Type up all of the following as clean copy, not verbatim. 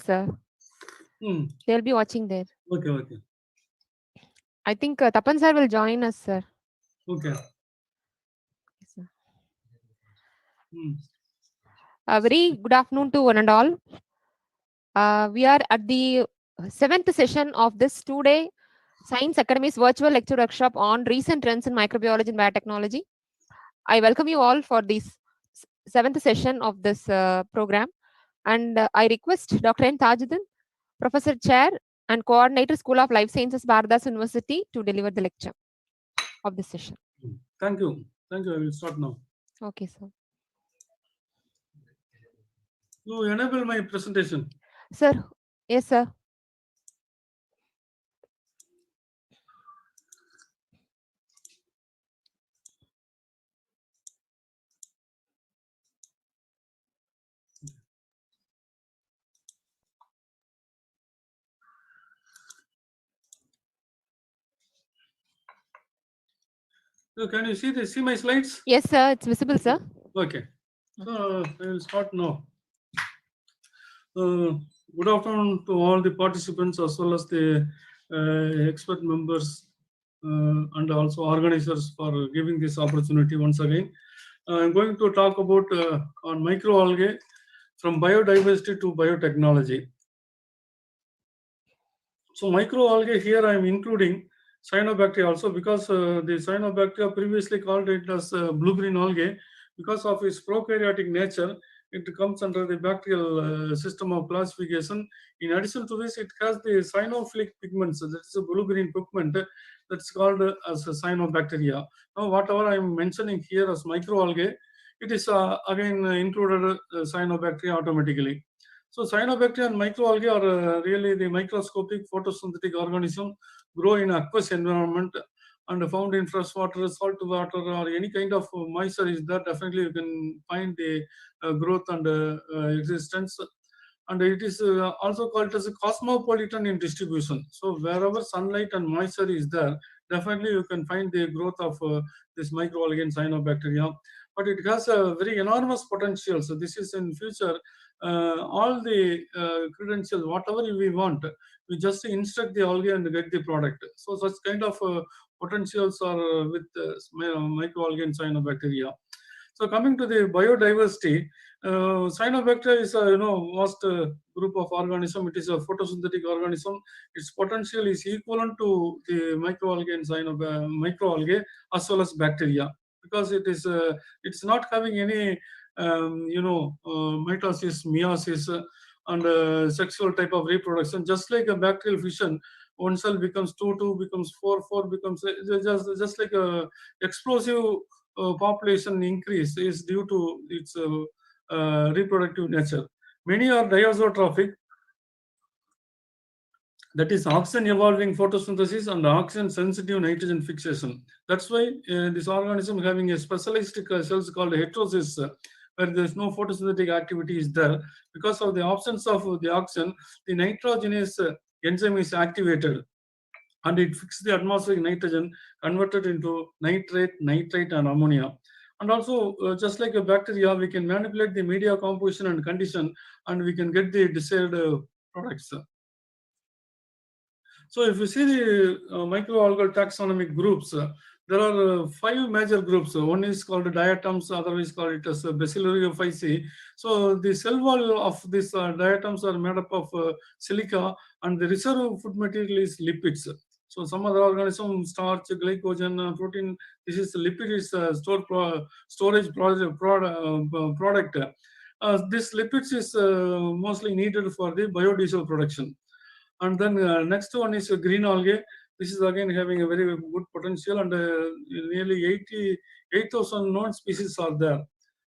sir. They'll be watching there. Okay. I think Tapan sir will join us, sir. Okay. Yes, sir. Very good afternoon to one and all. We are at the 7th session of this 2-day Science Academy's virtual lecture workshop on recent trends in microbiology and biotechnology. I welcome you all for this 7th session of this program, and I request Dr. N. Tajuddin, Professor Chair and Coordinator, School of Life Sciences, Bharadas University, to deliver the lecture of this session. Thank you. I will start now. Okay, sir. You enable my presentation. Sir, yes, sir. So can you see my slides? Yes, sir. It's visible, sir. Okay. So I will start now. Good afternoon to all the participants as well as the expert members and also organizers for giving this opportunity once again. I'm going to talk about on microalgae from biodiversity to biotechnology. So microalgae here I am including cyanobacteria also because the cyanobacteria previously called it as blue-green algae because of its prokaryotic nature. It comes under the bacterial system of classification. In addition to this, it has the cyanophilic pigments. That is a blue-green pigment that's called as a cyanobacteria. Now, whatever I am mentioning here as microalgae, it is again included cyanobacteria automatically. So cyanobacteria and microalgae are really the microscopic photosynthetic organism grow in aqueous environment and found in fresh water, salt water, or any kind of moisture is there. Definitely you can find the growth and existence. And it is also called as a cosmopolitan in distribution. So wherever sunlight and moisture is there, definitely you can find the growth of this microalgae and cyanobacteria. But it has a very enormous potential. So this is in future all the credentials, whatever we want, we just instruct the algae and get the product. So such kind of potentials are with microalgae and cyanobacteria. So coming to the biodiversity, cyanobacteria is a vast group of organism. It is a photosynthetic organism. Its potential is equivalent to the microalgae and microalgae as well as bacteria because it's not having any mitosis, meiosis, and sexual type of reproduction. Just like a bacterial fission, one cell becomes two, two becomes four, four becomes just like a explosive population increase is due to its reproductive nature. Many are diazotrophic, that is oxygen evolving photosynthesis and oxygen sensitive nitrogen fixation. That's why this organism having a specialized cells called heterosis, where there is no photosynthetic activity is there. Because of the absence of the oxygen, the nitrogenase enzyme is activated and it fixes the atmospheric nitrogen converted into nitrate, nitrite, and ammonia. And also, just like a bacteria, we can manipulate the media composition and condition, and we can get the desired products. So if you see the microalgal taxonomic groups, there are 5 major groups. One is called diatoms, other is called it as Bacillariophyceae. So the cell wall of these diatoms are made up of silica, and the reserve food material is lipids. So some other organism, starch, glycogen, protein, this is lipid is storage product. This lipids is mostly needed for the biodiesel production. And then next one is green algae. This is again having a very good potential, and nearly 88,000 known species are there.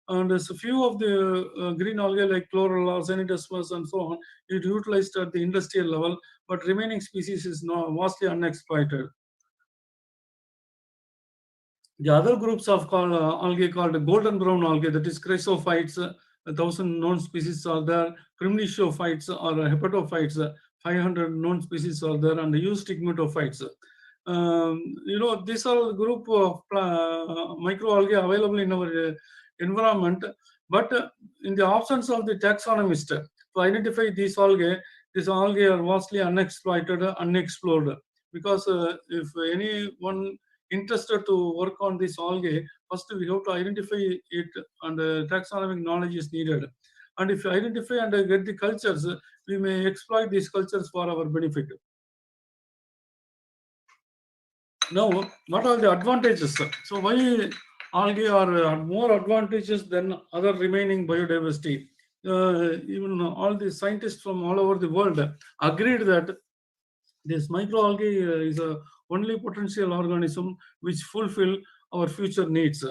And there's a few of the green algae like chloral, zenidesmus, and so on, it utilized at the industrial level, but remaining species is now vastly unexploited. The other groups of algae called golden brown algae, that is chrysophytes, 1,000 known species are there. Primnictiophytes or hepatophytes, 500 known species are there, and eustigmatophytes. These are a group of microalgae available in our environment, but in the absence of the taxonomist, To identify these algae are vastly unexploited, unexplored. Because if anyone interested to work on this algae, first we have to identify it, and taxonomic knowledge is needed. And if you identify and get the cultures, we may exploit these cultures for our benefit. Now, what are the advantages? So why algae are more advantages than other remaining biodiversity? Even all the scientists from all over the world agreed that this microalgae is a only potential organism which fulfill our future needs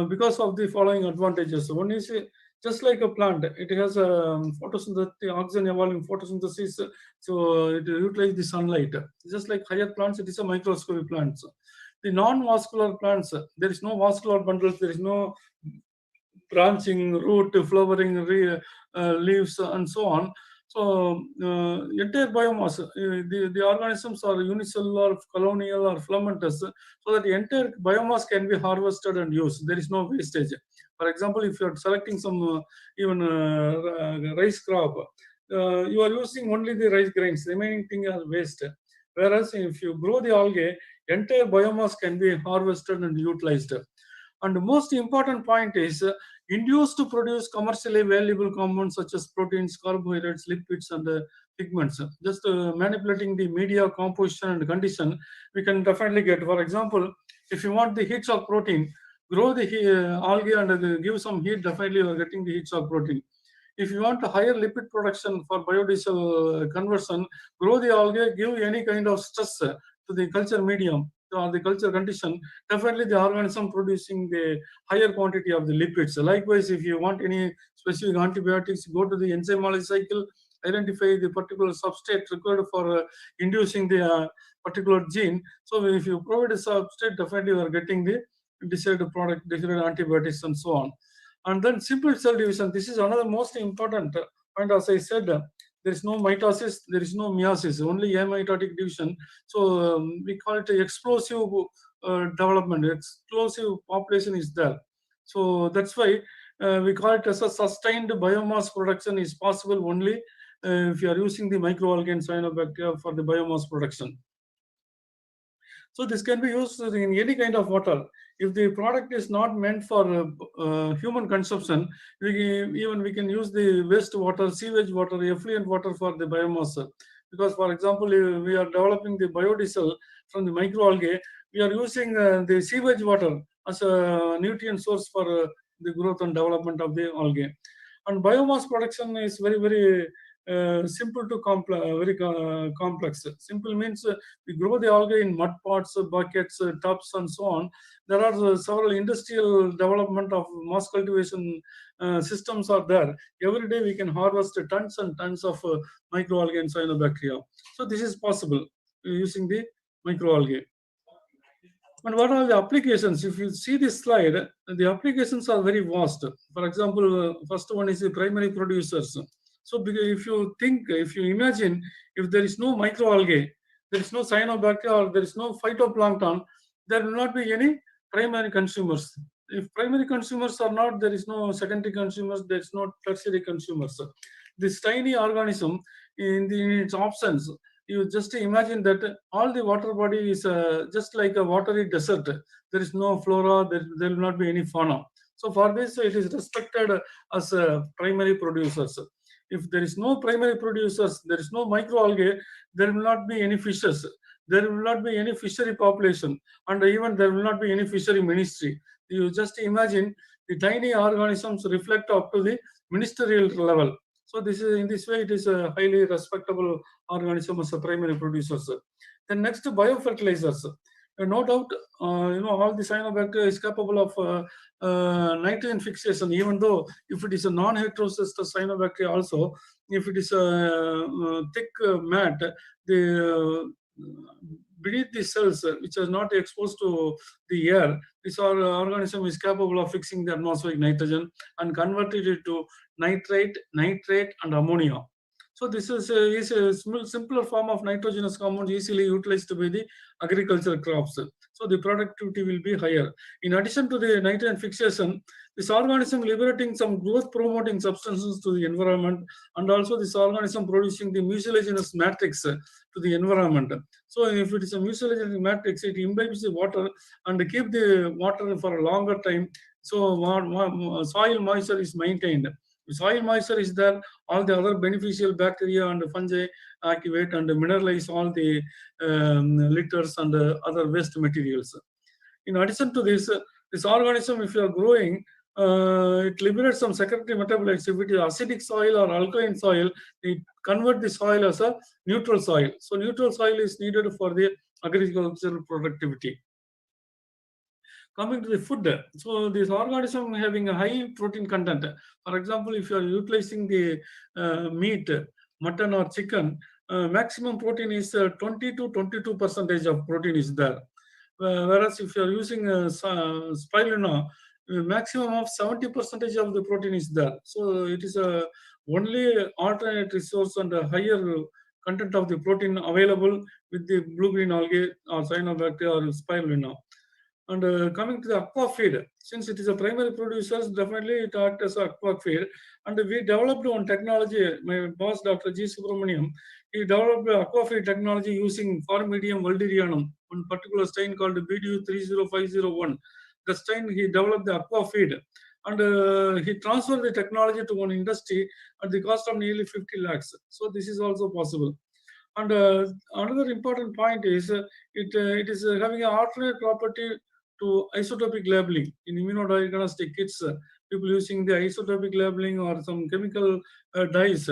because of the following advantages. One is just like a plant, it has a photosynthesis, oxygen evolving photosynthesis, so it utilizes the sunlight. Just like higher plants, it is a microscopic plants. The non-vascular plants, there is no vascular bundles, there is no branching, root, flowering, leaves, and so on. So, entire biomass, the organisms are unicellular, colonial, or filamentous, so that the entire biomass can be harvested and used. There is no wastage. For example, if you are selecting some even rice crop, you are using only the rice grains, remaining thing are waste. Whereas if you grow the algae, entire biomass can be harvested and utilized. And the most important point is induced to produce commercially valuable compounds such as proteins, carbohydrates, lipids, and pigments. Just manipulating the media composition and condition, we can definitely get. For example, if you want the heat shock protein, grow the algae and give some heat, definitely you are getting the heat shock protein. If you want a higher lipid production for biodiesel conversion, grow the algae, give any kind of stress to the culture medium or the culture condition, definitely the organism producing the higher quantity of the lipids. Likewise, if you want any specific antibiotics, go to the enzymology cycle, identify the particular substrate required for inducing the particular gene. So if you provide a substrate, definitely you are getting the desired product, desired antibiotics, and so on. And then simple cell division. This is another most important point. As I said, there is no mitosis, there is no meiosis, only amitotic division. So we call it explosive development. Explosive population is there. So that's why we call it as a sustained biomass production is possible only if you are using the microalgae and cyanobacteria for the biomass production. So this can be used in any kind of water. If the product is not meant for human consumption, we can use the wastewater, sewage water, effluent water for the biomass. Because, for example, if we are developing the biodiesel from the microalgae, we are using the sewage water as a nutrient source for the growth and development of the algae. And biomass production is very, very simple to very complex. Simple means we grow the algae in mud pots, buckets, tubs, and so on. There are several industrial development of mass cultivation systems are there. Every day we can harvest tons and tons of microalgae and cyanobacteria. So this is possible using the microalgae. And what are the applications? If you see this slide, the applications are very vast. For example, first one is the primary producers. So if you think, if you imagine, if there is no microalgae, there is no cyanobacteria, or there is no phytoplankton, there will not be any primary consumers. If primary consumers are not, there is no secondary consumers, there is no tertiary consumers. This tiny organism in its absence, you just imagine that all the water body is just like a watery desert. There is no flora, there will not be any fauna. So for this, it is respected as primary producers. If there is no primary producers, there is no microalgae, there will not be any fishes. There will not be any fishery population, and even there will not be any fishery ministry. You just imagine the tiny organisms reflect up to the ministerial level. So this is, in this way, it is a highly respectable organism as a primary producers. Then next, biofertilizers. No doubt, all the cyanobacteria is capable of nitrogen fixation, even though if it is a non-heterocystous cyanobacteria also, if it is a thick mat, the beneath the cells which are not exposed to the air, this organism is capable of fixing the atmospheric nitrogen and converted it to nitrate, and ammonia. So this is a simpler form of nitrogenous compound easily utilized by the agricultural crops. So the productivity will be higher. In addition to the nitrogen fixation, this organism liberating some growth promoting substances to the environment, and also this organism producing the mucilaginous matrix to the environment. So if it is a mucilaginous matrix, it imbibes the water and keep the water for a longer time. So soil moisture is maintained. If soil moisture is there, all the other beneficial bacteria and fungi activate and mineralize all the litters and other waste materials. In addition to this, this organism, if you are growing, it liberates some secondary metabolites. If it is acidic soil or alkaline soil, it convert the soil as a neutral soil. So neutral soil is needed for the agricultural productivity. Coming to the food, so this organism having a high protein content. For example, if you are utilizing the meat, mutton or chicken, maximum protein is 20 to 22% of protein is there. Whereas if you are using spirulina, maximum of 70% of the protein is there. So it is a only alternate resource and a higher content of the protein available with the blue-green algae or cyanobacteria or spirulina. And coming to the aqua feed, since it is a primary producer, definitely it acts as aqua feed. And we developed one technology. My boss, Dr. G. Subramaniam, he developed aqua feed technology using Formedium walderianum, one particular strain called BDU 30501. The strain he developed the aqua feed, and he transferred the technology to one industry at the cost of nearly 50 lakhs. So this is also possible. And another important point is it is having an alternate property to isotopic labeling in immunodiagnostic kits. People using the isotopic labeling or some chemical dyes.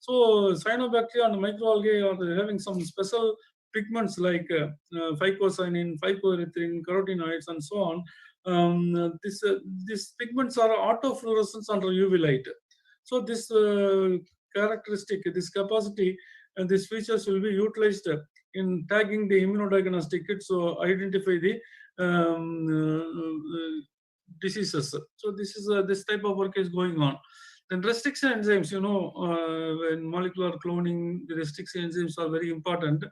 So cyanobacteria and microalgae are having some special pigments like phycocyanin, phycoerythrin, carotenoids, and so on. These pigments are autofluorescence under UV light. So this characteristic, this capacity, and these features will be utilized in tagging the immunodiagnostic kit to identify the diseases. So this type of work is going on. Then restriction enzymes, in molecular cloning, the restriction enzymes are very important.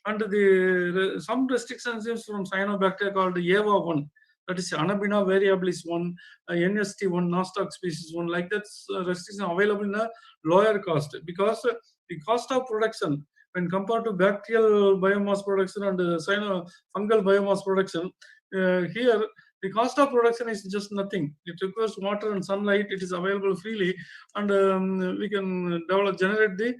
And some restriction enzymes from cyanobacteria called AVA1, that is Anabina variabilis 1, NST1, Nostoc species 1, like that restriction available in a lower cost, because the cost of production when compared to bacterial biomass production and fungal biomass production, here the cost of production is just nothing. It requires water and sunlight. It is available freely, and we can generate the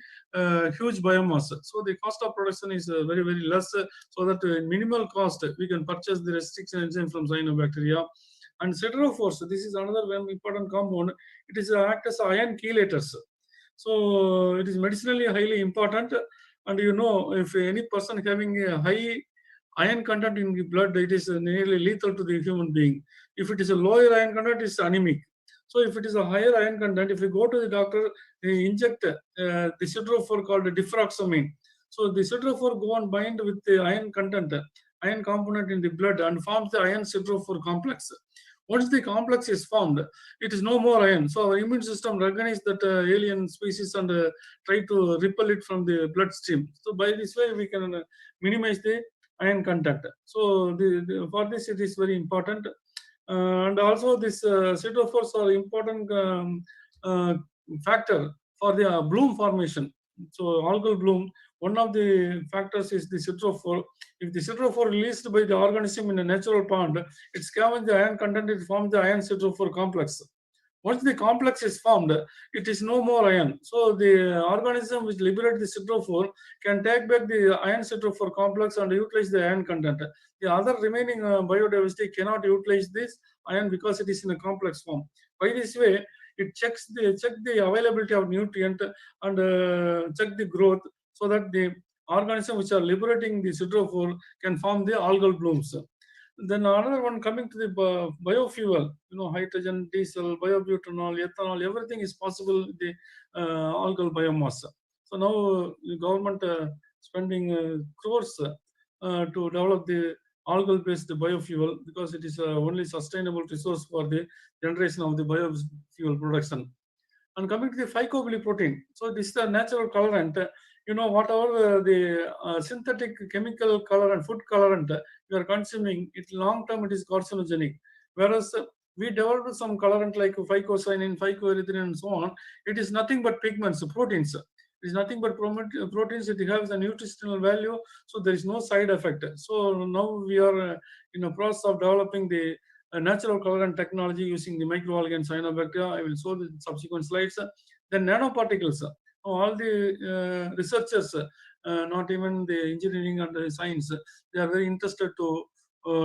huge biomass. So the cost of production is very, very less, so that in minimal cost we can purchase the restriction enzyme from cyanobacteria. And siderophores, this is another very important compound. It is act as ion chelators. So it is medicinally highly important. And if any person having a high iron content in the blood, it is nearly lethal to the human being. If it is a lower iron content, it is anemic. So if it is a higher iron content, if you go to the doctor, they inject the siderophore called diffroxamine. So the siderophore go and bind with the iron content, iron component in the blood, and forms the iron siderophore complex. Once the complex is formed, it is no more iron. So our immune system recognizes that alien species and try to repel it from the bloodstream. So by this way, we can minimize the iron content. So for this, it is very important. And also this siderophores are important factor for the bloom formation. So algal bloom, one of the factors is the siderophore. If the siderophore released by the organism in a natural pond, it scavenges the iron content, it forms the iron siderophore complex. Once the complex is formed, it is no more iron. So the organism which liberates the siderophore can take back the iron siderophore complex and utilize the iron content. The other remaining biodiversity cannot utilize this iron because it is in a complex form. By this way, it checks the availability of nutrient and check the growth, so that the organism which are liberating the siderophore can form the algal blooms. Then another one, coming to the biofuel, hydrogen, diesel, biobutanol, ethanol, everything is possible with the algal biomass. So now the government spending crores to develop the algal-based biofuel, because it is only sustainable resource for the generation of the biofuel production. And coming to the phycobiliprotein, so this is the natural colorant. Whatever the synthetic chemical color and food colorant you are consuming, it long term it is carcinogenic. Whereas we developed some colorant like phycocyanin, phycoerythrin, and so on. It is nothing but pigments, proteins. It is nothing but proteins. It has a nutritional value, so there is no side effect. So now we are in a process of developing the natural colorant technology using the microalgae and cyanobacteria. I will show the subsequent slides. Then nanoparticles. All the researchers, not even the engineering and the science, they are very interested to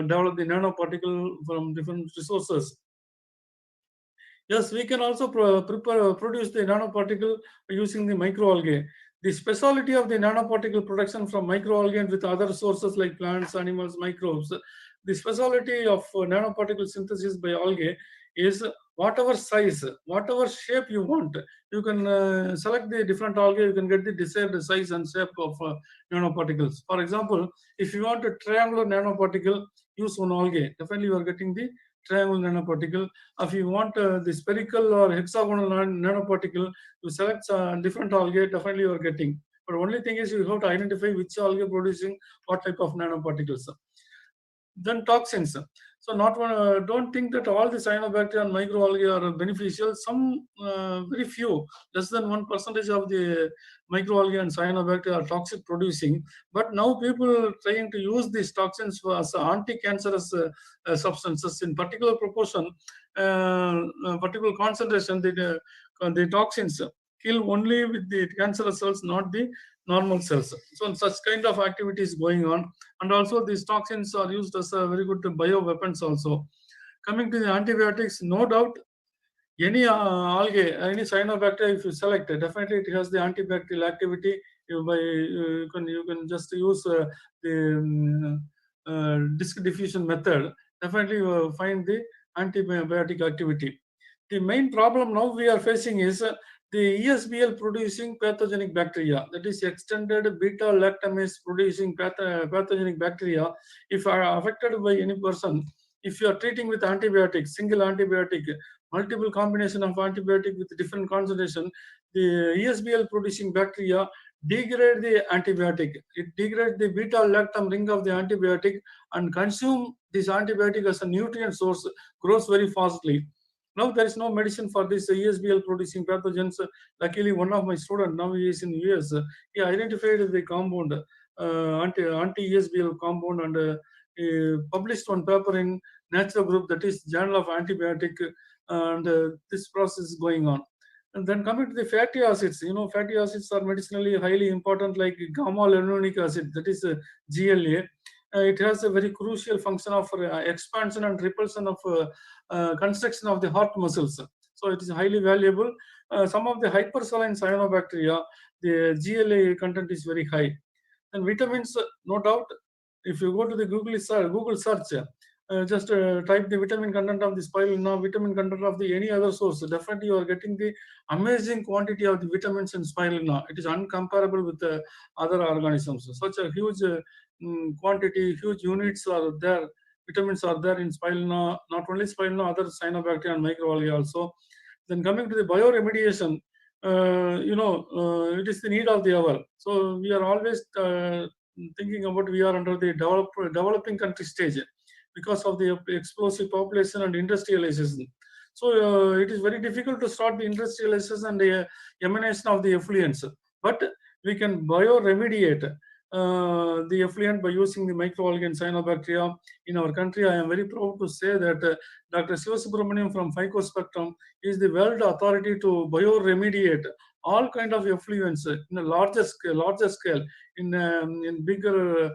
develop the nanoparticle from different resources. Yes, we can also produce the nanoparticle using the microalgae. The specialty of the nanoparticle production from microalgae and with other sources like plants, animals, microbes, the specialty of nanoparticle synthesis by algae is whatever size, whatever shape you want. You can select the different algae, you can get the desired size and shape of nanoparticles. For example, if you want a triangular nanoparticle, use one algae. Definitely you are getting the triangle nanoparticle. If you want the spherical or hexagonal nanoparticle, you select different algae, definitely you are getting. But only thing is you have to identify which algae producing what type of nanoparticles. Then toxins. So not one, don't think that all the cyanobacteria and microalgae are beneficial. Some very few, less than 1% of the microalgae and cyanobacteria are toxic producing. But now people trying to use these toxins as anti-cancerous substances in particular proportion, particular concentration. The toxins kill only with the cancerous cells, not the normal cells. So such kind of activity is going on, and also these toxins are used as a very good bio weapons also. Coming to the antibiotics, no doubt any algae, any cyanobacteria, if you select, definitely it has the antibacterial activity. You can just use the disc diffusion method. Definitely you find the antibiotic activity. The main problem now we are facing is the ESBL producing pathogenic bacteria, that is extended beta lactamase producing pathogenic bacteria. If are affected by any person, if you are treating with antibiotics, single antibiotic, multiple combination of antibiotic with different concentration, the ESBL producing bacteria degrade the antibiotic. It degrades the beta lactam ring of the antibiotic and consume this antibiotic as a nutrient source, grows very fastly. Now there is no medicine for this ESBL producing pathogens. Luckily, one of my students, now he is in US, he identified the compound, anti-ESBL compound, and he published one paper in Nature Group, that is Journal of Antibiotic, and this process is going on. And then coming to the fatty acids, fatty acids are medicinally highly important, like gamma linolenic acid, that is GLA. It has a very crucial function of expansion and repulsion of construction of the heart muscles. So it is highly valuable. Some of the hypersaline cyanobacteria, the GLA content is very high. And vitamins, no doubt, if you go to the Google search, just type the vitamin content of the spirulina, vitamin content of the any other source, definitely you are getting the amazing quantity of the vitamins in spirulina. It is uncomparable with other organisms. Such a huge quantity, huge units are there. Vitamins are there in spirulina, not only spirulina, other cyanobacteria and microalgae also. Then coming to the bioremediation, it is the need of the hour. So we are always thinking about, we are under the developing country stage because of the explosive population and industrialization. So it is very difficult to start the industrialization and the emanation of the effluents. But we can bioremediate the effluent by using the microalgae and cyanobacteria in our country. I am very proud to say that Dr. Sivasubramaniam from Phycospectrum is the world authority to bioremediate all kind of effluents in a larger scale, in bigger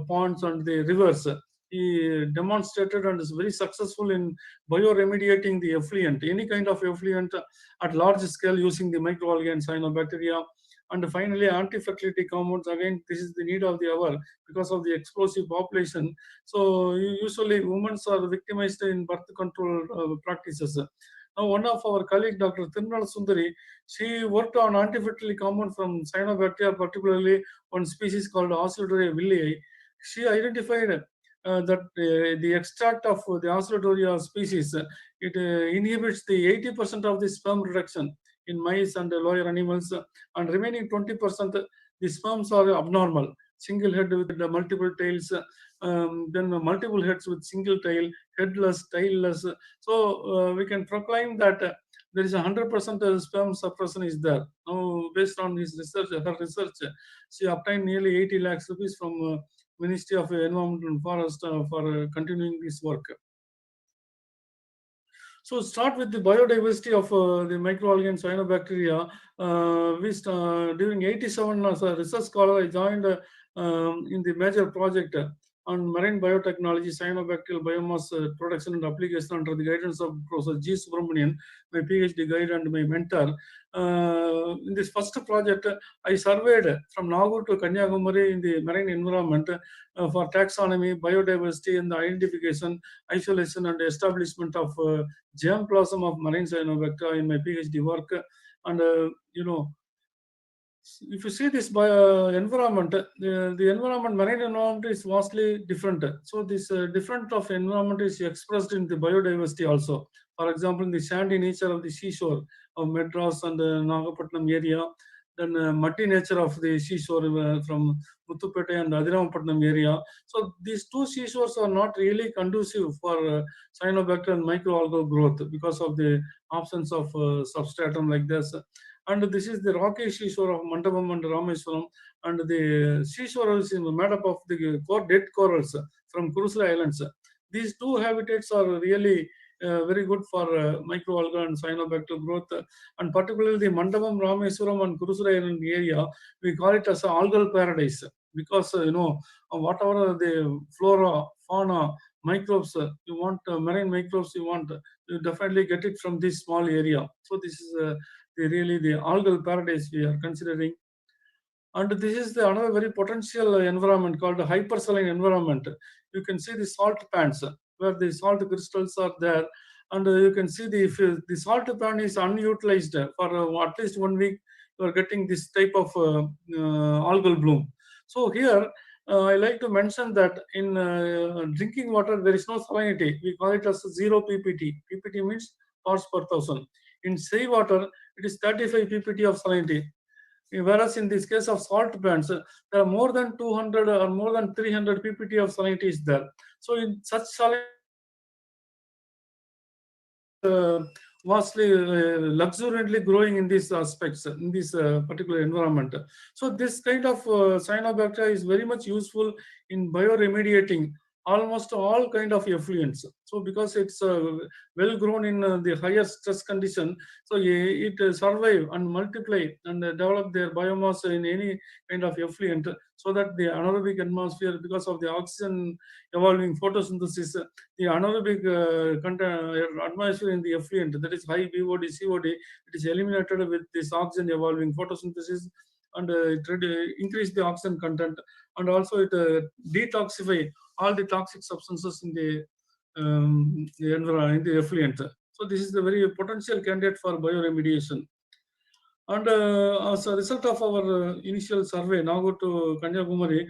ponds and the rivers. He demonstrated and is very successful in bioremediating the effluent, any kind of effluent at large scale using the microalgae and cyanobacteria. And finally, anti-fertility compounds, again, this is the need of the hour because of the explosive population. So usually women are victimized in birth control practices. Now, one of our colleague, Dr. Tirunal Sundari, she worked on anti-fertility compound from cyanobacteria, particularly one species called Oscillatoria villei. She identified that the extract of the Oscillatoria species, it inhibits the 80% of the sperm reduction in mice and lower animals, and remaining 20%, the sperms are abnormal. Single head with the multiple tails, then multiple heads with single tail, headless, tailless. So we can proclaim that there is 100% sperm suppression is there. Now, based on his research, her research, she obtained nearly 80 lakhs rupees from Ministry of Environment and Forest for continuing this work. So start with the biodiversity of the microalgae and cyanobacteria. During 87 as a research scholar, I joined in the major project on marine biotechnology, cyanobacterial biomass production and application under the guidance of Professor G. Subramanian, my PhD guide and my mentor. In this first project, I surveyed from Nagar to Kanyakumari in the marine environment for taxonomy, biodiversity, and the identification, isolation, and establishment of germplasm of marine cyanobacteria in my PhD work. And if you see this environment, the environment, marine environment is vastly different. So this different of environment is expressed in the biodiversity also. For example, in the sandy nature of the seashore of Madras and Nagapattinam area, then muddy nature of the seashore from Muthupete and Adirampatnam area. So these two seashores are not really conducive for cyanobacter and microalgal growth because of the absence of substratum like this. And this is the rocky seashore of Mandapam and Rameswaram, and the seashore is made up of the dead corals from Kurusala Islands. These two habitats are really very good for microalgae and cyanobacter growth, and particularly the Mandapam, Rameswaram, and Kurusala Island area, we call it as an algal paradise because whatever the flora, fauna, microbes you want, marine microbes you want, you definitely get it from this small area. So this is really the algal paradise we are considering. And this is another very potential environment called the hypersaline environment. You can see the salt pans where the salt crystals are there, and you can see the salt pan is unutilized for at least 1 week. You are getting this type of algal bloom. So here I like to mention that in drinking water there is no salinity. We call it as 0 ppt. Ppt means parts per thousand. In seawater it is 35 ppt of salinity. Whereas in this case of salt pans, there are more than 200 or more than 300 ppt of salinity is there. So in such salinity, vastly luxuriantly growing in these aspects, in this particular environment. So this kind of cyanobacteria is very much useful in bioremediating almost all kind of effluents. So because it's well grown in the higher stress condition, so it survive and multiply and develop their biomass in any kind of effluent, so that the anaerobic atmosphere, because of the oxygen evolving photosynthesis, the anaerobic atmosphere in the effluent, that is high BOD, COD, it is eliminated with this oxygen evolving photosynthesis, and it increase the oxygen content, and also it detoxify all the toxic substances in the environment, in the effluent. So this is a very potential candidate for bioremediation. And as a result of our initial survey, now go to Kanyakumari,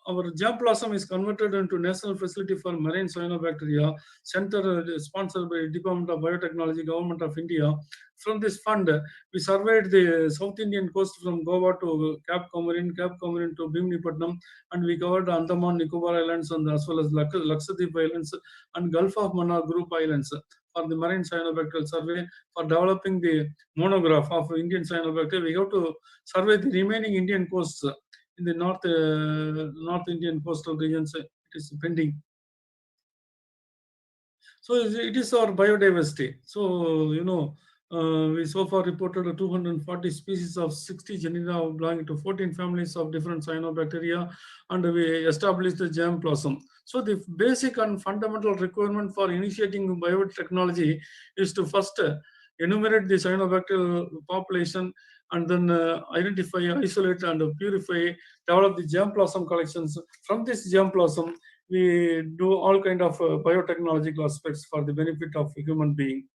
our germplasm is converted into National Facility for Marine Cyanobacteria Center, sponsored by Department of Biotechnology, Government of India. From this fund, we surveyed the South Indian coast from Goa to Cape Comorin to Bimnipatnam, and we covered Andaman Nicobar Islands and as well as Lakshadweep Islands and Gulf of Mannar Group Islands for the marine cyanobacterial survey. For developing the monograph of Indian cyanobacteria, we have to survey the remaining Indian coasts in the North Indian coastal regions. It is pending. So it is our biodiversity. So we so far reported 240 species of 60 genera belonging to 14 families of different cyanobacteria, and we established the germplasm. So the basic and fundamental requirement for initiating biotechnology is to first enumerate the cyanobacterial population, and then identify, isolate, and purify, develop the germplasm collections. From this germplasm, we do all kind of biotechnological aspects for the benefit of human being.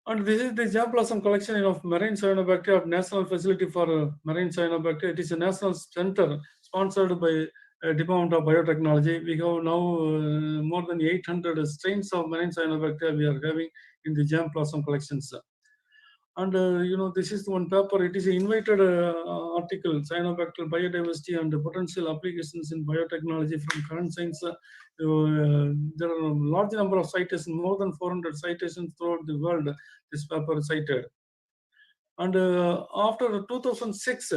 And this is the germplasm collection of marine cyanobacteria of National Facility for Marine Cyanobacteria. It is a national center sponsored by Department of Biotechnology. We have now more than 800 strains of marine cyanobacteria we are having in the germplasm collections. And this is one paper. It is an invited article, Cyanobacterial biodiversity and the potential applications in biotechnology from current science. There are a large number of citations, more than 400 citations throughout the world. This paper is cited. And after 2006,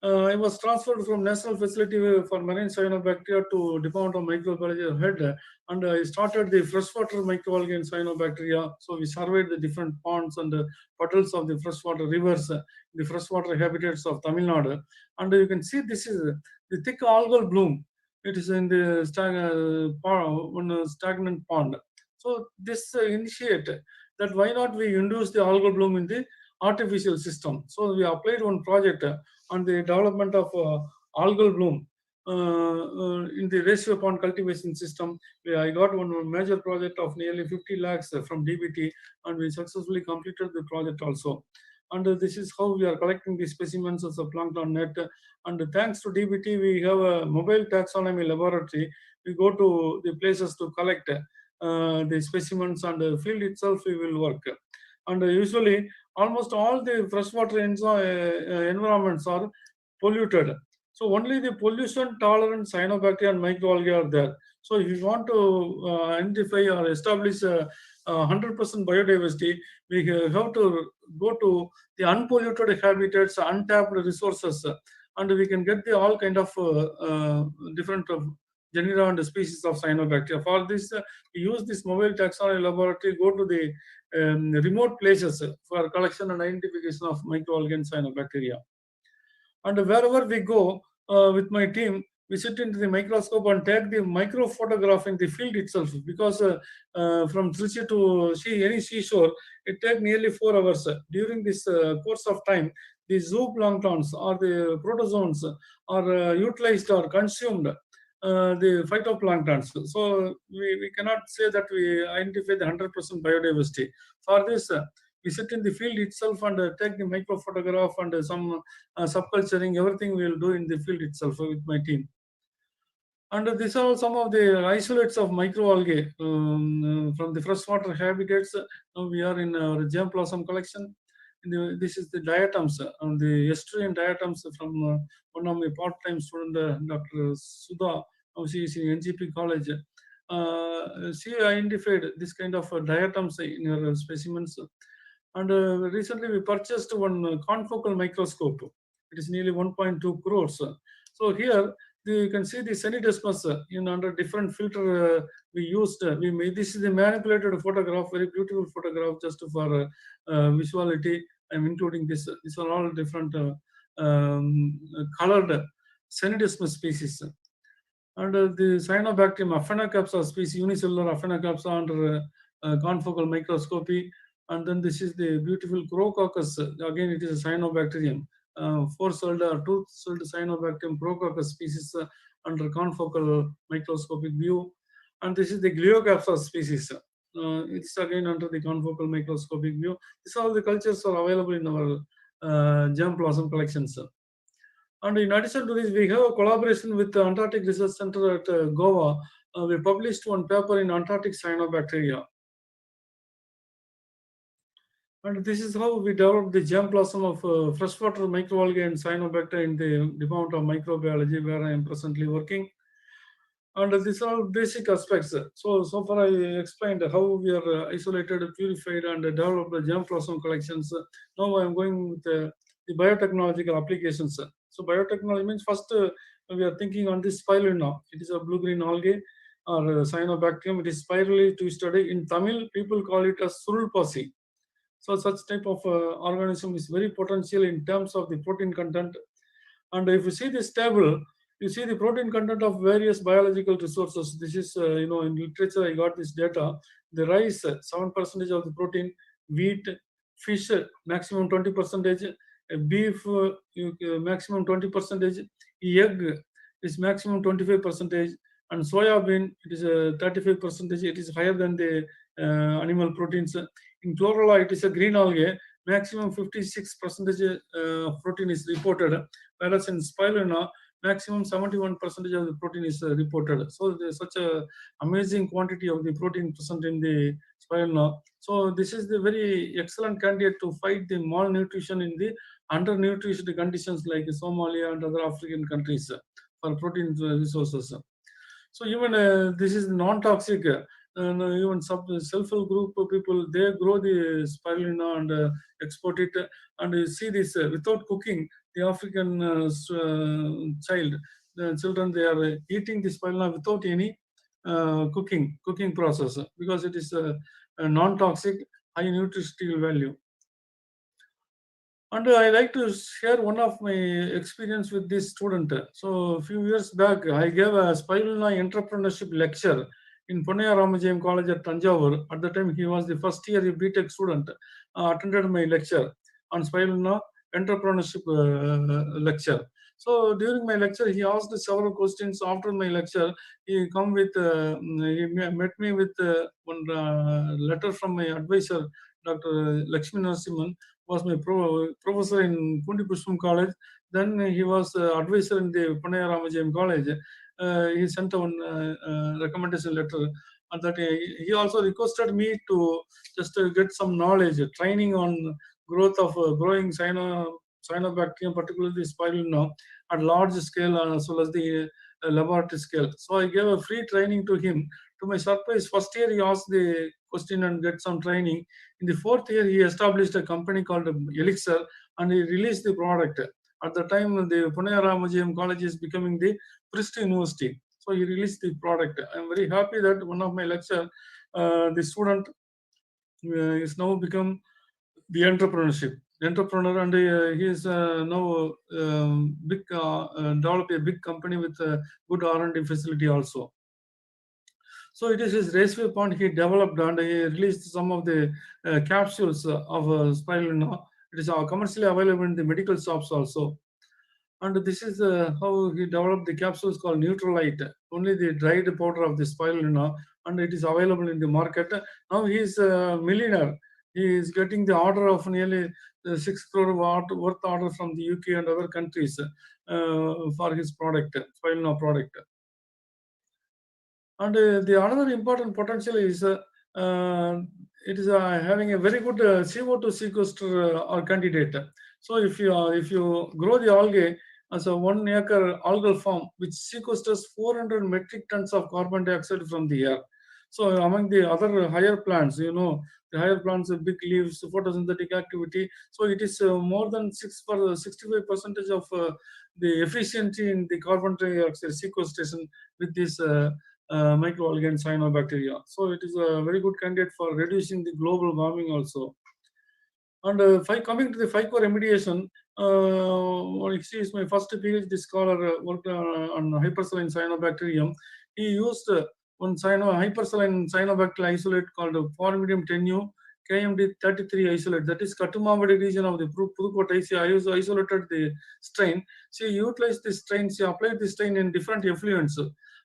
I was transferred from National Facility for Marine Cyanobacteria to Department of Microbiology head, and I started the freshwater microalgae and cyanobacteria. So we surveyed the different ponds and puddles of the freshwater rivers, the freshwater habitats of Tamil Nadu. And you can see this is the thick algal bloom. It is in the stagnant pond. So this initiate that why not we induce the algal bloom in the artificial system. So we applied one project on the development of algal bloom in the ratio pond cultivation system. I got one major project of nearly 50 lakhs from DBT, and we successfully completed the project also. And this is how we are collecting the specimens as a plankton net. And thanks to DBT, we have a mobile taxonomy laboratory. We go to the places to collect the specimens, and the field itself we will work. And usually almost all the freshwater environments are polluted. So only the pollution tolerant cyanobacteria and microalgae are there. So if you want to identify or establish 100% biodiversity, we have to go to the unpolluted habitats, untapped resources, and we can get the all kind of different genera and species of cyanobacteria. For this, we use this mobile taxonomy laboratory, go to the remote places for collection and identification of microalgae and cyanobacteria. And wherever we go with my team, we sit into the microscope and take the micro photograph in the field itself, because from Trichy to any seashore, it takes nearly 4 hours. During this course of time, the zooplanktons or the protozoans are utilized or consumed the phytoplanktons. So we cannot say that we identify the 100% biodiversity. For this, we sit in the field itself and take the micro photograph and some subculturing, everything we will do in the field itself with my team. And these are some of the isolates of microalgae from the freshwater habitats. Now we are in our germplasm collection. This is the diatoms, the estuarine diatoms from one of my part-time student, Dr. Sudha. Now she is in NGP college. She identified this kind of diatoms in her specimens. And recently we purchased one confocal microscope. It is nearly 1.2 crores. So here you can see the Senidesmus in under different filter we used. This is the manipulated photograph, very beautiful photograph, just for visuality. I'm including this. These are all different colored Senidesmus species. And the Cyanobacterium Aphanocapsa species, unicellular Aphanocapsa under confocal microscopy. And then this is the beautiful Crococcus. Again, it is a Cyanobacterium. 4-celled or 2-celled Cyanobacterium Crococcus species under confocal microscopic view. And this is the Glyocapsa species. It's again under the confocal microscopic view. These all the cultures are available in our germplasm collections. And in addition to this, we have a collaboration with the Antarctic Research Center at Goa. We published one paper in Antarctic cyanobacteria. And this is how we developed the germplasm of freshwater microalgae and cyanobacteria in the Department of Microbiology, where I am presently working. And these are all basic aspects. So far I explained how we are isolated, purified, and developed the germplasm collections. Now I am going with the biotechnological applications. So biotechnology means first we are thinking on this spirulina. It is a blue-green algae or cyanobacterium. It is spirally twisted. In Tamil, people call it as surulpasi. So such type of organism is very potential in terms of the protein content. And if you see this table, you see the protein content of various biological resources. This is, in literature, I got this data. The rice, 7% of the protein, wheat, fish, maximum 20%, beef, maximum 20%, egg is maximum 25%, and soya bean, it is 35%. It is higher than the animal proteins. In chlorella, it is a green algae, maximum 56% protein is reported, whereas in spirulina, maximum 71% of the protein is reported. So there's such a amazing quantity of the protein present in the spirulina. So this is the very excellent candidate to fight the malnutrition in the undernourished conditions like Somalia and other African countries for protein resources. So even this is non-toxic. And even self-help group people, they grow the spirulina and export it. And you see this without cooking, the African the children, they are eating the spirulina without any cooking process because it is a non-toxic, high nutritional value. And I like to share one of my experience with this student. So a few years back, I gave a spirulina entrepreneurship lecture in Pune Ramajayam College at Tanjavur. At the time, he was the first year BTech student. Attended my lecture on spirulina entrepreneurship lecture. So during my lecture, he asked several questions. After my lecture, he met me with one letter from my advisor, Dr. Lakshmi Narasimhan, was my professor in Pundi Pushpam College. Then he was advisor in the Pune Ramajayam College. He sent one recommendation letter, and that he also requested me to just get some knowledge, training on growth of growing cyanobacterium, particularly spirulina, at large scale as well as the laboratory scale. So I gave a free training to him. To my surprise, first year he asked the question and get some training. In the fourth year, he established a company called Elixir and he released the product. At the time, the Pune Ramajayam College is becoming the Prist University. So he released the product. I'm very happy that one of my lecture, the student is now become the entrepreneur, and he is now big develop a big company with good R&D facility also. So it is his raceway pond he developed and he released some of the capsules of spirulina. It is commercially available in the medical shops also. And this is how he developed the capsules called Neutralite, only the dried powder of the spirulina, and it is available in the market. Now he is a millionaire. He is getting the order of nearly 6 crore worth order from the UK and other countries for his product, spirulina product. And the another important potential is it is having a very good CO2 sequester or candidate. So if you grow the algae as a 1 acre algal farm, which sequesters 400 metric tons of carbon dioxide from the air. So among the other higher plants, the higher plants have big leaves, photosynthetic activity. So it is more than 65% of the efficiency in the carbon dioxide sequestration with this microalgae and cyanobacteria. So it is a very good candidate for reducing the global warming also. And coming to the FICO remediation, he is my first PhD scholar worked on hypersaline cyanobacterium. He used one hypersaline cyanobacterial isolate called Formidium tenu KMD33 isolate. That is Katumavadi region of the Pudukkottai. She isolated the strain. She utilized the strain. She applied the strain in different effluents.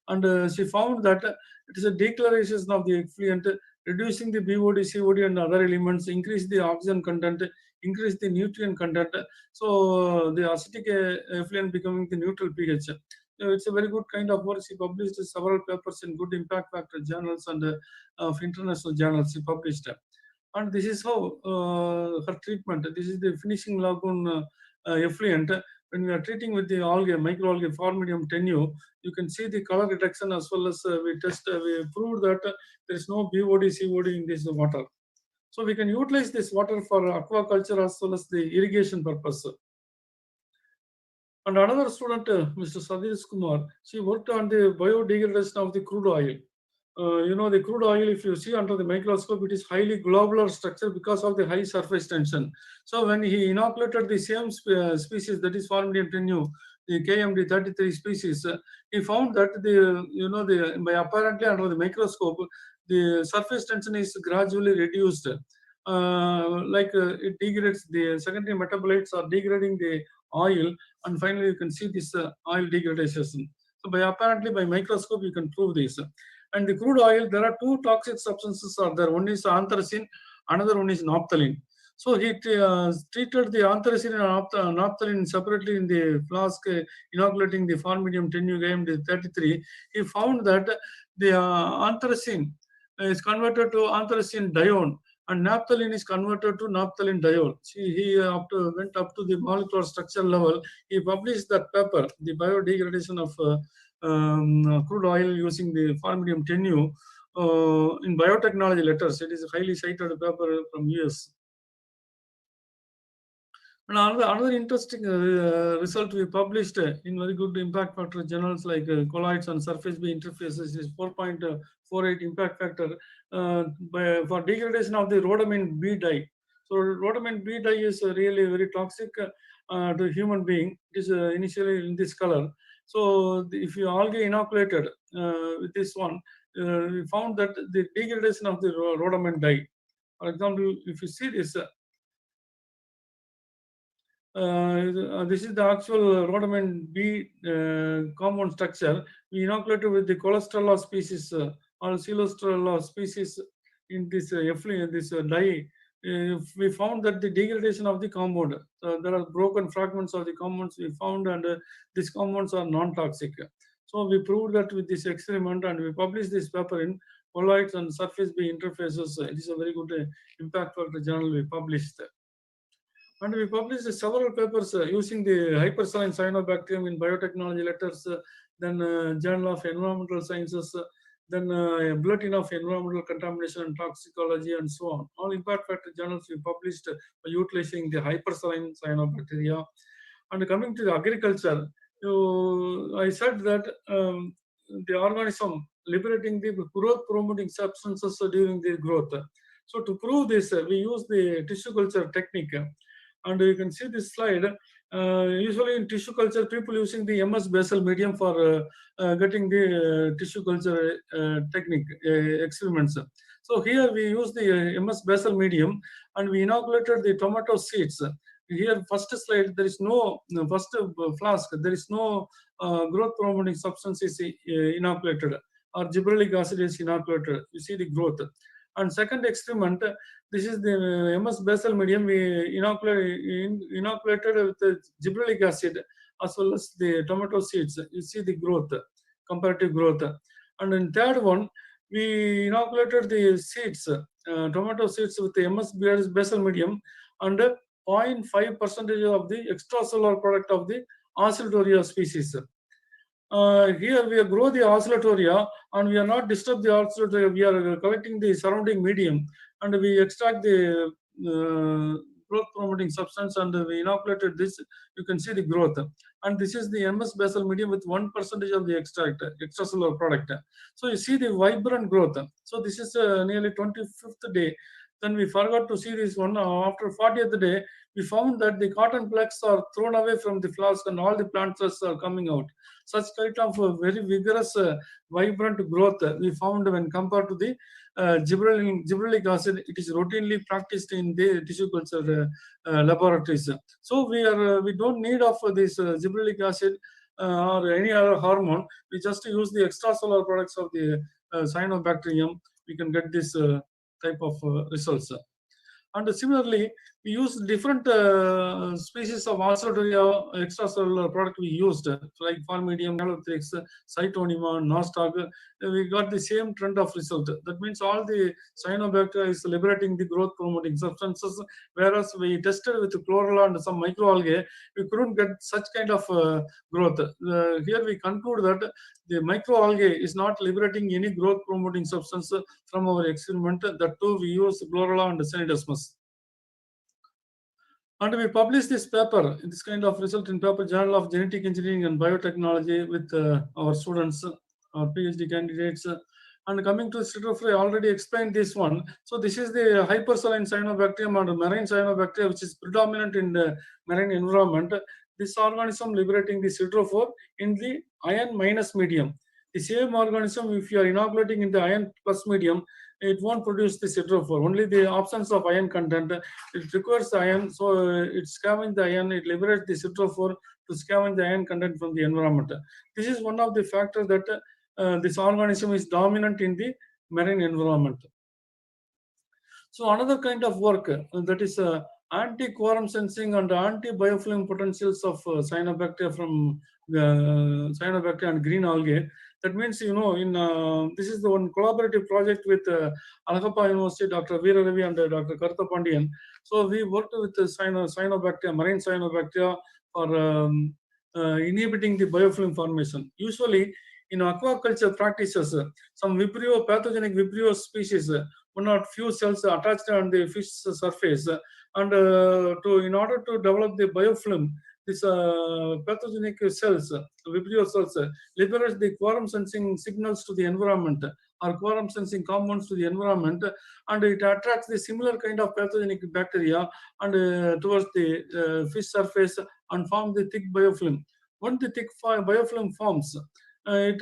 And she found that it is a declaration of the effluent, reducing the BOD, COD and other elements, increase the oxygen content, increase the nutrient content. So the acidic effluent becoming the neutral pH. It's a very good kind of work. She published several papers in good impact factor journals and of international journals she published. And this is how her treatment. This is the finishing lagoon effluent. When we are treating with the algae, microalgae Formidium tenu, you can see the color reduction as well as we proved that there is no BOD, COD in this water. So we can utilize this water for aquaculture as well as the irrigation purpose. And another student, Mr. Sadish Kumar, she worked on the biodegradation of the crude oil. The crude oil, if you see under the microscope, it is highly globular structure because of the high surface tension. So when he inoculated the same species, that is Formidium tenu, the KMD33 species, he found that by apparently under the microscope, the surface tension is gradually reduced. It degrades the secondary metabolites are degrading the oil, and finally you can see this oil degradation. So apparently by microscope you can prove this. And the crude oil, there are two toxic substances are there. One is anthracene, another one is naphthalene. So he treated the anthracene and naphthalene separately in the flask, inoculating the formidum 10 UAM-33. He found that the anthracene is converted to anthracene dione, and naphthalene is converted to naphthalene diol. See, he went up to the molecular structure level. He published that paper, the biodegradation of crude oil using the formidum 10U in biotechnology letters. It is a highly cited paper from US. And another interesting result we published in very good impact factor journals like colloids and surface B interfaces is 4.48 impact factor for degradation of the rhodamine B dye. So rhodamine B dye is really very toxic to human being. It is initially in this color. So if you algae inoculated with this one, we found that the degradation of the rhodamine dye. For example, if you see this, this is the actual rhodamine B compound structure. We inoculated with the cholesterol species or silosterol species in this this dye. We found that the degradation of the compound. There are broken fragments of the compounds we found, and these compounds are non-toxic. So we proved that with this experiment, and we published this paper in Colloids and Surface B Interfaces. It is a very good impact factor journal we published. And we published several papers using the hypersaline cyanobacterium in biotechnology letters, then Journal of Environmental Sciences, then Bulletin of Environmental Contamination and Toxicology, and so on. All impact factor journals we published by utilizing the hypersaline cyanobacteria. And coming to the agriculture, I said that the organism liberating the growth promoting substances during the growth. So to prove this, we use the tissue culture technique. And you can see this slide. Usually in tissue culture, people using the MS basal medium for getting the tissue culture technique experiments. So here we use the MS basal medium, and we inoculated the tomato seeds. Here, first slide, there is no first flask. There is no growth promoting substance is inoculated, or gibberellic acid is inoculated. You see the growth. And second experiment, this is the MS basal medium we inoculated with the gibberellic acid as well as the tomato seeds. You see the growth, comparative growth. And in third one, we inoculated the seeds, tomato seeds with the MS basal medium, and 0.5% of the extracellular product of the Oscillatoria species. Here we grow the Oscillatoria, and we are not disturb the Oscillatoria. We are collecting the surrounding medium, and we extract the growth promoting substance, and we inoculated this. You can see the growth, and this is the MS basal medium with 1% of the extracellular product. So you see the vibrant growth. So this is nearly 25th day. Then we forgot to see this one. After 40th day, we found that the cotton plaques are thrown away from the flask, and all the plants are coming out. Such kind of very vigorous, vibrant growth we found when compared to the gibberellic acid. It is routinely practiced in the tissue culture laboratories. So we don't need of this gibberellic acid or any other hormone. We just use the extracellular products of the cyanobacterium. We can get this type of results. And similarly, we use different species of Oscillatoria extracellular product we used, like Formedium, Galothrix, Cytonema, Nostoc. We got the same trend of result. That means all the cyanobacteria is liberating the growth promoting substances, whereas we tested with chlorella and some microalgae, we couldn't get such kind of growth. Here we conclude that the microalgae is not liberating any growth promoting substance from our experiment. That too, we use chlorella and Cynidesmus. And we published this paper, this kind of result in paper Journal of Genetic Engineering and Biotechnology with our students, our PhD candidates. And coming to Citroflow, I already explained this one. So this is the hypersaline cyanobacterium and marine cyanobacteria, which is predominant in the marine environment. This organism liberating the citrophore in the iron minus medium. The same organism, if you are inoculating in the iron plus medium, it won't produce the citrophore. Only the absence of iron content. It requires iron, so it scavenges the iron. It liberates the citrophore to scavenge the iron content from the environment. This is one of the factors that this organism is dominant in the marine environment. So another kind of work that is anti-quorum sensing and anti-biofilm potentials of cyanobacteria from cyanobacteria and green algae. That means, in this is the one collaborative project with Alhapa University, Dr. Veera Ravi and Dr. Kartha Pandian. So we worked with cyanobacteria, marine cyanobacteria for inhibiting the biofilm formation. Usually in aquaculture practices, some Vibrio, pathogenic Vibrio species, one or few cells attached on the fish surface, and in order to develop the biofilm, this pathogenic cells, Vibrio cells, liberate the quorum sensing signals to the environment or quorum sensing compounds to the environment, and it attracts the similar kind of pathogenic bacteria and towards the fish surface and form the thick biofilm. Once the thick biofilm forms, it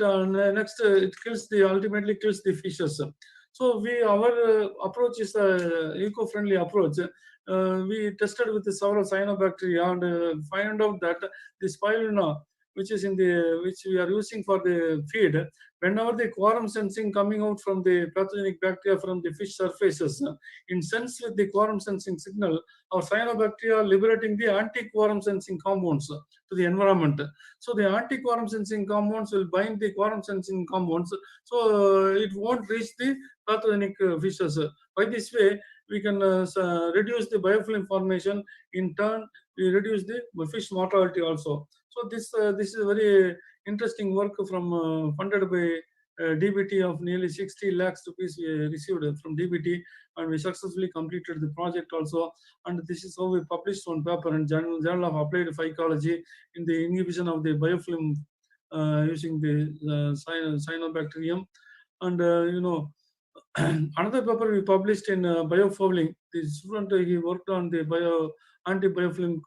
next it ultimately kills the fishes. So our approach is eco-friendly approach. We tested with several cyanobacteria and find out that the spirulina, which we are using for the feed, whenever the quorum sensing coming out from the pathogenic bacteria from the fish surfaces, in sense with the quorum sensing signal, our cyanobacteria are liberating the anti-quorum sensing compounds to the environment. So the anti-quorum sensing compounds will bind the quorum sensing compounds, so it won't reach the pathogenic fishes. By this way, we can reduce the biofilm formation. In turn, we reduce the fish mortality also. So this is a very interesting work from funded by DBT of nearly 60 lakhs rupees we received from DBT, and we successfully completed the project also. And this is how we published one paper in Journal of Applied Phycology in the inhibition of the biofilm using the cyanobacterium. And another paper we published in biofouling. The student he worked on the anti-biofilm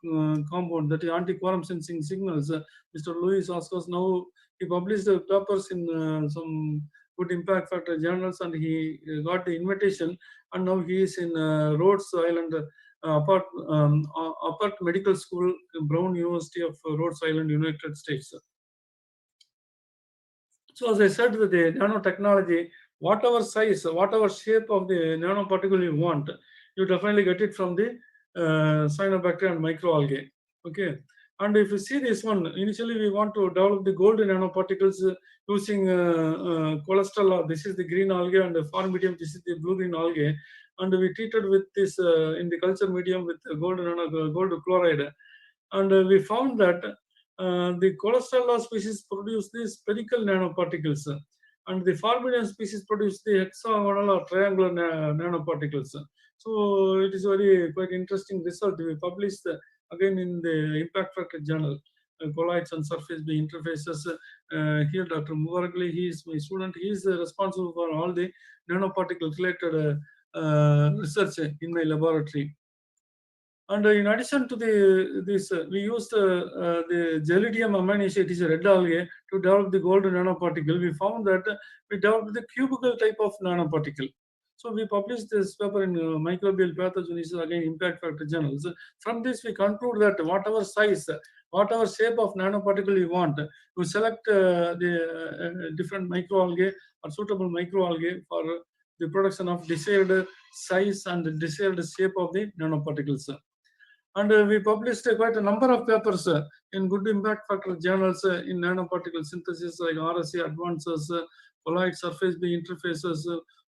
compound, that is anti-quorum sensing signals. Mr. Louis Oscars, now he published the papers in some good impact factor journals, and he got the invitation, and now he is in Rhodes Island Apart Medical School, Brown University of Rhodes Island, United States. So as I said, the nanotechnology, whatever size, whatever shape of the nanoparticle you want, you definitely get it from the cyanobacteria and microalgae. Okay. And if you see this one, initially we want to develop the gold nanoparticles using cholesterol. This is the green algae, and the farm medium, this is the blue-green algae. And we treated with this in the culture medium with gold chloride. And we found that the cholesterol species produce the spherical nanoparticles, and the formidian species produce the hexagonal or triangular nanoparticles. So it is quite interesting result. We published again in the impact factor journal, colloids and surface B interfaces. Here Dr. Mubarakli, he is my student. He is responsible for all the nanoparticle related research in my laboratory. And in addition to this, we used the Gelidium amaniaceae, it is a red algae, to develop the gold nanoparticle. We found that we developed the cubical type of nanoparticle. So we published this paper in Microbial Pathogenesis, again impact factor journals. From this, we conclude that whatever size, whatever shape of nanoparticle you want, you select the different microalgae or suitable microalgae for the production of desired size and desired shape of the nanoparticles. And we published quite a number of papers in good impact factor journals in nanoparticle synthesis, like RSC advances, colloid surface B interfaces,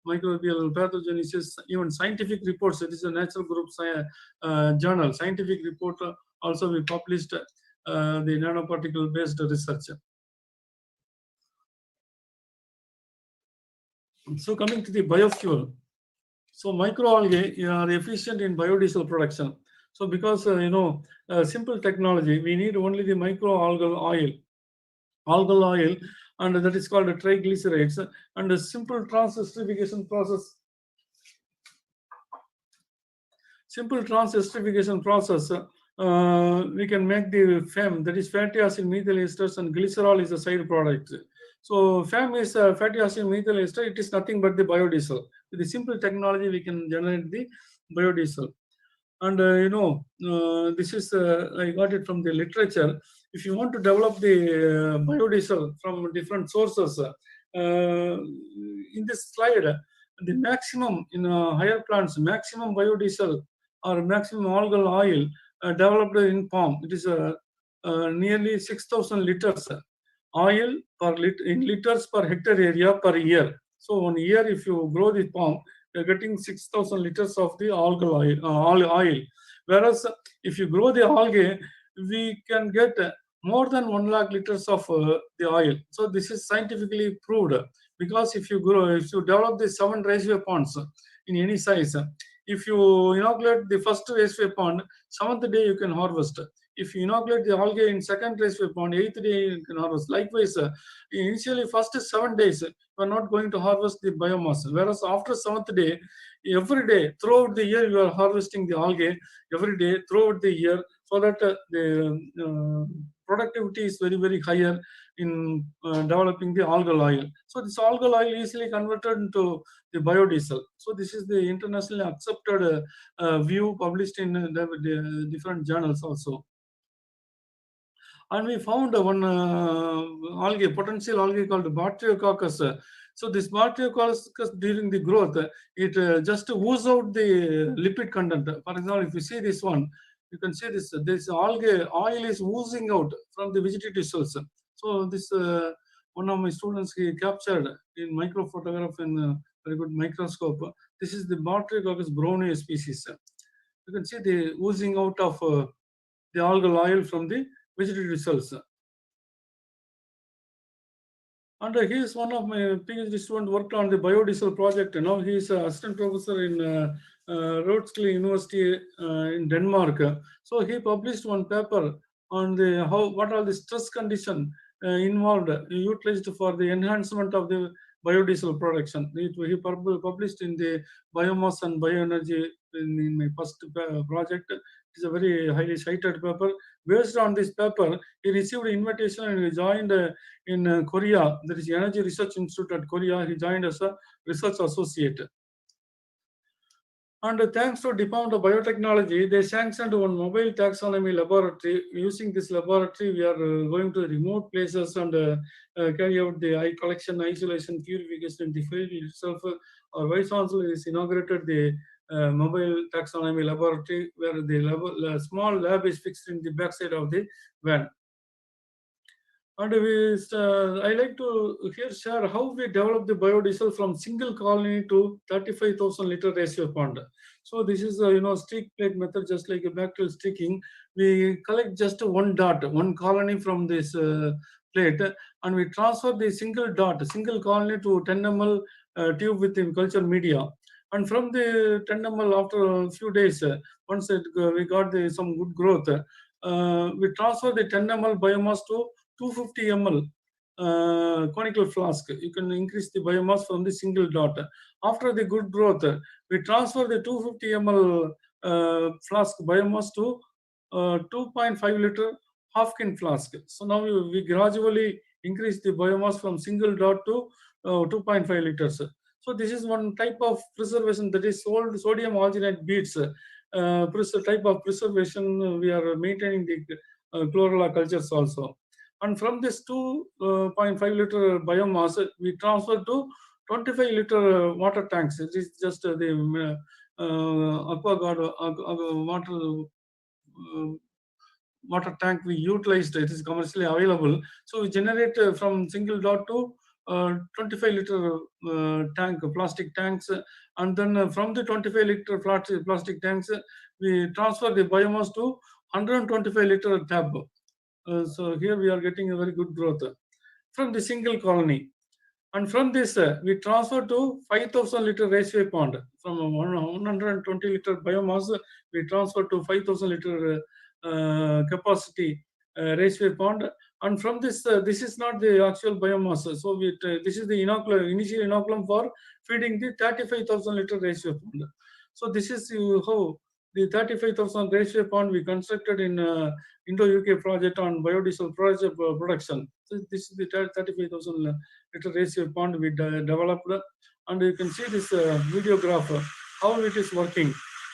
microbial pathogenesis, even scientific reports. It is a natural group journal. Scientific report also we published the nanoparticle based research. So coming to the biofuel. So microalgae are efficient in biodiesel production. So because simple technology, we need only the microalgal oil, and that is called triglycerides, and a simple transesterification process. We can make the FEM, that is fatty acid methyl esters, and glycerol is a side product. So FEM is fatty acid methyl ester. It is nothing but the biodiesel. With the simple technology, we can generate the biodiesel. And this is I got it from the literature. If you want to develop the biodiesel from different sources, in this slide The maximum in higher plants, maximum biodiesel or maximum algal oil developed in palm. It is nearly 6,000 liters oil in liters per hectare area per year. So 1 year, if you grow the palm, you're getting 6,000 liters of the algal oil. Whereas if you grow the algae, we can get more than 1 lakh liters of the oil. So this is scientifically proved, because if you develop the 7 raceway ponds in any size, if you inoculate the first raceway pond, 7th day you can harvest. If you inoculate the algae in second raceway pond, 8th day you can harvest. Likewise, initially first 7 days you are not going to harvest the biomass, whereas after 7th day, every day throughout the year you are harvesting the algae every day throughout the year, so that the productivity is very very higher in developing the algal oil. So this algal oil easily converted into the biodiesel. So this is the internationally accepted view published in the different journals also. And we found one algae, potential algae called Bacterococcus. So this Bacterococcus during the growth, it just oozes out the lipid content. For example, if you see this one, you can see this algae oil is oozing out from the vegetative cells. So this one of my students, he captured in micro photograph in very good microscope. This is the Bacterococcus brownie species. You can see the oozing out of the algal oil from the vegetative cells. And he is one of my PhD students, worked on the biodiesel project. Now he is an assistant professor in Roskilde University in Denmark. So he published one paper on what are the stress condition involved, utilized for the enhancement of the biodiesel production. He published in the Biomass and Bioenergy in my first project. It's a very highly cited paper. Based on this paper, he received an invitation and he joined in Korea. There is Energy Research Institute at Korea. He joined as a research associate. And thanks to Department of Biotechnology, they sanctioned one mobile taxonomy laboratory. Using this laboratory, we are going to remote places and carry out the eye collection, isolation, purification in the field itself. Our Vice Chancellor has inaugurated the mobile taxonomy laboratory, where the small lab is fixed in the backside of the van. And I like to here share how we develop the biodiesel from single colony to 35,000 liter ratio pond. So this is streak plate method, just like a bacterial streaking. We collect just one dot, one colony from this plate, and we transfer the single colony to 10 ml tube with culture media. And from the 10 ml, after a few days, once we got some good growth, we transfer the 10 ml biomass to 250 ml conical flask. You can increase the biomass from the single dot. After the good growth, we transfer the 250 ml flask biomass to 2.5 liter half-kin flask. So now we gradually increase the biomass from single dot to 2.5 liters. So this is one type of preservation, that is sodium alginate beads. Type of preservation we are maintaining the chlorella cultures also. And from this 2.5 liter biomass, we transfer to 25 liter water tanks. It is just the aquaguard water tank we utilized. It is commercially available. So we generate from single dot to 25 liter tank, plastic tanks, and then from the 25 liter plastic tanks, we transfer the biomass to 125 liter tab. So here we are getting a very good growth from the single colony. And from this, we transfer to 5,000 liter raceway pond. From 120 liter biomass, we transfer to 5,000 liter capacity raceway pond. And from this, this is not the actual biomass. So this is the initial inoculum for feeding the 35,000 liter raceway pond. So this is how the 35,000 raceway pond we constructed in Indo-UK project on biodiesel project production. So this is the 35,000 liter raceway pond we developed, and you can see this video graph how it is working.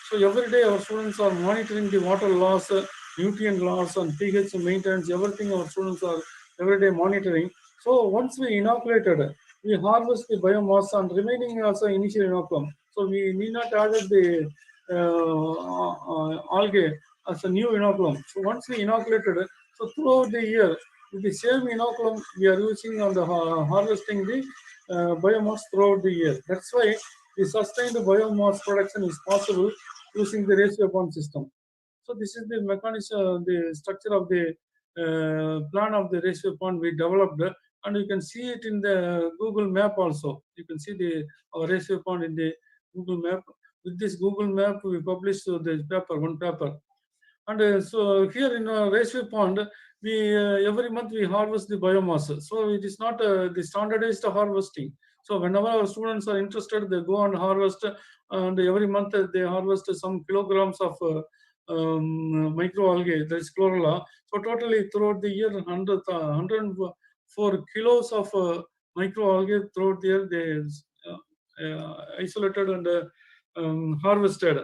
So every day our students are monitoring the water loss, nutrient loss, and pH maintenance. Everything our students are every day monitoring. So once we inoculated we harvest the biomass and remaining also initial inoculum. So we need not add the algae as a new inoculum. So once we inoculated, so throughout the year, with the same inoculum we are using on the harvesting the biomass throughout the year. That's why the sustained biomass production is possible using the ratio pond system. So this is the mechanism, the structure of the plan of the ratio pond we developed, and you can see it in the Google map also. You can see the our ratio pond in the Google map. With this Google map, we published the paper, one paper. And so here in ratio pond, we every month we harvest the biomass. So it is not the standardized harvesting. So whenever our students are interested, they go and harvest, and every month they harvest some kilograms of microalgae, that is chlorella. So totally throughout the year, 104 kilos of microalgae throughout the year they isolated and harvested.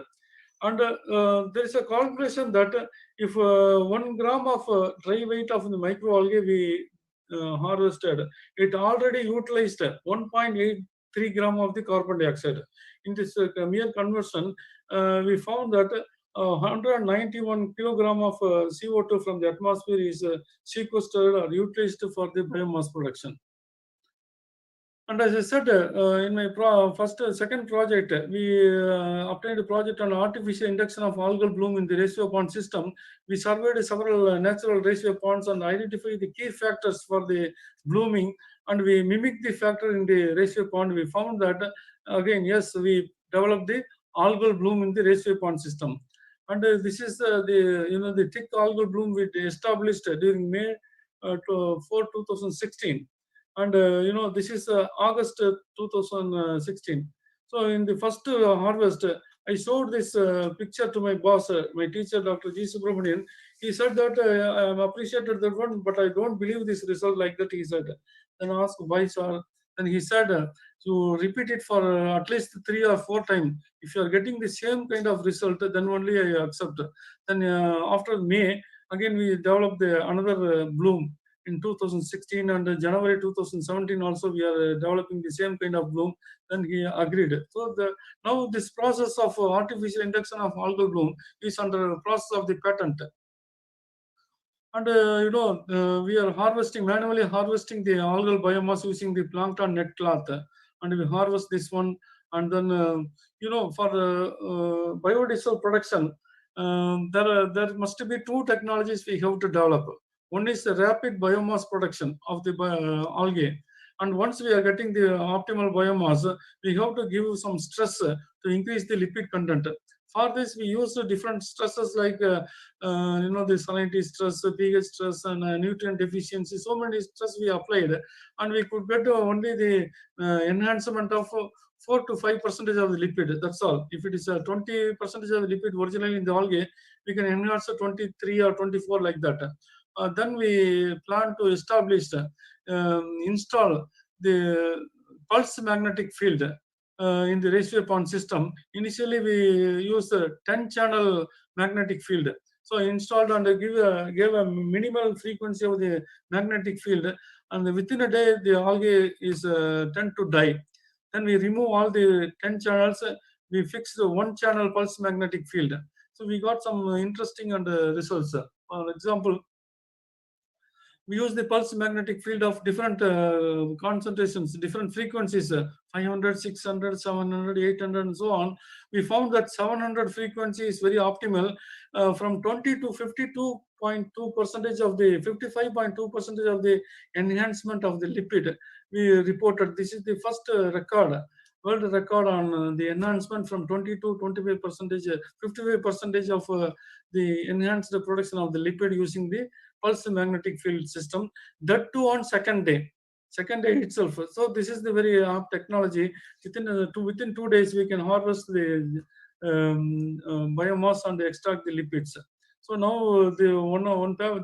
And there is a calculation that if 1 gram of dry weight of the microalgae we harvested, it already utilized 1.83 gram of the carbon dioxide. In this mere conversion, we found that 191 kilogram of CO2 from the atmosphere is sequestered or utilized for the biomass production. And as I said, in my second project, we obtained a project on artificial induction of algal bloom in the ratio pond system. We surveyed several natural ratio ponds and identified the key factors for the blooming, and we mimicked the factor in the ratio pond. We found that, again, yes, we developed the algal bloom in the ratio pond system. And this is the thick algal bloom we established during May 2016. And this is August 2016. So in the first harvest, I showed this picture to my boss, my teacher, Dr. G. Subramanian. He said that I am appreciated that one, but I don't believe this result like that, he said. Then I asked why, sir. Then he said, to repeat it for at least 3 or 4 times. If you are getting the same kind of result, then only I accept. Then after May, again we developed another bloom in 2016, and January 2017 also we are developing the same kind of bloom. Then he agreed. So now this process of artificial induction of algal bloom is under process of the patent. And we are manually harvesting the algal biomass using the plankton net cloth, and we harvest this one. And then for biodiesel production, there must be 2 technologies we have to develop. One is the rapid biomass production of the algae, and once we are getting the optimal biomass, we have to give some stress to increase the lipid content. For this, we use different stresses like the salinity stress, pH stress, and nutrient deficiency. So many stress we applied, and we could get only the enhancement of 4 to 5% of the lipid. That's all. If it is 20% of the lipid originally in the algae, we can enhance 23 or 24 like that. Then we plan to install the pulse magnetic field in the ratio pond system. Initially, we use a 10-channel magnetic field. So installed and gave a minimal frequency of the magnetic field, and within a day the algae is tend to die. Then we remove all the 10 channels. We fix the 1-channel pulse magnetic field. So we got some interesting and results. For example, we use the pulse magnetic field of different concentrations, different frequencies, 500, 600, 700, 800, and so on. We found that 700 frequency is very optimal. From 20 to 52.2% of the 55.2% of the enhancement of the lipid we reported. This is the first world record on the enhancement from 20 to 25%, 55% of the enhanced production of the lipid using the pulse magnetic field system, that too on second day itself. So this is the very technology. Within 2 days we can harvest the biomass and extract the lipids. So now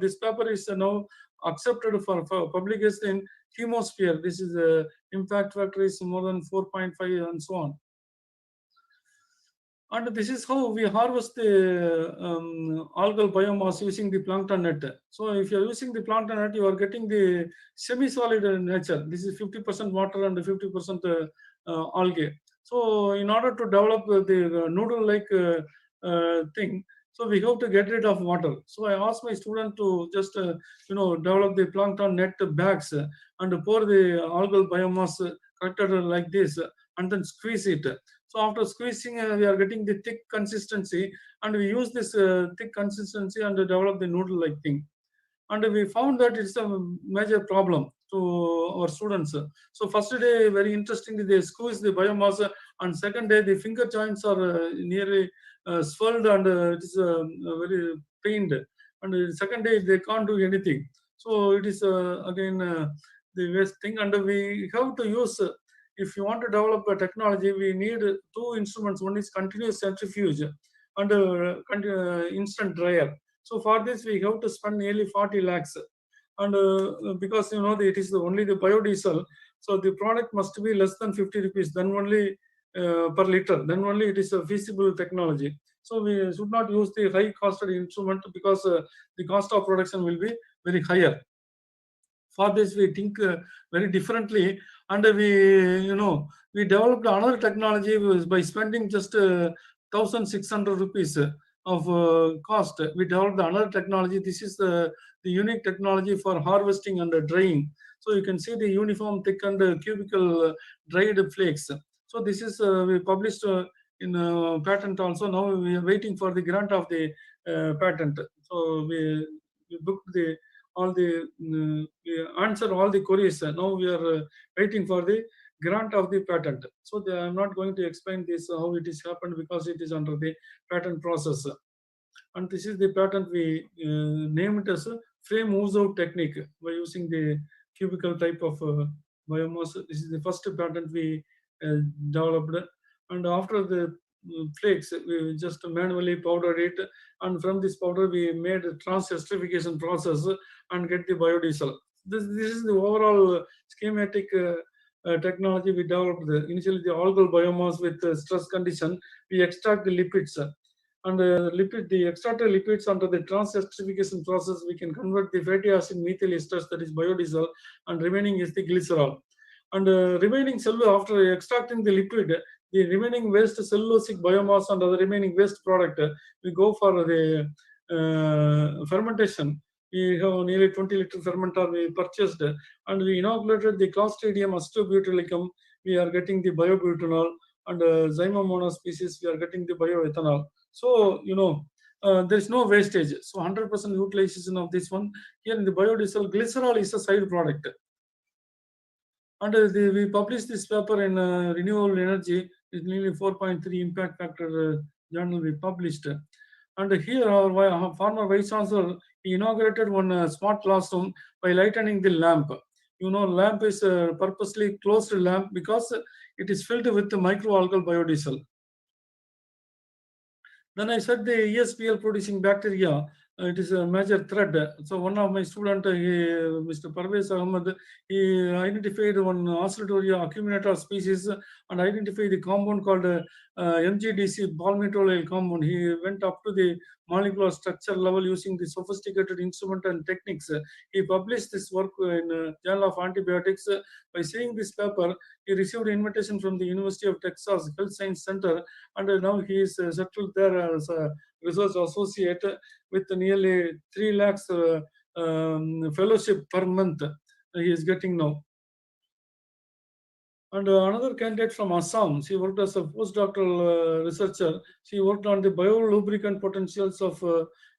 this paper is now accepted for publication in Chemosphere. This is impact factor is more than 4.5 and so on. And this is how we harvest the algal biomass using the plankton net. So if you are using the plankton net, you are getting the semi-solid nature. This is 50% water and 50% algae. So in order to develop the noodle-like thing, so we have to get rid of water. So I asked my student to just develop the plankton net bags and pour the algal biomass collected like this and then squeeze it. So after squeezing, we are getting the thick consistency, and we use this thick consistency and develop the noodle-like thing. And we found that it's a major problem to our students. So first day, very interestingly, they squeeze the biomass, and second day, the finger joints are nearly swelled and it is very pained. And second day, they can't do anything. So it is again the waste thing, and we have to use. If you want to develop a technology, we need two instruments. One is continuous centrifuge and instant dryer. So for this, we have to spend nearly 40 lakhs. And because it is only the biodiesel, so the product must be less than 50 rupees, then only per liter, then only it is a feasible technology. So we should not use the high costed instrument because the cost of production will be very higher. For this, we think very differently, and we developed another technology by spending just 1,600 rupees of cost. We developed another technology. This is the unique technology for harvesting and drying. So you can see the uniform thick and cubical dried flakes. So this is we published in patent also. Now we are waiting for the grant of the patent. So we booked the all the we answer all the queries. Now we are waiting for the grant of the patent. So I'm not going to explain this how it is happened because it is under the patent process. And this is the patent we name it as a frame moves out technique by using the cubical type of biomass. This is the first patent we developed. And after the flakes, we just manually powdered it, and from this powder we made a trans-esterification process and get the biodiesel. This is the overall schematic technology we developed. Initially, the algal biomass with stress condition, we extract the lipids. And the extracted lipids under the trans-esterification process, we can convert the fatty acid methyl esters, that is biodiesel, and remaining is the glycerol. And remaining after extracting the liquid, the remaining waste cellulosic biomass and the remaining waste product, we go for the fermentation. We have nearly 20-liter fermenter we purchased, and we inoculated the Clostridium acetybutylicum. We are getting the biobutanol, and Zymomonas species, we are getting the bioethanol. So there is no wastage. So 100% utilization of this one. Here in the biodiesel, glycerol is a side product. And we published this paper in Renewable Energy. It's nearly 4.3 impact factor journal we published. And here our former vice chancellor, he inaugurated one smart classroom by lightening the lamp. Lamp is a purposely closed lamp because it is filled with microalgal biodiesel. Then I said the ESBL producing bacteria, it is a major threat. So one of my students, Mr. Parvez Ahmed, he identified one Oscillatoria acuminata species and identified the compound called MGDC, palmitoyl compound. He went up to the molecular structure level using the sophisticated instrument and techniques. He published this work in Journal of Antibiotics. By seeing this paper, he received an invitation from the University of Texas Health Science Center, and now he is settled there as a research associate with nearly 3 lakhs fellowship per month he is getting now. And another candidate from Assam, she worked as a postdoctoral researcher. She worked on the biolubricant potentials of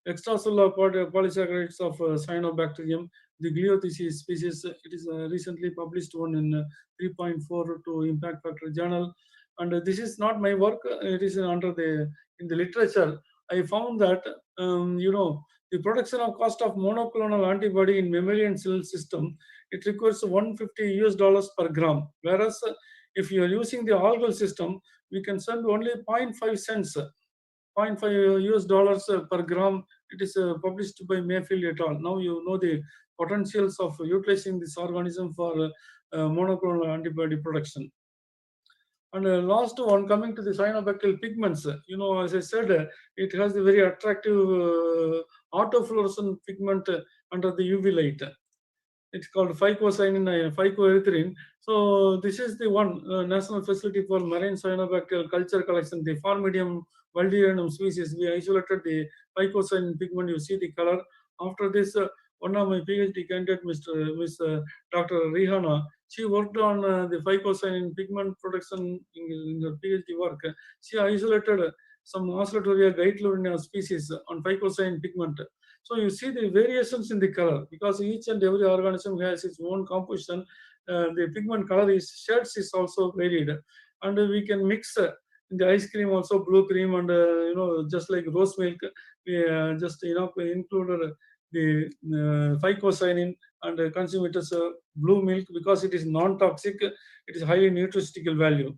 extracellular polysaccharides of cyanobacterium, the Gliothece species. It is recently published one in 3.42 Impact Factor Journal. And this is not my work. It is under in the literature. I found that the production of cost of monoclonal antibody in mammalian cell system, it requires $150 per gram. Whereas if you are using the algal system, we can send only 0.5 cents, $0.5 per gram. It is published by Mayfield et al. Now you know the potentials of utilizing this organism for monoclonal antibody production. And last one, coming to the cyanobacterial pigments, as I said, it has a very attractive autofluorescent pigment under the UV light. It's called phycocyanin, phycoerythrin. So this is the one national facility for marine cyanobacterial culture collection, the Formidium valdianum species. We isolated the phycocyanin pigment. You see the color. After this, one of my PhD candidate, Miss Dr. Rihana, she worked on the phycocyanin pigment production in her PhD work. She isolated some Oscillatoria gaitlurina species on phycocyanin pigment. So you see the variations in the color because each and every organism has its own composition. The pigment color shades is also varied, and we can mix in the ice cream also blue cream and just like rose milk. We just included the phycocyanin and consume it as a blue milk because it is non-toxic. It is highly nutraceutical value.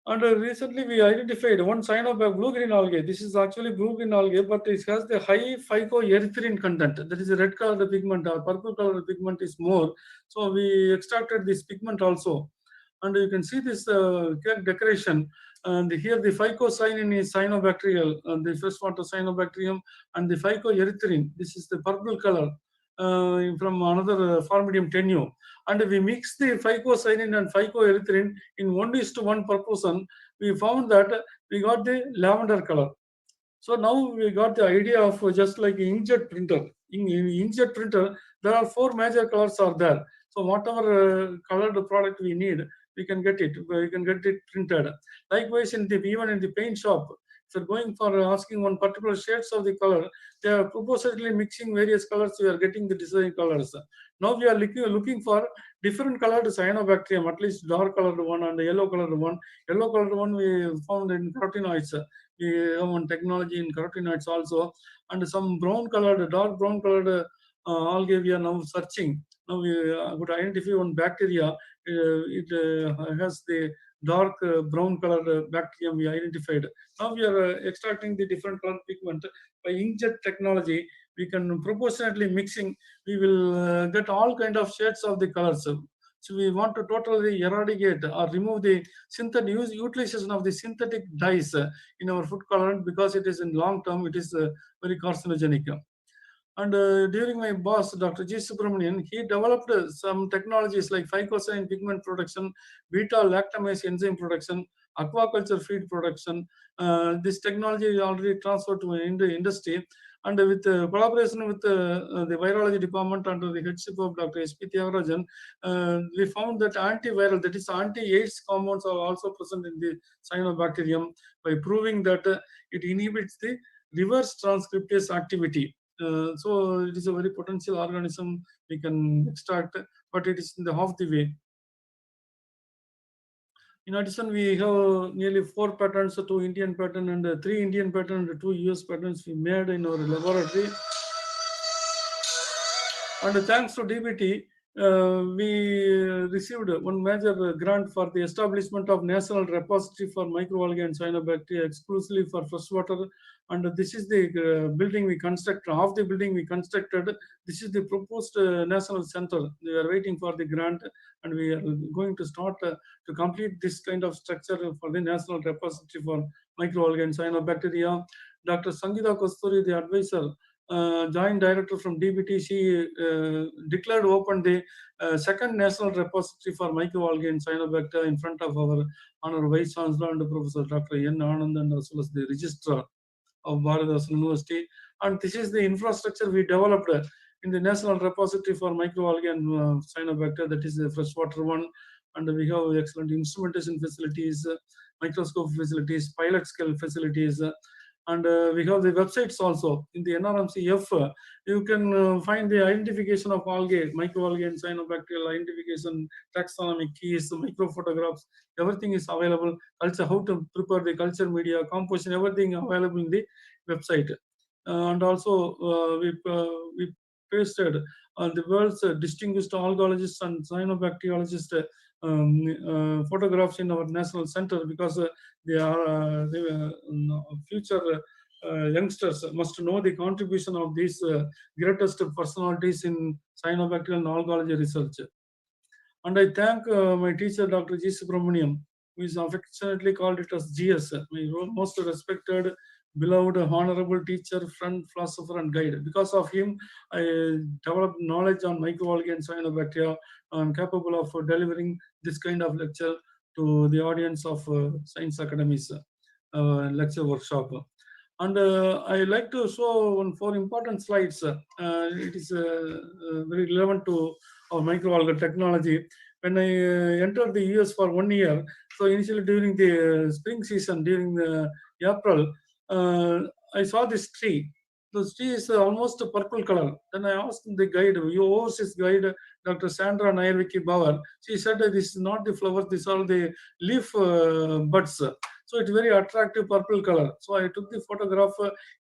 And recently we identified one blue-green algae. This is actually blue-green algae, but it has the high phycoerythrin content. That is a red color pigment or purple color pigment is more. So we extracted this pigment also. And you can see this cake decoration. And here the phycocyanin is cyanobacterial, and the freshwater cyanobacterium, and the phycoerythrin. This is the purple color from another Formidium tenue. And we mix the phycocyanin and phycoerythrin in 1:1 proportion. We found that we got the lavender color. So now we got the idea of just like inkjet printer. In inkjet printer, there are 4 major colors are there. So whatever colored product we need, we can get it. We can get it printed. Likewise, even in the paint shop, if you're going for asking one particular shades of the color, they are proposedly mixing various colors. We are getting the design colors. Now we are looking for different colored cyanobacterium, at least dark colored one and yellow colored one. Yellow colored one we found in carotenoids. We have one technology in carotenoids also, and some brown colored, dark brown colored algae we are now searching. Now we would identify one bacteria. It has the dark brown colored bacterium we identified. Now we are extracting the different color pigment by inkjet technology. We can proportionately mixing. We will get all kind of shades of the colors. So we want to totally eradicate or remove the synthetic utilization of the synthetic dyes in our food colorant because it is in long term it is very carcinogenic. And during my boss, Dr. G. Subramanian, he developed some technologies like phycocyanin pigment production, beta lactamase enzyme production, aquaculture feed production. This technology is already transferred to industry. And with collaboration with the virology department under the headship of Dr. S.P. Tyagarajan, we found that antiviral, that is anti-AIDS compounds are also present in the cyanobacterium by proving that it inhibits the reverse transcriptase activity. So it is a very potential organism we can extract, but it is in the half the way. In addition, we have nearly 4 patents, 2 Indian patents and 3 Indian patents and 2 US patents we made in our laboratory. And thanks to DBT, we received one major grant for the establishment of national repository for microalgae and cyanobacteria exclusively for freshwater. And this is the building we constructed. Half the building we constructed. This is the proposed national center. We are waiting for the grant, and we are going to start to complete this kind of structure for the national repository for microalgae and cyanobacteria. Dr. Sangeeta Kasturi, the advisor, joint director from DBT, she declared open the second national repository for microalgae and cyanobacteria in front of our Honorable Vice Chancellor and Professor Dr. N. Anand, and as well as the registrar of Bharat University. And this is the infrastructure we developed in the national repository for microalgae and cyanobacteria, that is the freshwater one. And we have excellent instrumentation facilities, microscope facilities, pilot scale facilities. And we have the websites also. In the NRMCF, you can find the identification of algae, microalgae and cyanobacterial identification, taxonomic keys, microphotographs, everything is available. Culture, how to prepare the culture media, composition, everything available in the website. And also we pasted the world's distinguished algologists and cyanobacteriologists photographs in our national center because they are future youngsters must know the contribution of these greatest personalities in cyanobacterial and algology research. And I thank my teacher, Dr. G. Subramaniam, who is affectionately called it as GS, my most respected, beloved, honorable teacher, friend, philosopher, and guide. Because of him, I developed knowledge on microbiology and cyanobacteria. I'm capable of delivering this kind of lecture to the audience of Science Academy's lecture workshop. And I like to show one four important slides. It is very relevant to our microalgae technology. When I entered the US for 1 year, so initially during the spring season, during the April, uh, I saw this tree. The tree is almost a purple color. Then I asked the guide, your overseas guide, Dr. Sandra Nairviki Bauer. She said this is not the flowers, these are the leaf buds. So it's very attractive purple color. So I took the photograph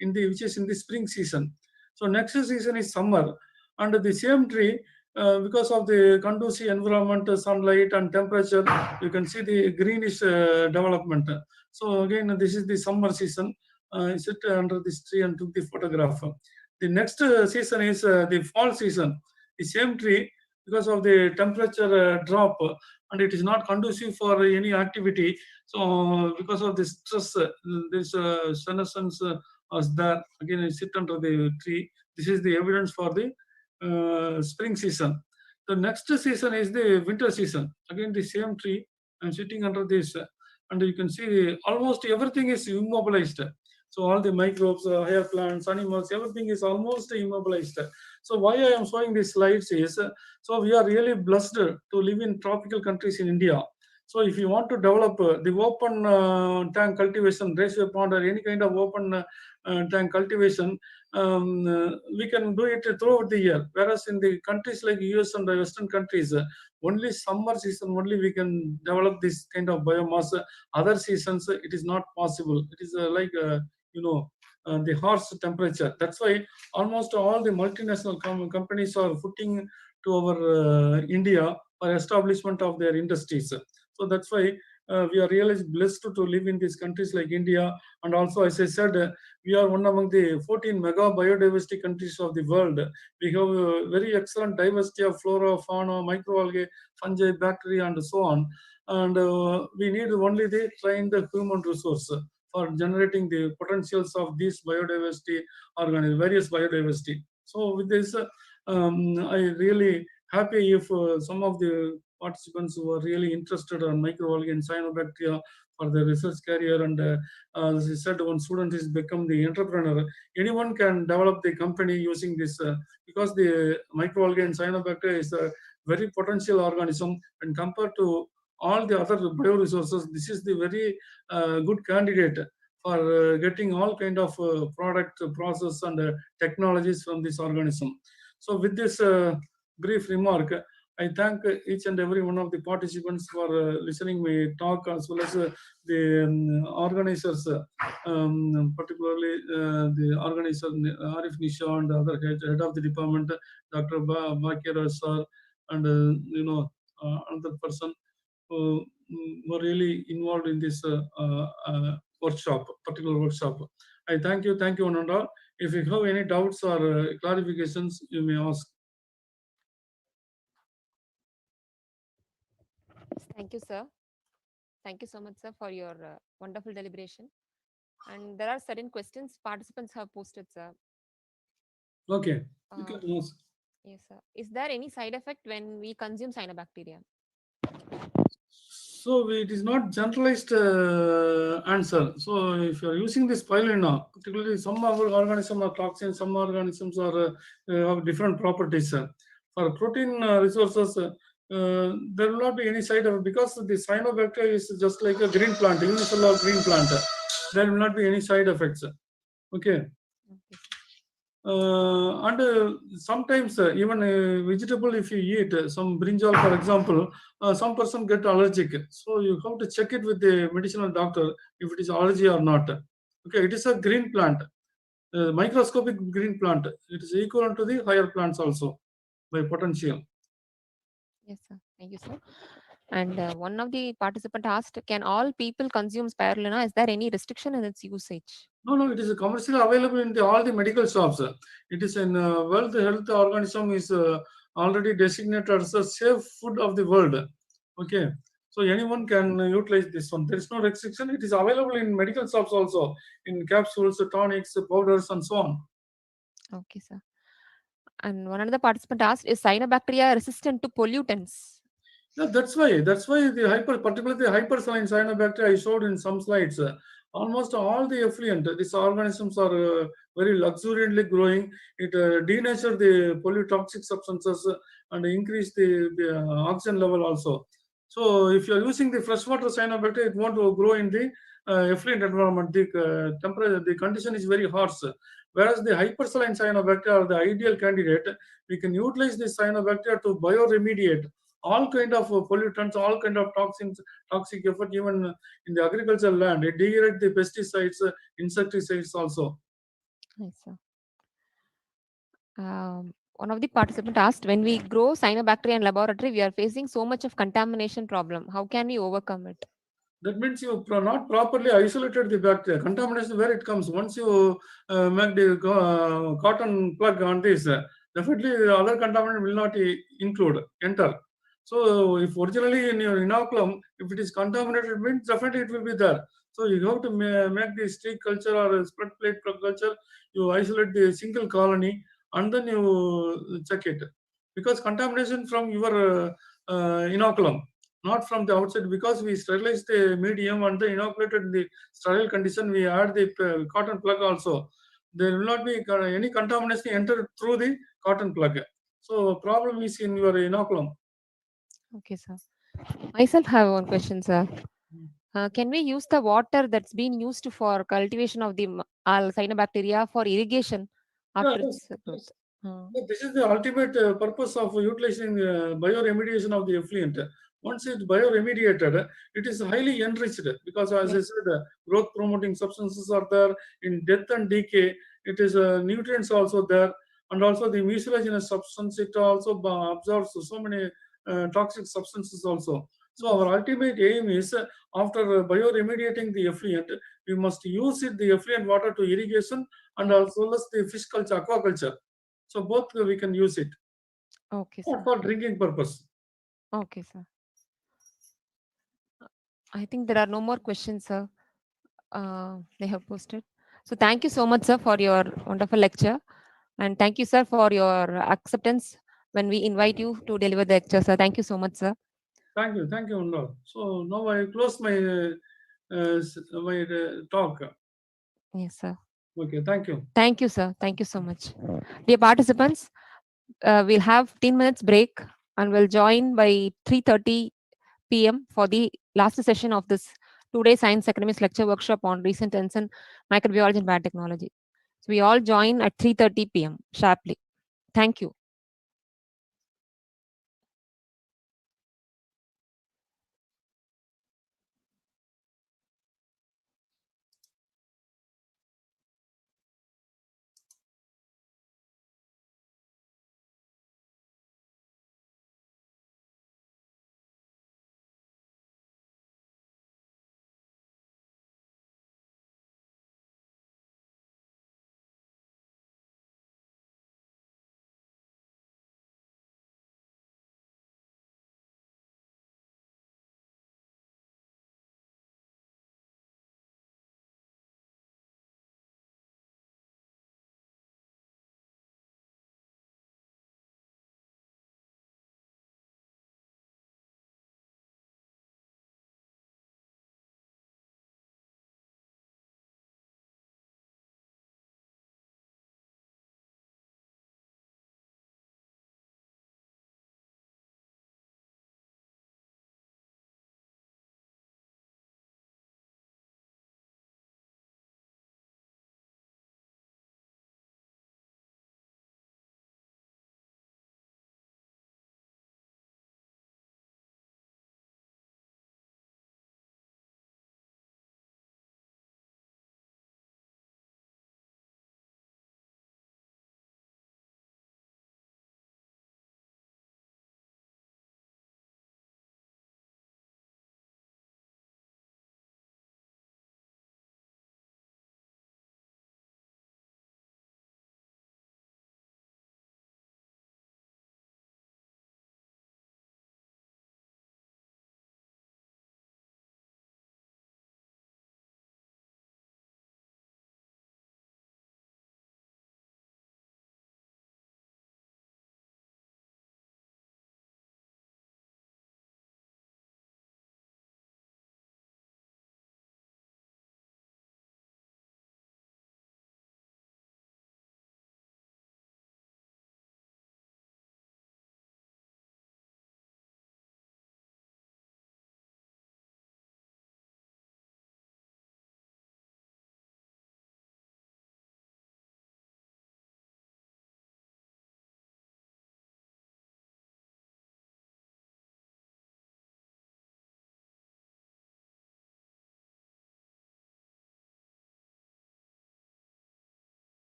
in the which is in the spring season. So next season is summer, and the same tree, because of the conducive environment, sunlight and temperature, you can see the greenish development. So again, this is the summer season. I sit under this tree and took the photograph. The next season is the fall season. The same tree, because of the temperature drop, and it is not conducive for any activity. So because of the stress, this senescence was there. Again, I sit under the tree. This is the evidence for the spring season. The next season is the winter season. Again, the same tree. I'm sitting under this, and you can see almost everything is immobilized. So all the microbes, higher plants, animals, everything is almost immobilized. So why I am showing these slides is, so we are really blessed to live in tropical countries in India. So if you want to develop the open tank cultivation, raceway pond, or any kind of open tank cultivation, we can do it throughout the year. Whereas in the countries like US and the Western countries, only summer season only we can develop this kind of biomass. Other seasons, it is not possible. It is like, the harsh temperature. That's why almost all the multinational companies are putting to our India for establishment of their industries. So that's why we are really blessed to live in these countries like India. And also, as I said, we are one among the 14 mega biodiversity countries of the world. We have a very excellent diversity of flora, fauna, microalgae, fungi, bacteria, and so on. And we need only the trained human resource for generating the potentials of these biodiversity various biodiversity. So with this, I really happy if some of the participants who are really interested on microalgae and cyanobacteria for their research career, and as I said, one student is become the entrepreneur. Anyone can develop the company using this, because the microalgae and cyanobacteria is a very potential organism, and compared to all the other bioresources, this is the very good candidate for getting all kind of product process and technologies from this organism. So with this brief remark, I thank each and every one of the participants for listening my talk, as well as the organizers, particularly the organizer Arif Nisha and the other head of the department, Dr. Bakir sir, and another person who were really involved in this particular workshop. I thank you one and all. If you have any doubts or clarifications, you may ask. Thank you, sir. Thank you so much, sir, for your wonderful deliberation. And there are certain questions participants have posted, sir. Okay, you Uh, can ask. yes, sir. Is there any side effect when we consume cyanobacteria? So it is not generalized answer. So if you are using this spirulina, particularly some of our organisms are toxins, some organisms are have different properties. For protein resources, there will not be any side effect, because the cyanobacteria is just like a green plant, unicellular green plant. There will not be any side effects. Okay. Okay, sir. And sometimes even vegetable, if you eat some brinjal, for example, some person get allergic. So you have to check it with the medicinal doctor if it is allergy or not. Okay, it is a green plant, microscopic green plant. It is equivalent to the higher plants also by potential. Yes, sir. Thank you, sir. And one of the participant asked, can all people consume spirulina? Is there any restriction in its usage? No, no, it is commercially available in all the medical shops. It is in World Health Organism is already designated as a safe food of the world. Okay, so anyone can utilize this one. There is no restriction. It is available in medical shops also, in capsules, tonics, powders, and so on. Okay, sir. And one another participant asked, is cyanobacteria resistant to pollutants? Yeah, that's why the particularly the hypersaline cyanobacteria I showed in some slides. Almost all the effluent, these organisms are very luxuriantly growing. It denature the pollute-toxic substances and increase the oxygen level also. So if you are using the freshwater cyanobacteria, it won't grow in the effluent environment. The temperature, the condition is very harsh. Whereas the hypersaline cyanobacteria are the ideal candidate. We can utilize the cyanobacteria to bioremediate all kind of pollutants, all kind of toxins, toxic effort, even in the agricultural land. It degrade the pesticides, insecticides also. Yes, sir. One of the participants asked, when we grow cyanobacteria in laboratory, we are facing so much of contamination problem. How can we overcome it? That means you not properly isolated the bacteria. Contamination where it comes. Once you make the cotton plug on this, definitely the other contaminant will not enter. So if originally in your inoculum, if it is contaminated, it means definitely it will be there. So you have to make the streak culture or a spread plate culture. You isolate the single colony and then you check it, because contamination from your inoculum, not from the outside, because we sterilize the medium and the inoculated in the sterile condition. We add the cotton plug also. There will not be any contamination enter through the cotton plug. So problem is in your inoculum. Okay, sir. Myself have one question, sir. Can we use the water that's been used for cultivation of the cyanobacteria for irrigation Yeah, after yes, its growth? yes. Uh, Yeah, this is the ultimate purpose of utilizing bioremediation of the effluent. Once it's bioremediated, it is highly enriched, because, as I yes. said, growth promoting substances are there in death and decay. It is nutrients also there, and also the mucilaginous substance. It also absorbs so many toxic substances also. So Yes. our ultimate aim is, after bioremediating the effluent, we must use it, the effluent water, to irrigation and Yes. also as the fish culture, aquaculture. So both we can use it, Okay, not sir. for drinking purpose. Okay, sir. I think there are no more questions, sir. They have posted. So thank you so much, sir, for your wonderful lecture, and thank you, sir, for your acceptance when we invite you to deliver the lecture, sir. Thank you so much, sir. Thank you, Undar. So now I close my talk. Yes, sir. Okay, thank you. Thank you, sir. Thank you so much. Dear participants, we'll have 15 minutes break and we'll join by 3:30 p.m. for the last session of this two-day science academics lecture workshop on recent trends in microbiology and biotechnology. So we all join at 3:30 p.m. sharply. Thank you.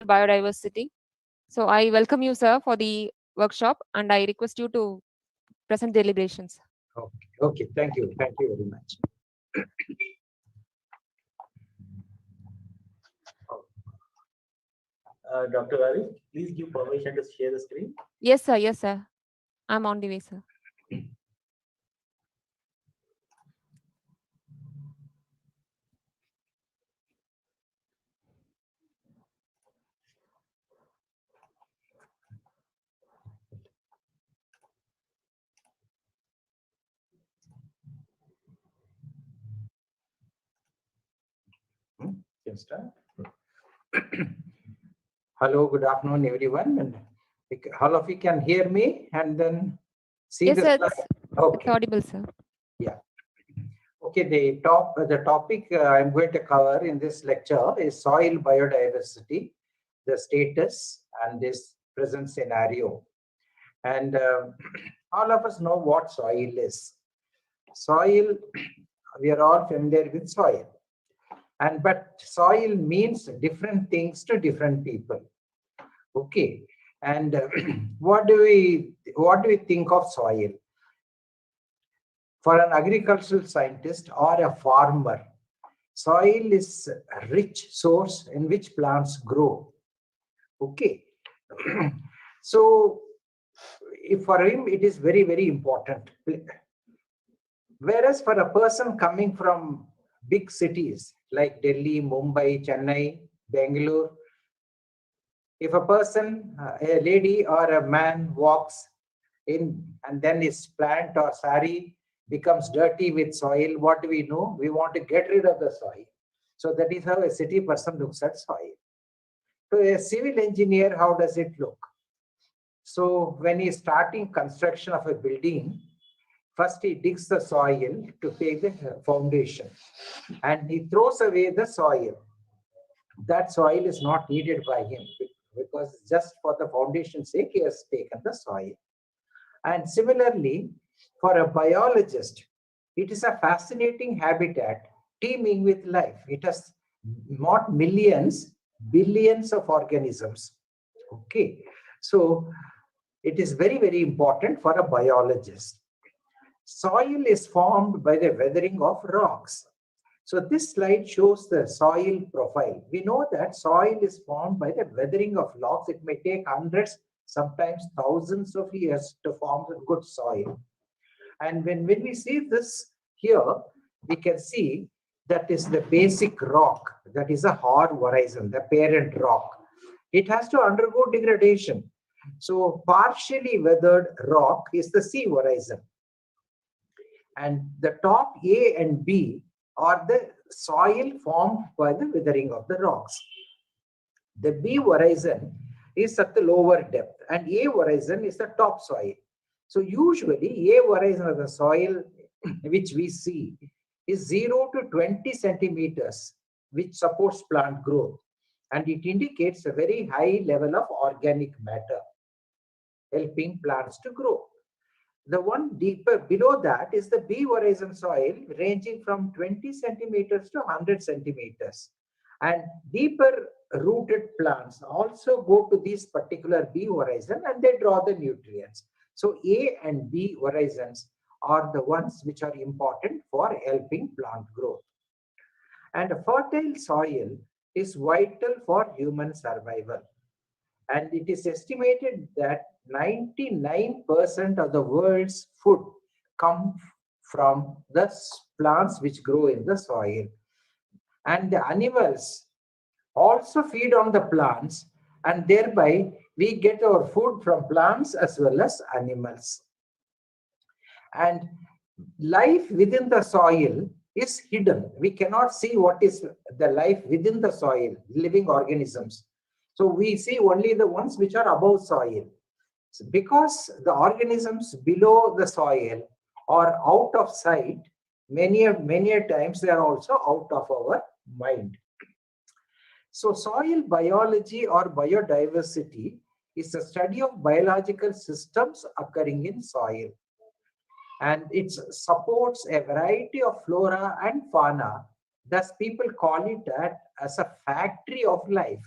biodiversity. So I welcome you, sir, for the workshop, and I request you to present deliberations. Okay, okay, thank you very much. Dr. Ravi, please give permission to share the screen. Yes, sir. Yes, sir. I'm on the way, sir. Can start. Hello, good afternoon, everyone. And all of you can hear me and then see Yes, the sir. slide. It's Okay, audible, sir. yeah. Okay, the topic I'm going to cover in this lecture is soil biodiversity, the status and this present scenario. And all of us know what soil is. Soil, we are all familiar with soil. But soil means different things to different people. Okay. And what do we think of soil? For an agricultural scientist or a farmer, soil is a rich source in which plants grow. Okay. So for him, it is very, very important. Whereas for a person coming from big cities like Delhi, Mumbai, Chennai, Bangalore, if a person, a lady or a man walks in and then his plant or sari becomes dirty with soil, what do we know? We want to get rid of the soil. So that is how a city person looks at soil. So a civil engineer, how does it look? So when he is starting construction of a building, first he digs the soil to take the foundation and he throws away the soil. That soil is not needed by him because just for the foundation's sake, he has taken the soil. And similarly, for a biologist, it is a fascinating habitat teeming with life. It has not millions, billions of organisms. Okay. So it is very, very important for a biologist. Soil is formed by the weathering of rocks. So this slide shows the soil profile. We know that soil is formed by the weathering of rocks. It may take hundreds, sometimes thousands of years to form a good soil. And when we see this here, we can see that is the basic rock. That is a hard horizon, the parent rock. It has to undergo degradation. So partially weathered rock is the sea horizon. And the top A and B are the soil formed by the weathering of the rocks. The B horizon is at the lower depth and A horizon is the top soil. So usually A horizon of the soil which we see is 0 to 20 centimeters, which supports plant growth. And it indicates a very high level of organic matter, helping plants to grow. The one deeper below that is the B horizon soil, ranging from 20 centimeters to 100 centimeters. And deeper rooted plants also go to this particular B horizon and they draw the nutrients. So A and B horizons are the ones which are important for helping plant growth. And a fertile soil is vital for human survival. And it is estimated that 99% of the world's food come from the plants which grow in the soil. And the animals also feed on the plants, and thereby we get our food from plants as well as animals. And life within the soil is hidden. We cannot see what is the life within the soil, living organisms. So we see only the ones which are above soil. So because the organisms below the soil are out of sight, many times they are also out of our mind. So soil biology or biodiversity is the study of biological systems occurring in soil. And it supports a variety of flora and fauna. Thus people call it as a factory of life.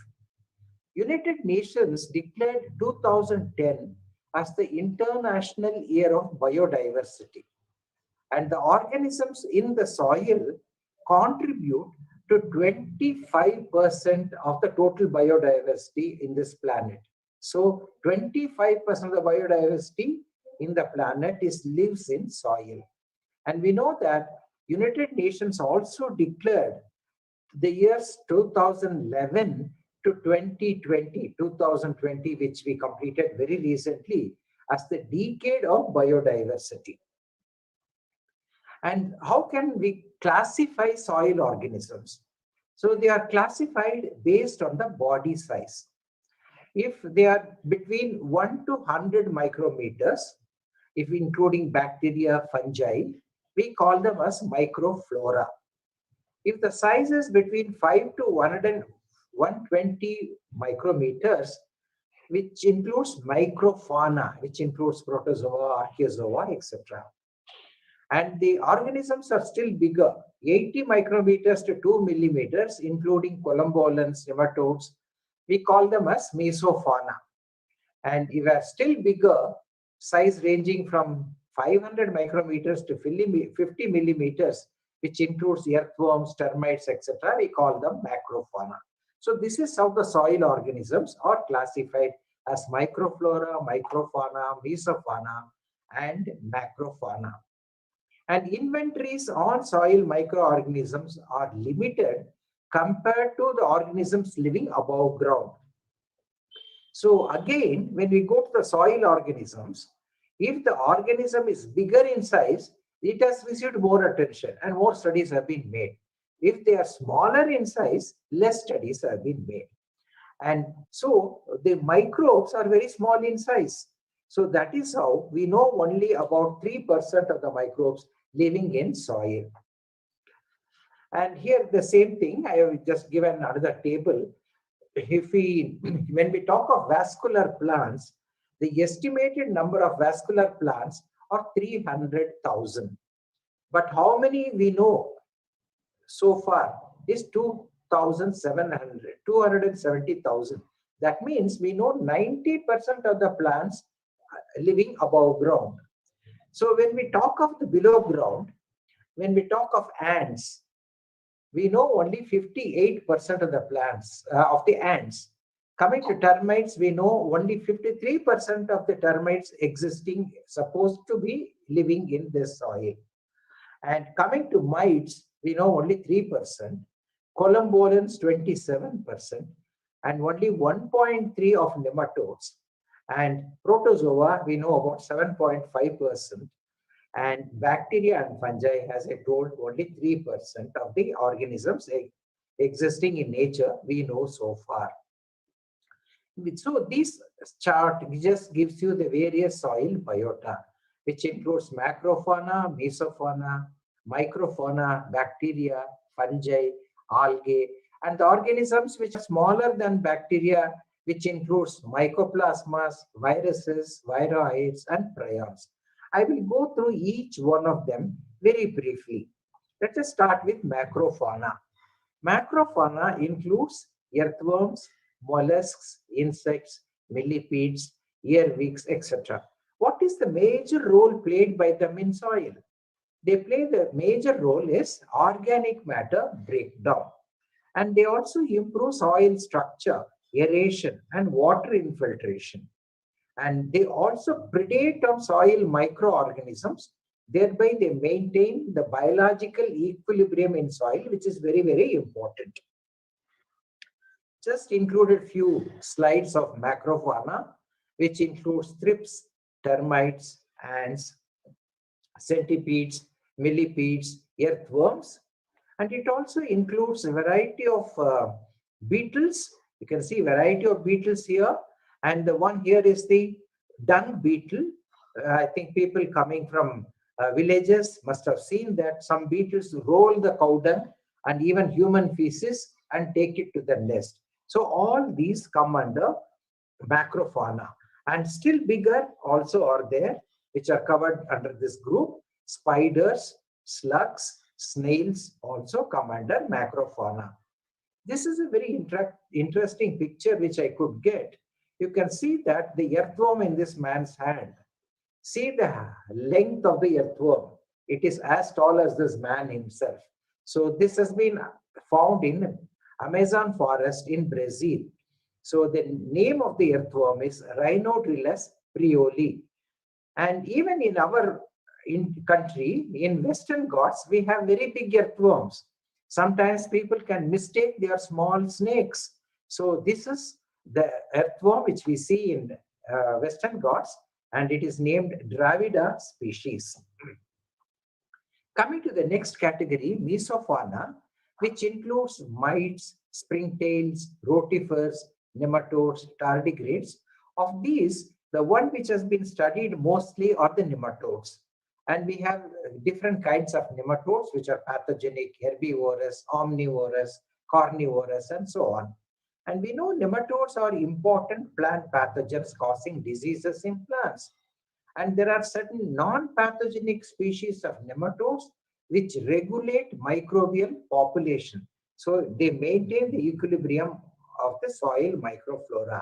United Nations declared 2010 as the International Year of Biodiversity. And the organisms in the soil contribute to 25% of the total biodiversity in this planet. So 25% of the biodiversity in the planet lives in soil. And we know that United Nations also declared the years 2011 to 2020, which we completed very recently, as the decade of biodiversity. And how can we classify soil organisms? So they are classified based on the body size. If they are between 1 to 100 micrometers, if including bacteria, fungi, we call them as microflora. If the size is between 5 to 120 micrometers, which includes microfauna, which includes protozoa, archaeozoa, etc. And the organisms are still bigger, 80 micrometers to 2 millimeters, including columbolans, nematodes. We call them as mesofauna. And if they are still bigger, size ranging from 500 micrometers to 50 millimeters, which includes earthworms, termites, etc., we call them macrofauna. So this is how the soil organisms are classified as microflora, microfauna, mesofauna, and macrofauna. And inventories on soil microorganisms are limited compared to the organisms living above ground. So again, when we go to the soil organisms, if the organism is bigger in size, it has received more attention and more studies have been made. If they are smaller in size, less studies have been made. And so the microbes are very small in size. So that is how we know only about 3% of the microbes living in soil. And here the same thing, I have just given another table. When we talk of vascular plants, the estimated number of vascular plants are 300,000. But how many we know so far is 270,000. That means we know 90% of the plants living above ground. So when we talk of the below ground, when we talk of ants, we know only 58% of the plants, of the ants. Coming to termites, we know only 53% of the termites existing, supposed to be living in this soil. And coming to mites, we know only 3%, columbolans 27%, and only 1.3% of nematodes. And protozoa, we know about 7.5%. And bacteria and fungi, as I told, only 3% of the organisms existing in nature we know so far. So this chart just gives you the various soil biota, which includes macrofauna, mesofauna, microfauna, bacteria, fungi, algae, and the organisms which are smaller than bacteria, which includes mycoplasmas, viruses, viroids, and prions. I will go through each one of them very briefly. Let us start with macrofauna. Macrofauna includes earthworms, mollusks, insects, millipedes, earwigs, etc. What is the major role played by them in soil? They play the major role is organic matter breakdown. And they also improve soil structure, aeration, and water infiltration. And they also predate on soil microorganisms, thereby they maintain the biological equilibrium in soil, which is very, very important. Just included few slides of macrofauna, which includes thrips, termites, ants, centipedes, millipedes, earthworms, and it also includes a variety of beetles. You can see variety of beetles here, and the one here is the dung beetle. I think people coming from villages must have seen that some beetles roll the cow dung and even human feces and take it to the nest. So all these come under macrofauna, and still bigger also are there, which are covered under this group. Spiders, slugs, snails also come under macrofauna. This is a very interesting picture which I could get. You can see that the earthworm in this man's hand. See the length of the earthworm. It is as tall as this man himself. So this has been found in Amazon forest in Brazil. So the name of the earthworm is Rhinodrilus prioli. And even in our country, in Western Ghats, we have very big earthworms. Sometimes people can mistake they are small snakes. So this is the earthworm which we see in Western Ghats, and it is named Dravida species. Coming to the next category, mesofauna, which includes mites, springtails, rotifers, nematodes, tardigrades. Of these, the one which has been studied mostly are the nematodes. And we have different kinds of nematodes which are pathogenic, herbivorous, omnivorous, carnivorous, and so on. And we know nematodes are important plant pathogens causing diseases in plants. And there are certain non-pathogenic species of nematodes which regulate microbial population. So they maintain the equilibrium of the soil microflora.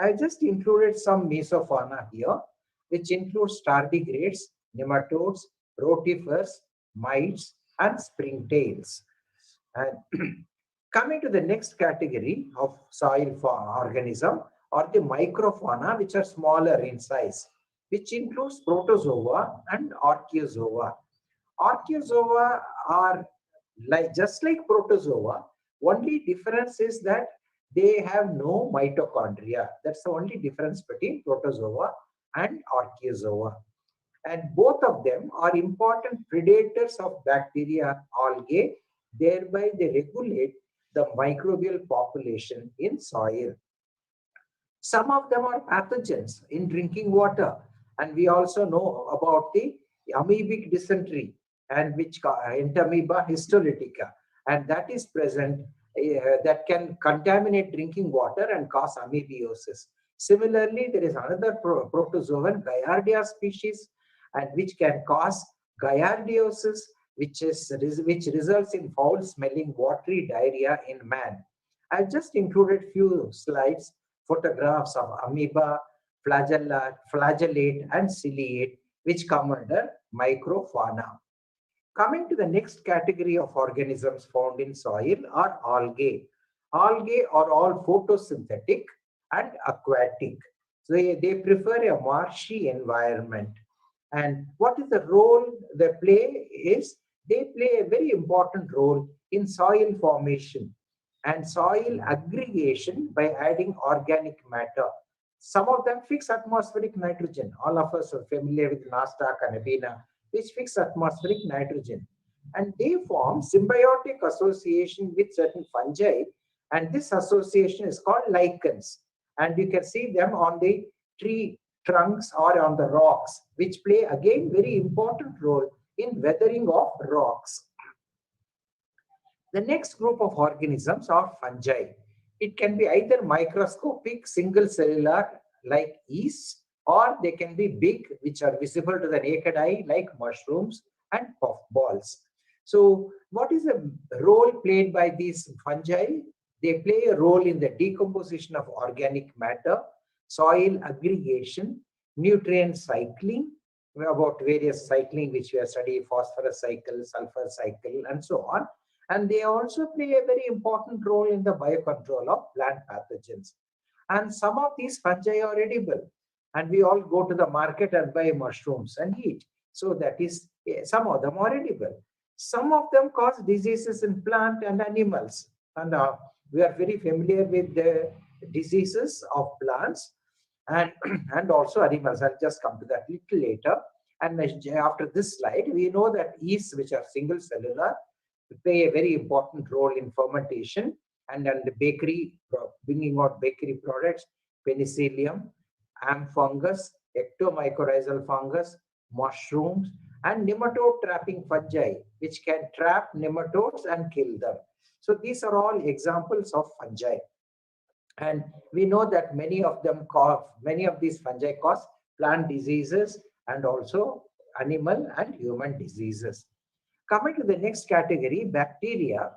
I just included some mesofauna here, which includes tardigrades, nematodes, rotifers, mites, and springtails. And coming to the next category of soil organism are the microfauna, which are smaller in size, which includes protozoa and archaeozoa. Archaeozoa are just like protozoa. Only difference is that they have no mitochondria. That's the only difference between protozoa and archaeozoa. And both of them are important predators of bacteria, algae, thereby they regulate the microbial population in soil. Some of them are pathogens in drinking water, and we also know about the amoebic dysentery, and which Entamoeba histolytica, and that is present that can contaminate drinking water and cause amoebiosis. Similarly, there is another protozoan, Giardia species, and which can cause giardiosis, which results in foul-smelling watery diarrhea in man. I've just included few slides, photographs of amoeba, flagellate, and ciliate, which come under microfauna. Coming to the next category of organisms found in soil are algae. Algae are all photosynthetic and aquatic. So they prefer a marshy environment. And what is the role they play is, they play a very important role in soil formation and soil aggregation by adding organic matter. Some of them fix atmospheric nitrogen. All of us are familiar with Nostoc and Abena, which fix atmospheric nitrogen. And they form symbiotic association with certain fungi, and this association is called lichens. And you can see them on the tree trunks or on the rocks, which play again very important role in weathering of rocks. The next group of organisms are fungi. It can be either microscopic, single cellular like yeast, or they can be big, which are visible to the naked eye like mushrooms and puffballs. So what is the role played by these fungi? They play a role in the decomposition of organic matter, soil aggregation, nutrient cycling, about various cycling which we have studied, phosphorus cycle, sulfur cycle, and so on. And they also play a very important role in the biocontrol of plant pathogens. And some of these fungi are edible. And we all go to the market and buy mushrooms and eat. So that is, some of them are edible. Some of them cause diseases in plant and animals. And we are very familiar with the diseases of plants and also animals. I'll just come to that little later. And after this slide, we know that yeasts, which are single cellular, play a very important role in fermentation and the bakery, bringing out bakery products, penicillium, ampfungus, ectomycorrhizal fungus, mushrooms, and nematode trapping fungi, which can trap nematodes and kill them. So these are all examples of fungi. And we know that many of these fungi cause plant diseases and also animal and human diseases. Coming to the next category, bacteria.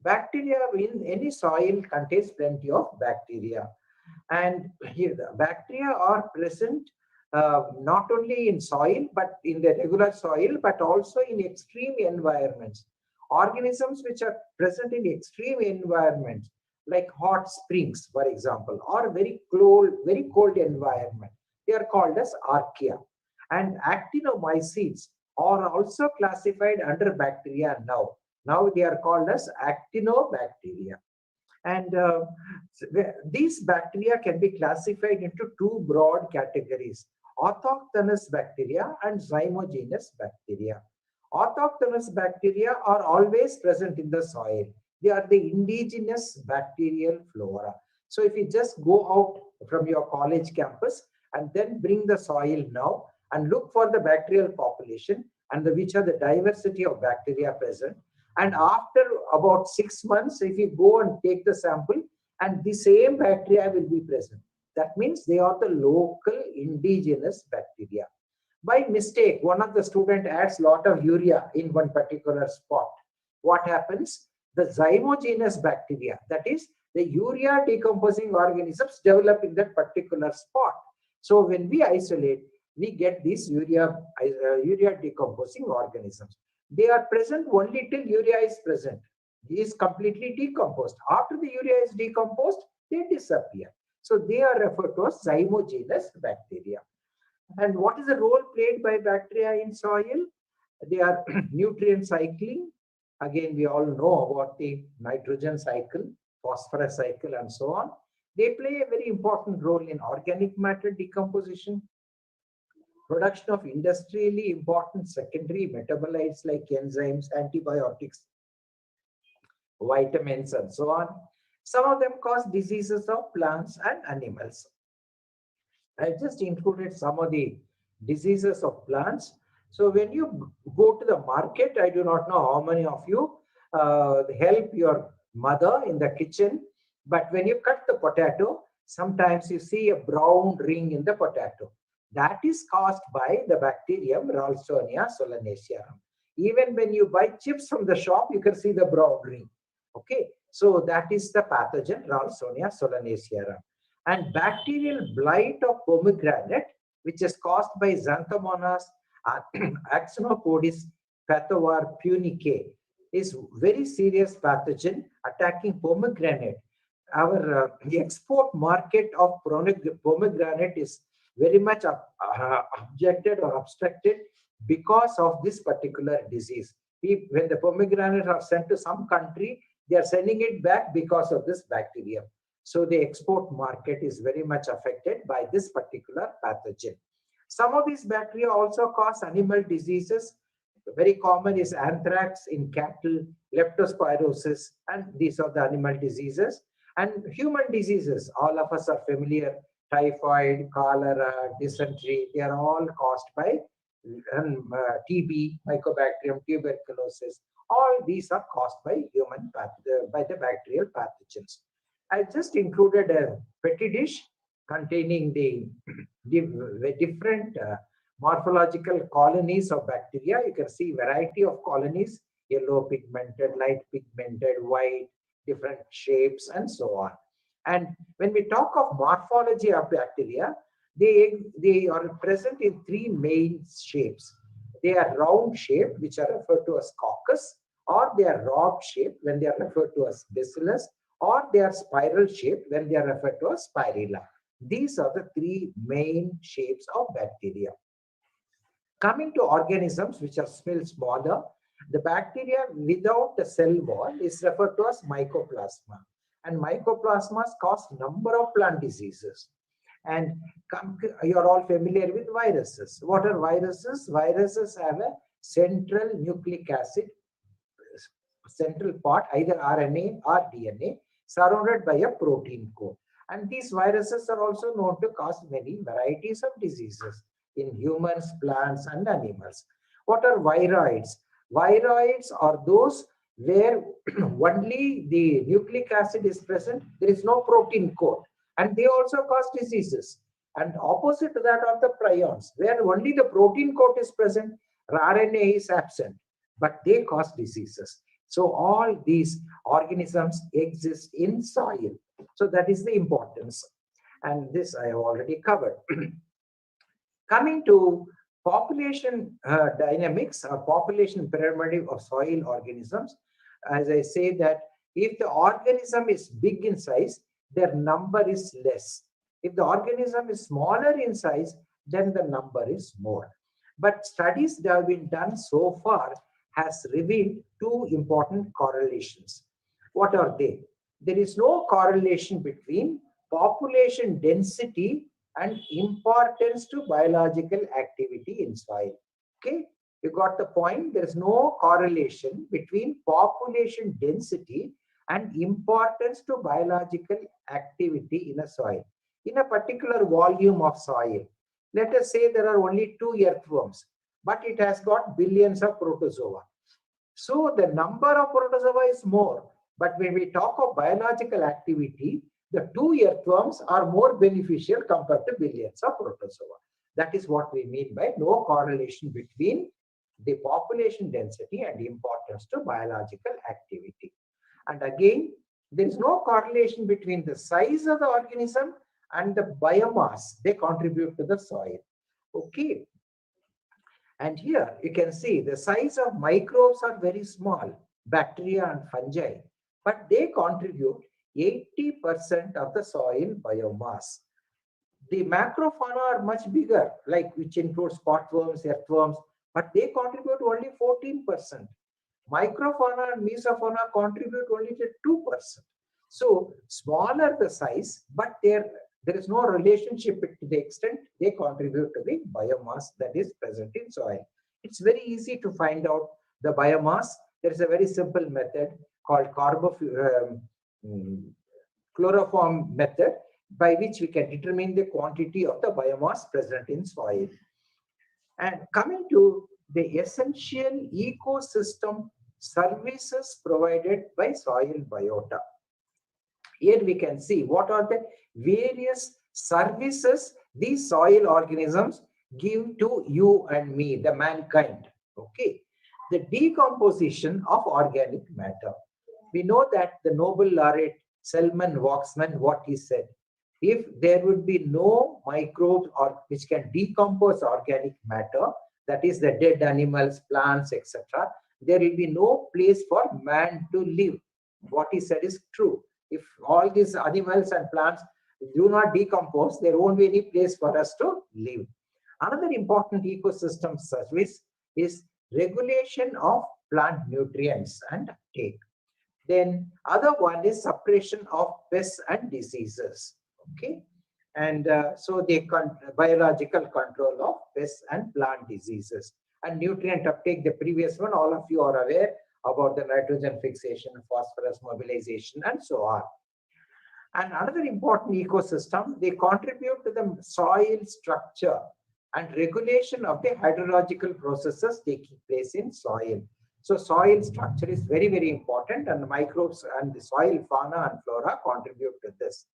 Bacteria in any soil contains plenty of bacteria. And here the bacteria are present not only in soil, but in the regular soil, but also in extreme environments. Organisms which are present in extreme environments, like hot springs, for example, or very cold environment, they are called as archaea. And actinomycetes are also classified under bacteria now. Now they are called as actinobacteria. And these bacteria can be classified into two broad categories: autochthonous bacteria and zymogenous bacteria. Autochthonous bacteria are always present in the soil. They are the indigenous bacterial flora. So if you just go out from your college campus and then bring the soil now and look for the bacterial population and which are the diversity of bacteria present, and after about 6 months, if you go and take the sample, and the same bacteria will be present, that means they are the local indigenous bacteria. By mistake, one of the student adds lot of urea in one particular spot. What happens? The zymogenous bacteria, that is the urea decomposing organisms, develop in that particular spot. So when we isolate, we get these urea decomposing organisms. They are present only till urea is present. It is completely decomposed. After the urea is decomposed, they disappear. So they are referred to as zymogenous bacteria. And what is the role played by bacteria in soil? They are nutrient cycling. Again, we all know about the nitrogen cycle, phosphorus cycle, and so on. They play a very important role in organic matter decomposition, production of industrially important secondary metabolites like enzymes, antibiotics, vitamins, and so on. Some of them cause diseases of plants and animals. I just included some of the diseases of plants. So when you go to the market, I do not know how many of you help your mother in the kitchen, but when you cut the potato, sometimes you see a brown ring in the potato. That is caused by the bacterium Ralstonia solanacearum. Even when you buy chips from the shop, you can see the brown ring. Okay, so that is the pathogen Ralstonia solanacearum. And bacterial blight of pomegranate, which is caused by Xanthomonas axonopodis pathovar punicae, is very serious pathogen attacking pomegranate. Our export market of pomegranate is very much objected or obstructed because of this particular disease. When the pomegranates are sent to some country, they are sending it back because of this bacterium. So the export market is very much affected by this particular pathogen. Some of these bacteria also cause animal diseases. Very common is anthrax in cattle, leptospirosis, and these are the animal diseases. And human diseases, all of us are familiar: typhoid, cholera, dysentery. They are all caused by TB, Mycobacterium tuberculosis. All these are caused by by the bacterial pathogens. I just included a petri dish containing the different morphological colonies of bacteria. You can see variety of colonies: yellow pigmented, light pigmented, white, different shapes, and so on. And when we talk of morphology of bacteria, they are present in three main shapes. They are round shaped, which are referred to as coccus, or they are rod shaped when they are referred to as bacillus, or they are spiral shaped when they are referred to as spirilla. These are the three main shapes of bacteria. Coming to organisms which are still smaller, the bacteria without the cell wall is referred to as mycoplasma. And mycoplasmas cause number of plant diseases. And you're all familiar with viruses. What are viruses? Viruses have a central nucleic acid, central part, either RNA or DNA, surrounded by a protein core. And these viruses are also known to cause many varieties of diseases in humans, plants, and animals. What are viroids? Viroids are those where only the nucleic acid is present, there is no protein coat, and they also cause diseases. And opposite to that are the prions, where only the protein coat is present, RNA is absent, but they cause diseases. So all these organisms exist in soil. So that is the importance. And this I have already covered. Coming to population dynamics or population pyramid of soil organisms, as I say that if the organism is big in size, their number is less. If the organism is smaller in size, then the number is more. But studies that have been done so far has revealed two important correlations. What are they? There is no correlation between population density and importance to biological activity in soil. Okay, you got the point. There is no correlation between population density and importance to biological activity in a soil. In a particular volume of soil, let us say there are only 2 earthworms, but it has got billions of protozoa. So the number of protozoa is more, but when we talk of biological activity, the 2 earthworms are more beneficial compared to billions of protozoa. That is what we mean by no correlation between the population density and importance to biological activity. And again, there is no correlation between the size of the organism and the biomass they contribute to the soil. Okay. And here you can see the size of microbes are very small, bacteria and fungi, but they contribute 80% of the soil biomass. The macrofauna are much bigger, like which includes spotworms, earthworms, but they contribute only 14%. Microfauna and mesofauna contribute only to 2%. So smaller the size, but there is no relationship to the extent they contribute to the biomass that is present in soil. It's very easy to find out the biomass. There is a very simple method called chloroform method, by which we can determine the quantity of the biomass present in soil. And coming to the essential ecosystem services provided by soil biota. Here we can see what are the various services these soil organisms give to you and me, the mankind. Okay, the decomposition of organic matter. We know that the Nobel laureate Selman Waksman, what he said, if there would be no microbes or which can decompose organic matter, that is the dead animals, plants, etc., there will be no place for man to live. What he said is true. If all these animals and plants do not decompose, there won't be any place for us to live. Another important ecosystem service is regulation of plant nutrients and uptake. Then other one is suppression of pests and diseases. Okay, and so the biological control of pests and plant diseases. And nutrient uptake, the previous one, all of you are aware about the nitrogen fixation, phosphorus mobilization, and so on. And another important ecosystem, they contribute to the soil structure and regulation of the hydrological processes taking place in soil. So soil structure is very, very important, and the microbes and the soil fauna and flora contribute to this.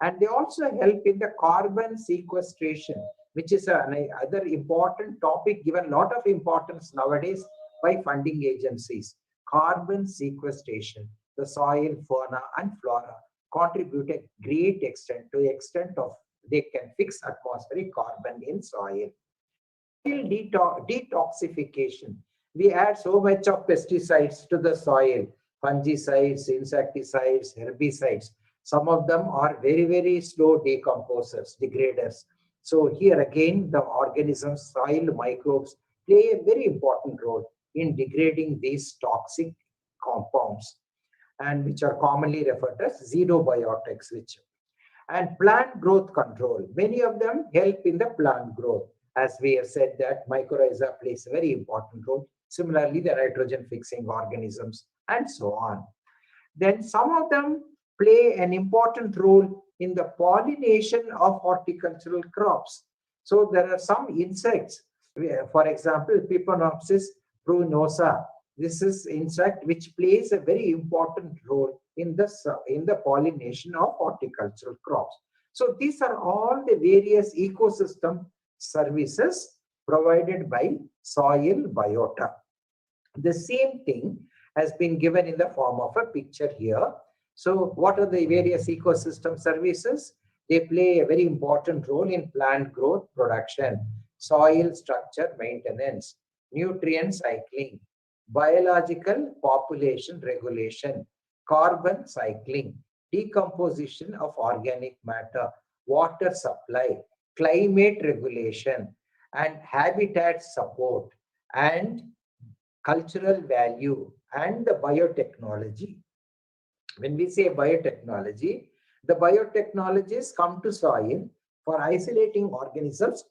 And they also help in the carbon sequestration, which is another important topic given a lot of importance nowadays by funding agencies. Carbon sequestration, the soil fauna and flora contribute a great extent, to the extent of they can fix atmospheric carbon in soil. Detoxification. We add so much of pesticides to the soil, fungicides, insecticides, herbicides. Some of them are very, very slow decomposers, degraders. So here again, the organisms, soil microbes play a very important role in degrading these toxic compounds, and which are commonly referred as xenobiotics. And plant growth control. Many of them help in the plant growth. As we have said that mycorrhiza plays a very important role. Similarly, the nitrogen fixing organisms and so on. Then some of them play an important role in the pollination of horticultural crops. So there are some insects, for example, Piponopsis pruinosa. This is insect which plays a very important role in the pollination of horticultural crops. So these are all the various ecosystem services provided by soil biota. The same thing has been given in the form of a picture here. So what are the various ecosystem services? They play a very important role in plant growth, production, soil structure maintenance, nutrient cycling, biological population regulation, carbon cycling, decomposition of organic matter, water supply, climate regulation, and habitat support, and cultural value, and the biotechnology. When we say biotechnology, the biotechnologies come to soil for isolating organisms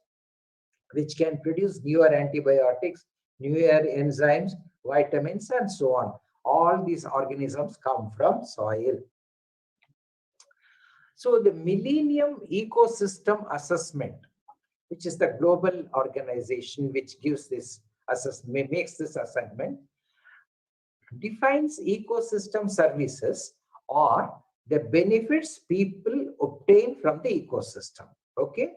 which can produce newer antibiotics, newer enzymes, vitamins, and so on. All these organisms come from soil. So the Millennium Ecosystem Assessment, which is the global organization which gives this assessment, makes this assessment, defines ecosystem services or the benefits people obtain from the ecosystem. Okay,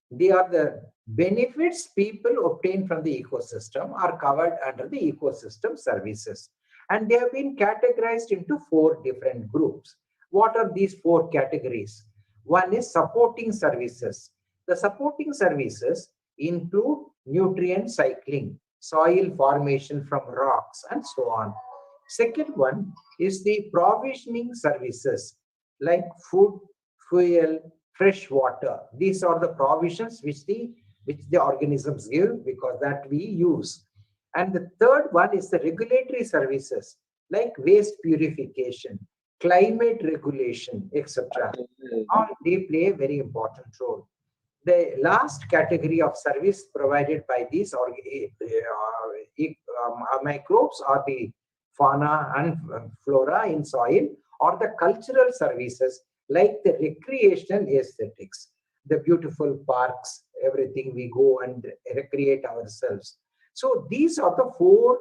they are the benefits people obtain from the ecosystem are covered under the ecosystem services, and they have been categorized into 4 different groups. What are these 4 categories? One is supporting services. The supporting services include nutrient cycling, soil formation from rocks, and so on. Second one is the provisioning services like food, fuel, fresh water. These are the provisions which the organisms give, because that we use. And the third one is the regulatory services like waste purification, climate regulation, etc. All they play a very important role. The last category of service provided by these microbes are the fauna and flora in soil, or the cultural services like the recreational aesthetics, the beautiful parks, everything we go and recreate ourselves. So these are the 4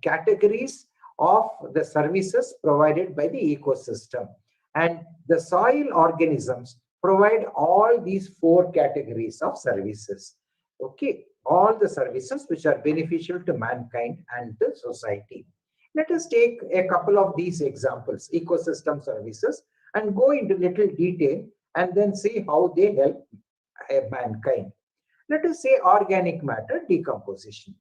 categories of the services provided by the ecosystem, and the soil organisms provide all these 4 categories of services. Okay, all the services which are beneficial to mankind and the society. Let us take a couple of these examples, ecosystem services, and go into little detail and then see how they help mankind. Let us say organic matter decomposition.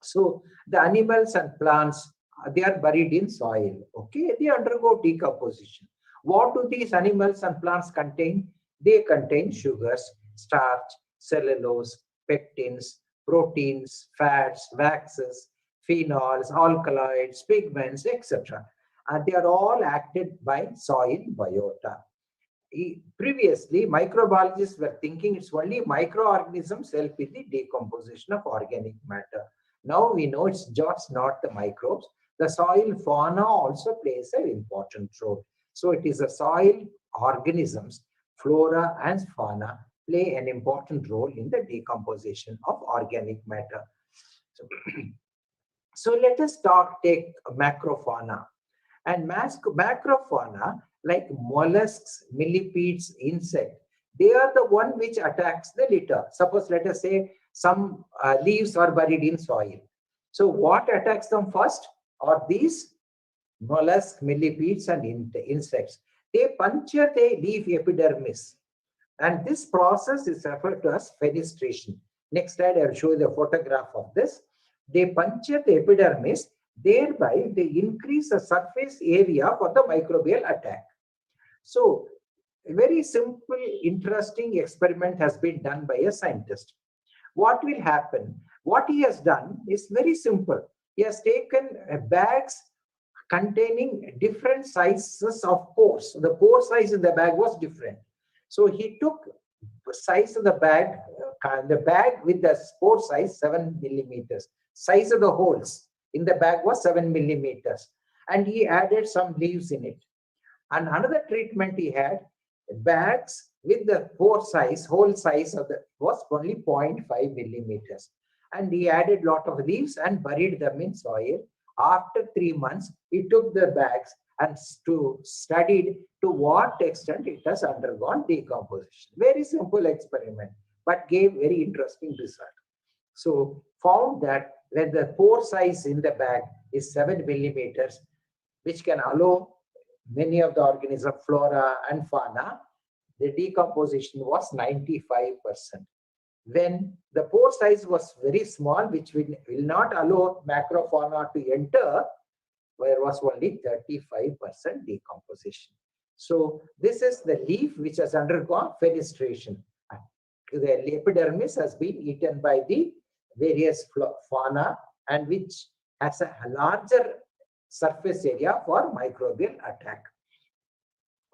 So the animals and plants, they are buried in soil. Okay, they undergo decomposition. What do these animals and plants contain? They contain sugars, starch, cellulose, pectins, proteins, fats, waxes, phenols, alkaloids, pigments, etc. And they are all acted by soil biota. Previously, microbiologists were thinking it's only microorganisms help in the decomposition of organic matter. Now we know it's just not the microbes. The soil fauna also plays an important role. So it is the soil organisms, flora and fauna, play an important role in the decomposition of organic matter. So let us take macrofauna. And macrofauna, like mollusks, millipedes, insect, they are the one which attacks the litter. Suppose, let us say, some leaves are buried in soil. So what attacks them first are these mollusks, millipedes, and insects. They puncture the leaf epidermis. And this process is referred to as fenestration. Next slide, I will show you the photograph of this. They puncture the epidermis, thereby they increase the surface area for the microbial attack. So a very simple, interesting experiment has been done by a scientist. What will happen? What he has done is very simple. He has taken bags containing different sizes of pores. The pore size in the bag was different. So he took the size of the bag with the pore size 7 millimeters. Size of the holes in the bag was 7 millimeters. And he added some leaves in it. And another treatment he had, bags with the pore size, hole size of the was only 0.5 millimeters. And he added lot of leaves and buried them in soil. After 3 months, he took the bags and studied to what extent it has undergone decomposition. Very simple experiment, but gave very interesting result. So found that when the pore size in the bag is 7 millimeters, which can allow many of the organism, flora and fauna, the decomposition was 95%. When the pore size was very small, which will not allow macrofauna to enter, there was only 35% decomposition. So this is the leaf which has undergone fenestration. The epidermis has been eaten by the various fauna and which has a larger surface area for microbial attack.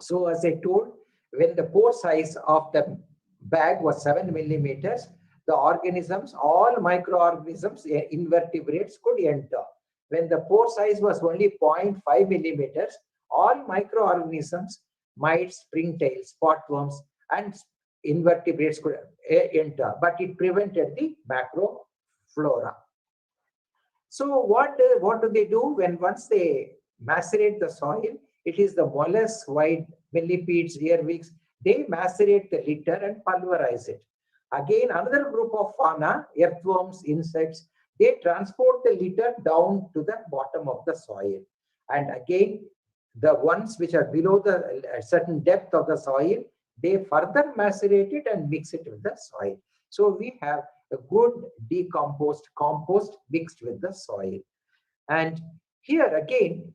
So as I told, when the pore size of the bag was 7 millimeters, the organisms, all microorganisms, invertebrates could enter. When the pore size was only 0.5 millimeters, all microorganisms, mites, springtails, spotworms, and invertebrates could enter, but it prevented the macroflora. So what do they do when once they macerate the soil? It is the mollusks, white millipedes, earwigs. They macerate the litter and pulverize it. Again, another group of fauna, earthworms, insects, they transport the litter down to the bottom of the soil. And again, the ones which are below the certain depth of the soil, they further macerate it and mix it with the soil. So we have a good decomposed compost mixed with the soil. And here again,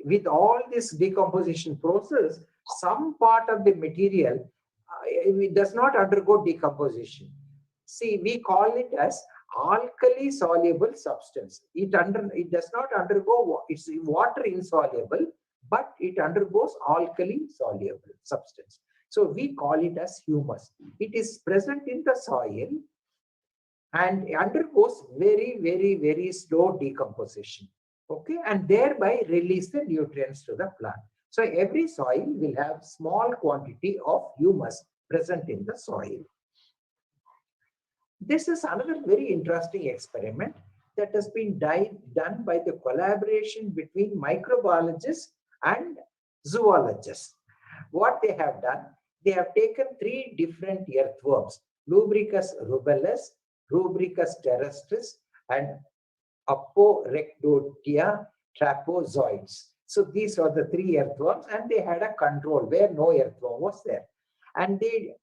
with all this decomposition process, some part of the material it does not undergo decomposition. See, we call it as alkali soluble substance. It does not undergo, it's water insoluble, but it undergoes alkali soluble substance. So we call it as humus. It is present in the soil and undergoes very, very, very slow decomposition. Okay, and thereby release the nutrients to the plant. So every soil will have small quantity of humus present in the soil. This is another very interesting experiment that has been done by the collaboration between microbiologists and zoologists. What they have done, they have taken 3 different earthworms, Lubricus rubellus, Rubricus terrestris, and Aporectodia trapezoides. So these are the 3 earthworms, and they had a control where no earthworm was there. And they,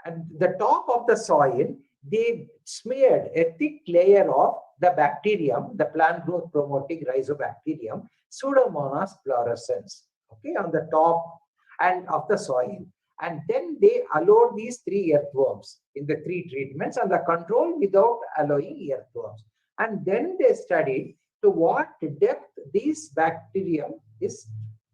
at the top of the soil, they smeared a thick layer of the bacterium, the plant growth promoting rhizobacterium, Pseudomonas fluorescens, okay, on the top and of the soil. And then they allowed these 3 earthworms in the 3 treatments and the control without allowing earthworms. And then they studied to what depth this bacterium is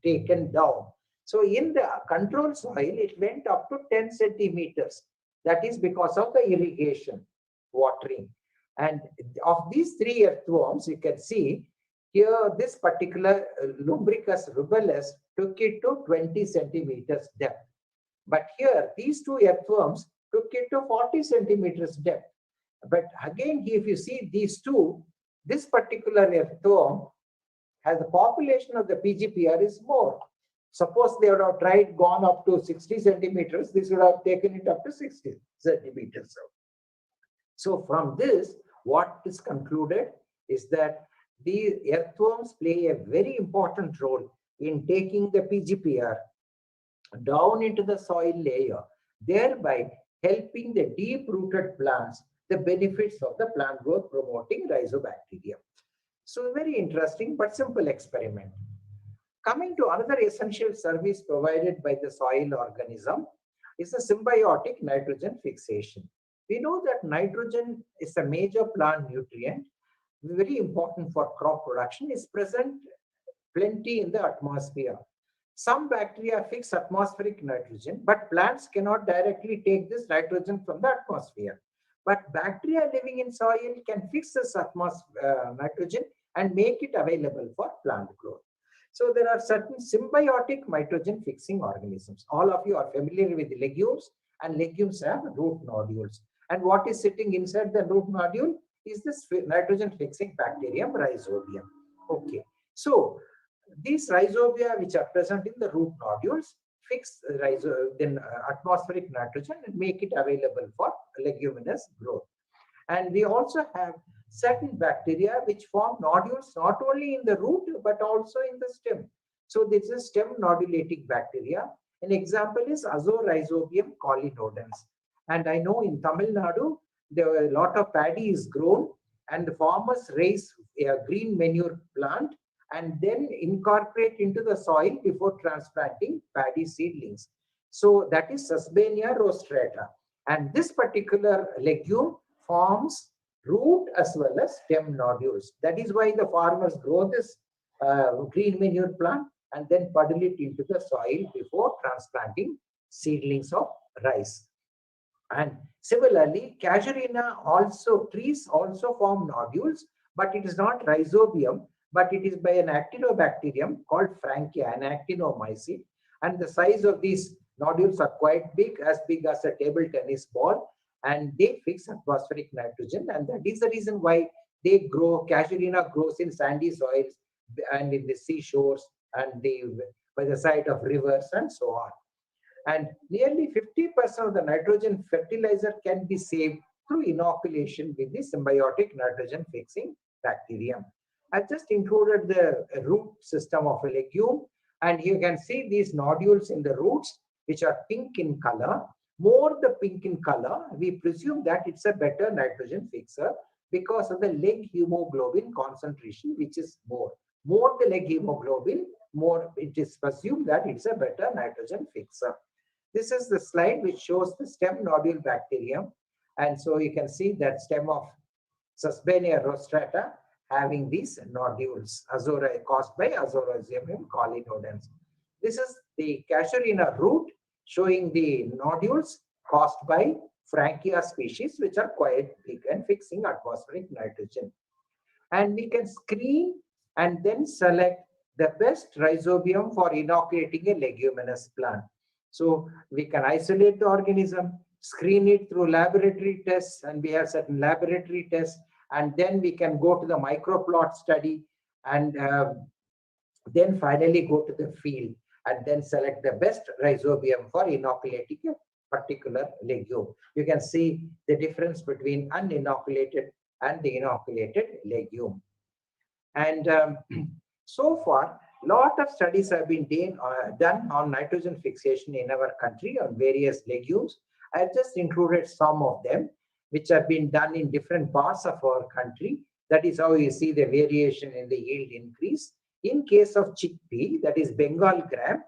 taken down. So in the control soil, it went up to 10 centimeters. That is because of the irrigation, watering. And of these 3 earthworms, you can see here this particular Lumbricus rubellus took it to 20 centimeters depth. But here, these 2 earthworms took it to 40 centimeters depth. But again, if you see these 2, this particular earthworm has the population of the PGPR is more. Suppose they would have gone up to 60 centimeters, this would have taken it up to 60 centimeters. So from this, what is concluded is that the earthworms play a very important role in taking the PGPR down into the soil layer, thereby helping the deep-rooted plants the benefits of the plant growth promoting rhizobacterium. So very interesting but simple experiment. Coming to another essential service provided by the soil organism is the symbiotic nitrogen fixation. We know that nitrogen is a major plant nutrient, very important for crop production, is present plenty in the atmosphere. Some bacteria fix atmospheric nitrogen, but plants cannot directly take this nitrogen from the atmosphere. But bacteria living in soil can fix this nitrogen and make it available for plant growth. So there are certain symbiotic nitrogen fixing organisms. All of you are familiar with legumes, and legumes have root nodules. And what is sitting inside the root nodule is this nitrogen fixing bacterium, rhizobium. Okay. So these rhizobia which are present in the root nodules fix atmospheric nitrogen and make it available for leguminous growth. And we also have certain bacteria which form nodules not only in the root but also in the stem. So this is stem nodulating bacteria. An example is Azorhizobium colinodens. And I know in Tamil Nadu, there were a lot of paddy is grown and the farmers raise a green manure plant and then incorporate into the soil before transplanting paddy seedlings. So that is Susbania rostrata. And this particular legume forms root as well as stem nodules. That is why the farmers grow this green manure plant and then puddle it into the soil before transplanting seedlings of rice. And similarly, Casuarina trees also form nodules, but it is not rhizobium, but it is by an actinobacterium called Frankia, an actinomycete. And the size of these nodules are quite big as a table tennis ball, and they fix atmospheric nitrogen. And that is the reason why they grow. Casuarina grows in sandy soils and in the seashores and by the side of rivers and so on. And nearly 50% of the nitrogen fertilizer can be saved through inoculation with the symbiotic nitrogen fixing bacterium. I've just included the root system of a legume, and you can see these nodules in the roots, which are pink in color. More the pink in color, we presume that it's a better nitrogen fixer because of the leg hemoglobin concentration, which is more. More the leg hemoglobin, more it is presumed that it's a better nitrogen fixer. This is the slide which shows the stem nodule bacterium. And so you can see that stem of Susbania rostrata having these nodules caused by Azorhizobium colinodens. This is the Casuarina root showing the nodules caused by Frankia species, which are quite big and fixing atmospheric nitrogen. And we can screen and then select the best rhizobium for inoculating a leguminous plant. So we can isolate the organism, screen it through laboratory tests, and we have certain laboratory tests, and then we can go to the microplot study, and then finally go to the field and then select the best rhizobium for inoculating a particular legume. You can see the difference between uninoculated and the inoculated legume. And so far, lot of studies have been done on nitrogen fixation in our country on various legumes. I've just included some of them, which have been done in different parts of our country. That is how you see the variation in the yield increase. In case of chickpea, that is Bengal gram,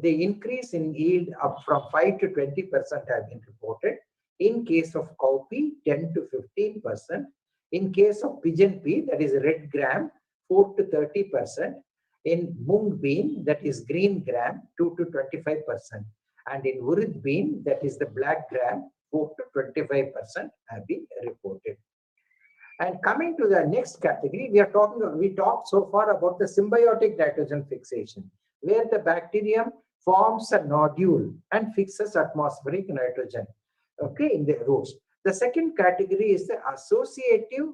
the increase in yield up from 5 to 20% have been reported. In case of cowpea, 10 to 15%. In case of pigeon pea, that is red gram, 4 to 30%. In mung bean, that is green gram, 2 to 25%. And in urud bean, that is the black gram, 4 to 25% have been reported. And coming to the next category, we talked so far about the symbiotic nitrogen fixation, where the bacterium forms a nodule and fixes atmospheric nitrogen, okay, in the roots. The second category is the associative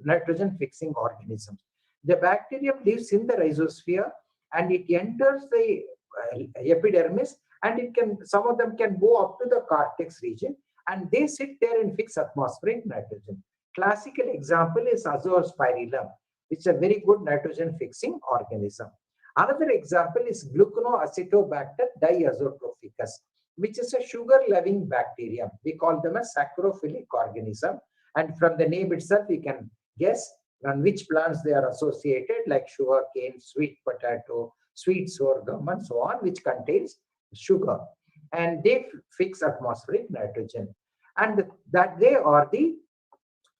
nitrogen fixing organisms. The bacterium lives in the rhizosphere and it enters the epidermis, and some of them can go up to the cortex region, and they sit there and fix atmospheric nitrogen. Classical example is Azospirillum, which is a very good nitrogen fixing organism. Another example is Gluconoacetobacter diazotrophicus, which is a sugar-loving bacterium. We call them a saccharophilic organism, and from the name itself, we can guess on which plants they are associated, like sugarcane, sweet potato, sweet sorghum, and so on, which contains sugar. And they fix atmospheric nitrogen. And that they are the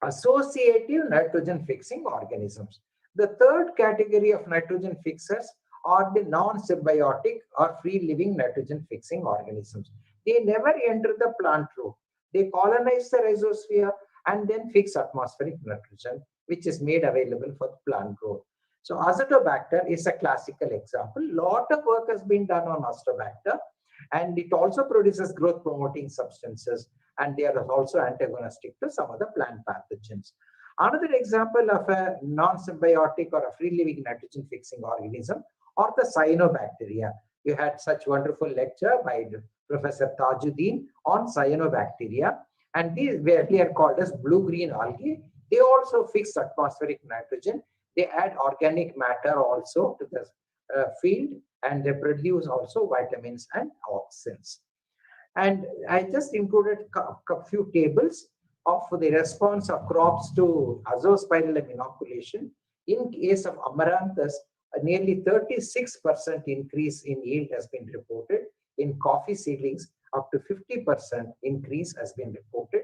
associative nitrogen fixing organisms. The third category of nitrogen fixers are the non-symbiotic or free-living nitrogen fixing organisms. They never enter the plant root. They colonize the rhizosphere and then fix atmospheric nitrogen, which is made available for the plant growth. So Azotobacter is a classical example. Lot of work has been done on Azotobacter, and it also produces growth promoting substances, and they are also antagonistic to some of the plant pathogens. Another example of a non-symbiotic or a free-living nitrogen fixing organism are the cyanobacteria. You had such wonderful lecture by Professor Tajuddin on cyanobacteria, and these were earlier called as blue-green algae. They also fix atmospheric nitrogen. They add organic matter also to the field, and they produce also vitamins and auxins. And I just included a few tables of the response of crops to azospirillum inoculation. In case of amaranthus, a nearly 36% increase in yield has been reported. In coffee seedlings, up to 50% increase has been reported.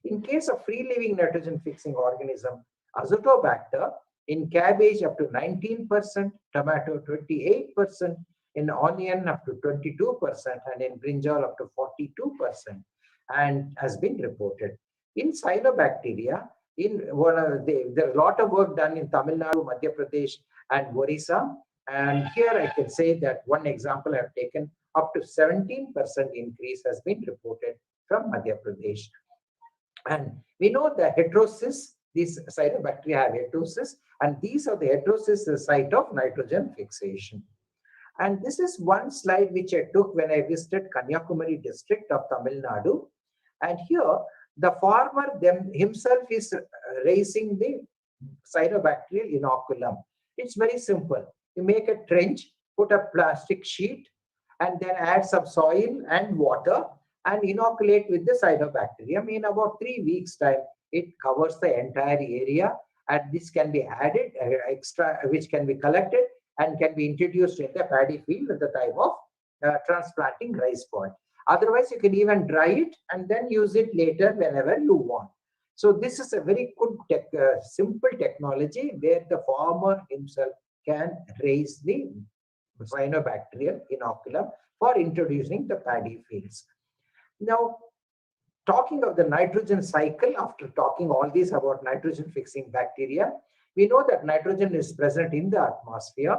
In case of free-living nitrogen-fixing organism, Azotobacter, in cabbage up to 19%, tomato 28%, in onion up to 22%, and in brinjal up to 42%, and has been reported. In cyanobacteria, there are a lot of work done in Tamil Nadu, Madhya Pradesh, and Orissa. And here I can say that one example I've taken, up to 17% increase has been reported from Madhya Pradesh. And we know the heterosis, these cyanobacteria have heterosis, and these are the heterosis, the site of nitrogen fixation. And this is one slide which I took when I visited Kanyakumari district of Tamil Nadu. And here, the farmer himself is raising the cyanobacterial inoculum. It's very simple. You make a trench, put a plastic sheet, and then add some soil and water and inoculate with the cyanobacterium. In about 3 weeks' time, it covers the entire area, and this can be added extra, which can be collected and can be introduced in the paddy field at the time of transplanting rice pod. Otherwise, you can even dry it and then use it later whenever you want. So this is a very good, simple technology where the farmer himself can raise the cyanobacterial inoculum for introducing the paddy fields. Now, talking of the nitrogen cycle, after talking all this about nitrogen fixing bacteria, we know that nitrogen is present in the atmosphere,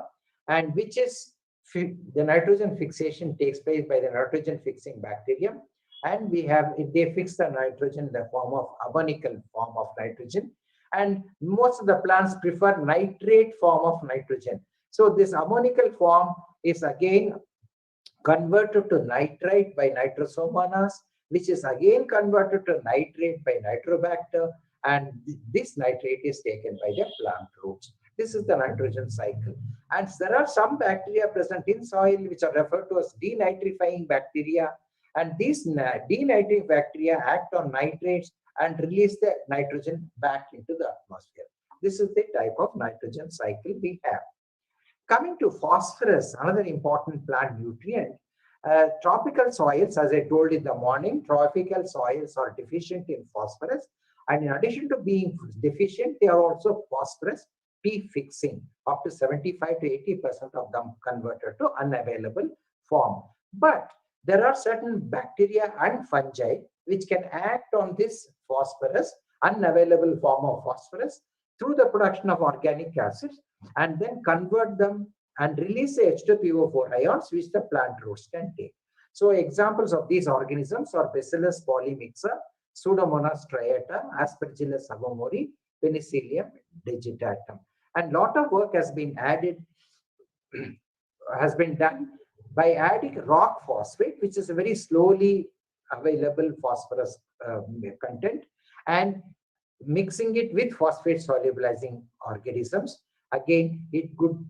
and which is the nitrogen fixation takes place by the nitrogen fixing bacterium, and they fix the nitrogen in the form of ammonical form of nitrogen, and most of the plants prefer nitrate form of nitrogen. So this ammonical form is again converted to nitrite by Nitrosomonas, which is again converted to nitrate by Nitrobacter, and this nitrate is taken by the plant roots. This is the nitrogen cycle. And there are some bacteria present in soil which are referred to as denitrifying bacteria, and these denitric bacteria act on nitrates and release the nitrogen back into the atmosphere. This is the type of nitrogen cycle we have. Coming to phosphorus, another important plant nutrient. Tropical soils, as I told in the morning, tropical soils are deficient in phosphorus, and in addition to being deficient, they are also phosphorus P-fixing. Up to 75 to 80% of them converted to unavailable form. But there are certain bacteria and fungi which can act on this phosphorus, unavailable form of phosphorus, through the production of organic acids, and then convert them and release the H2PO4 ions which the plant roots can take. So examples of these organisms are Bacillus polymyxa, Pseudomonas striata, Aspergillus avamori, Penicillium digitatum. And lot of work has been done by adding rock phosphate, which is a very slowly available phosphorus content, and mixing it with phosphate solubilizing organisms. Again, it could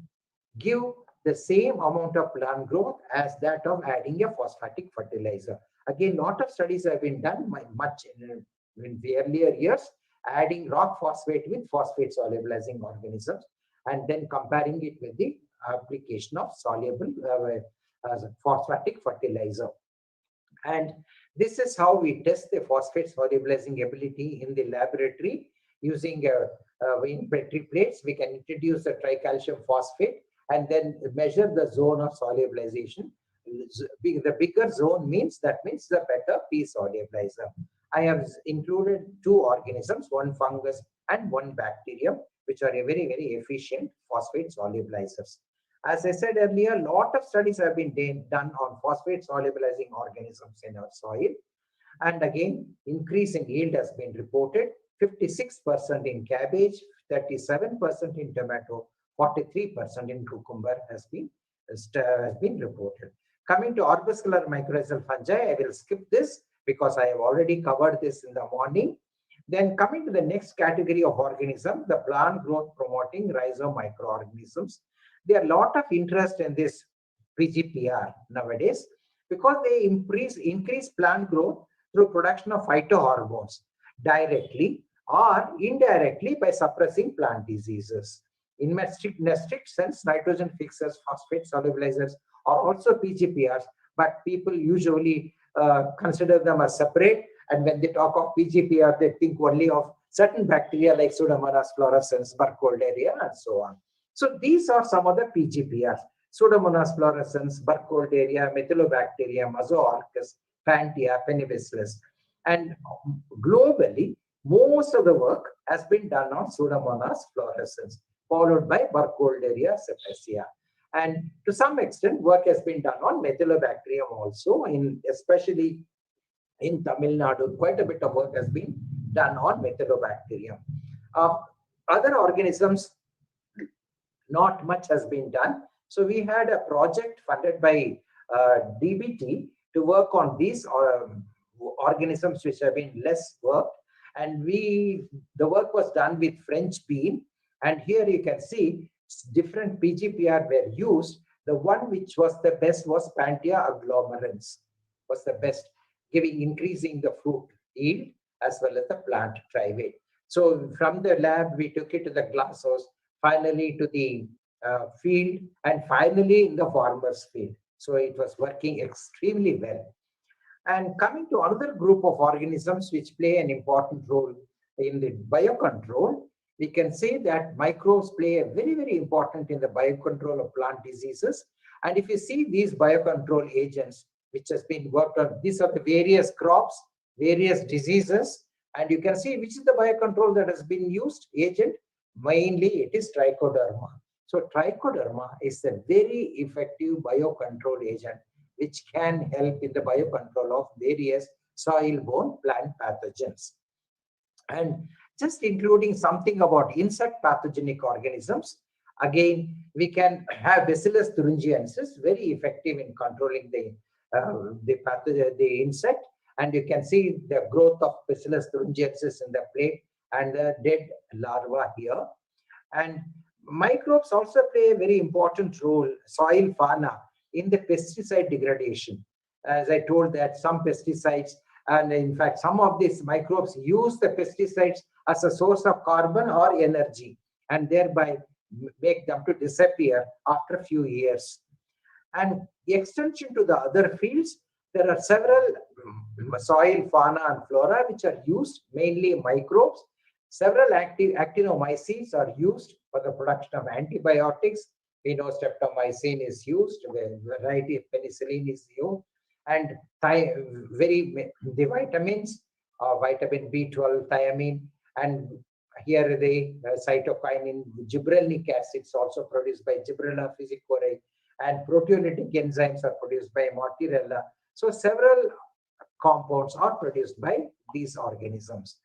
give the same amount of plant growth as that of adding a phosphatic fertilizer. Again, lot of studies have been done much in the earlier years, adding rock phosphate with phosphate solubilizing organisms, and then comparing it with the application of soluble phosphatic fertilizer. And this is how we test the phosphate solubilizing ability in the laboratory using in Petri plates. We can introduce the tricalcium phosphate and then measure the zone of solubilization. The bigger zone means the better P solubilizer. I have included 2 organisms, one fungus and one bacterium, which are a very, very efficient phosphate solubilizers. As I said earlier, a lot of studies have been done on phosphate solubilizing organisms in our soil. And again, increase in yield has been reported. 56% in cabbage, 37% in tomato, 43% in cucumber has been reported. Coming to arbuscular mycorrhizal fungi, I will skip this because I have already covered this in the morning. Then coming to the next category of organism, the plant growth promoting rhizome microorganisms. There are a lot of interest in this PGPR nowadays because they increase plant growth through production of phytohormones directly or indirectly by suppressing plant diseases. In a strict sense, nitrogen fixers, phosphate solubilizers are also PGPRs, but people usually consider them as separate. And when they talk of PGPR, they think only of certain bacteria like Pseudomonas fluorescens, Burkholderia, and so on. So these are some of the PGPRs. Pseudomonas fluorescens, Burkholderia, Methylobacterium, Azoarchus, Pantia, Penibacillus. And globally, most of the work has been done on Pseudomonas fluorescens, followed by Burkholderia cephacea. And to some extent, work has been done on Methylobacterium also, especially in Tamil Nadu. Quite a bit of work has been done on Methylobacterium. Other organisms, not much has been done. So we had a project funded by DBT to work on these organisms which have been less worked. And the work was done with French bean. And here you can see different PGPR were used. The one which was the best was Pantia agglomerans, was the best, increasing the fruit yield as well as the plant dry weight. So from the lab, we took it to the glasshouse, finally to the field, and finally in the farmer's field. So it was working extremely well. And coming to another group of organisms which play an important role in the biocontrol, we can say that microbes play a very, very important in the biocontrol of plant diseases. And if you see these biocontrol agents, which has been worked on, these are the various crops, various diseases, and you can see which is the biocontrol that has been used, agent, mainly it is trichoderma. So trichoderma is a very effective biocontrol agent, which can help in the biocontrol of various soil-borne plant pathogens. And just including something about insect pathogenic organisms, again, we can have Bacillus thuringiensis, very effective in controlling the insect. And you can see the growth of Bacillus thuringiensis in the plate and the dead larva here. And microbes also play a very important role, soil fauna, in the pesticide degradation. As I told that some pesticides, and in fact, some of these microbes use the pesticides as a source of carbon or energy, and thereby make them to disappear after a few years. And the extension to the other fields, there are several soil fauna and flora which are used, mainly microbes. Several actinomycetes are used for the production of antibiotics. We know streptomycin is used, a variety of penicillin is used, and the vitamins, vitamin B12, thiamine, and here the cytokinin, gibberellic acid is also produced by Gibberella physicora, and proteolytic enzymes are produced by Mortierella. So several compounds are produced by these organisms.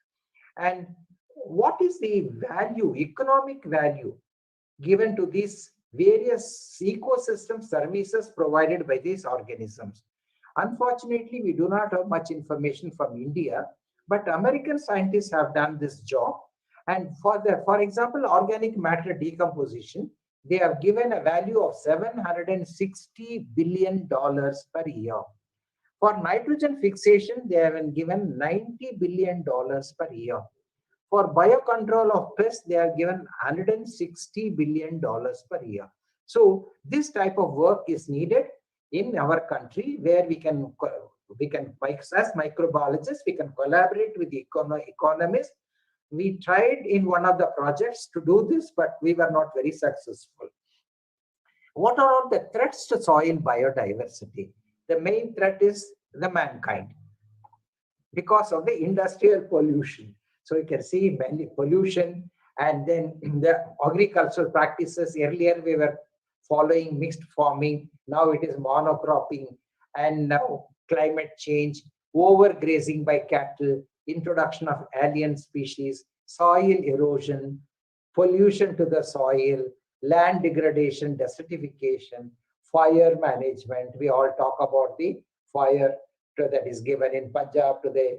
And what is the value, economic value, given to these various ecosystem services provided by these organisms? Unfortunately, we do not have much information from India, but American scientists have done this job. And for example, organic matter decomposition, they have given a value of $760 billion per year. For nitrogen fixation, they have been given $90 billion per year. For biocontrol of pests, they are given $160 billion per year. So this type of work is needed in our country, where we can as microbiologists, we can collaborate with the economists. We tried in one of the projects to do this, but we were not very successful. What are all the threats to soil biodiversity? The main threat is the mankind because of the industrial pollution. So you can see mainly pollution, and then the agricultural practices. Earlier we were following mixed farming, now it is monocropping, and now climate change, overgrazing by cattle, introduction of alien species, soil erosion, pollution to the soil, land degradation, desertification, fire management. We all talk about the fire that is given in Punjab to the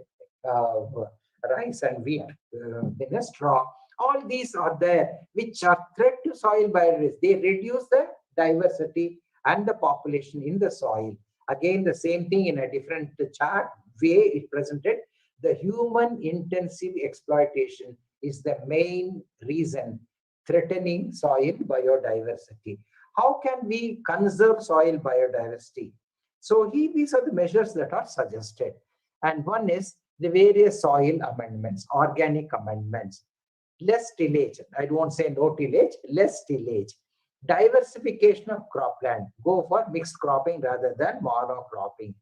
rice and wheat in a straw. All these are there, which are threat to soil biodiversity. They reduce the diversity and the population in the soil. Again, the same thing in a different chart way it presented. The human intensive exploitation is the main reason threatening soil biodiversity. How can we conserve soil biodiversity? So these are the measures that are suggested. And one is the various soil amendments, organic amendments. Less tillage, I won't say no tillage, less tillage. Diversification of cropland, go for mixed cropping rather than monocropping.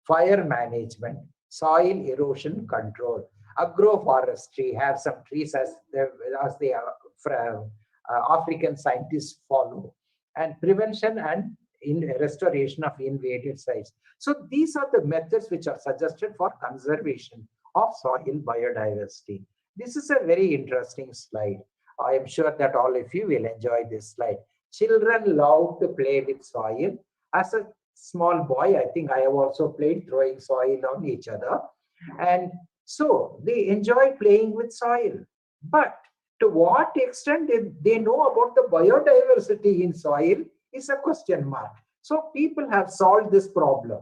Fire management, soil erosion control. Agroforestry, have some trees as the African scientists follow. And prevention and restoration of invaded sites. So these are the methods which are suggested for conservation of soil biodiversity. This is a very interesting slide. I am sure that all of you will enjoy this slide. Children love to play with soil. As a small boy, I think I have also played throwing soil on each other. And so they enjoy playing with soil. But to what extent they know about the biodiversity in soil is a question mark. So people have solved this problem.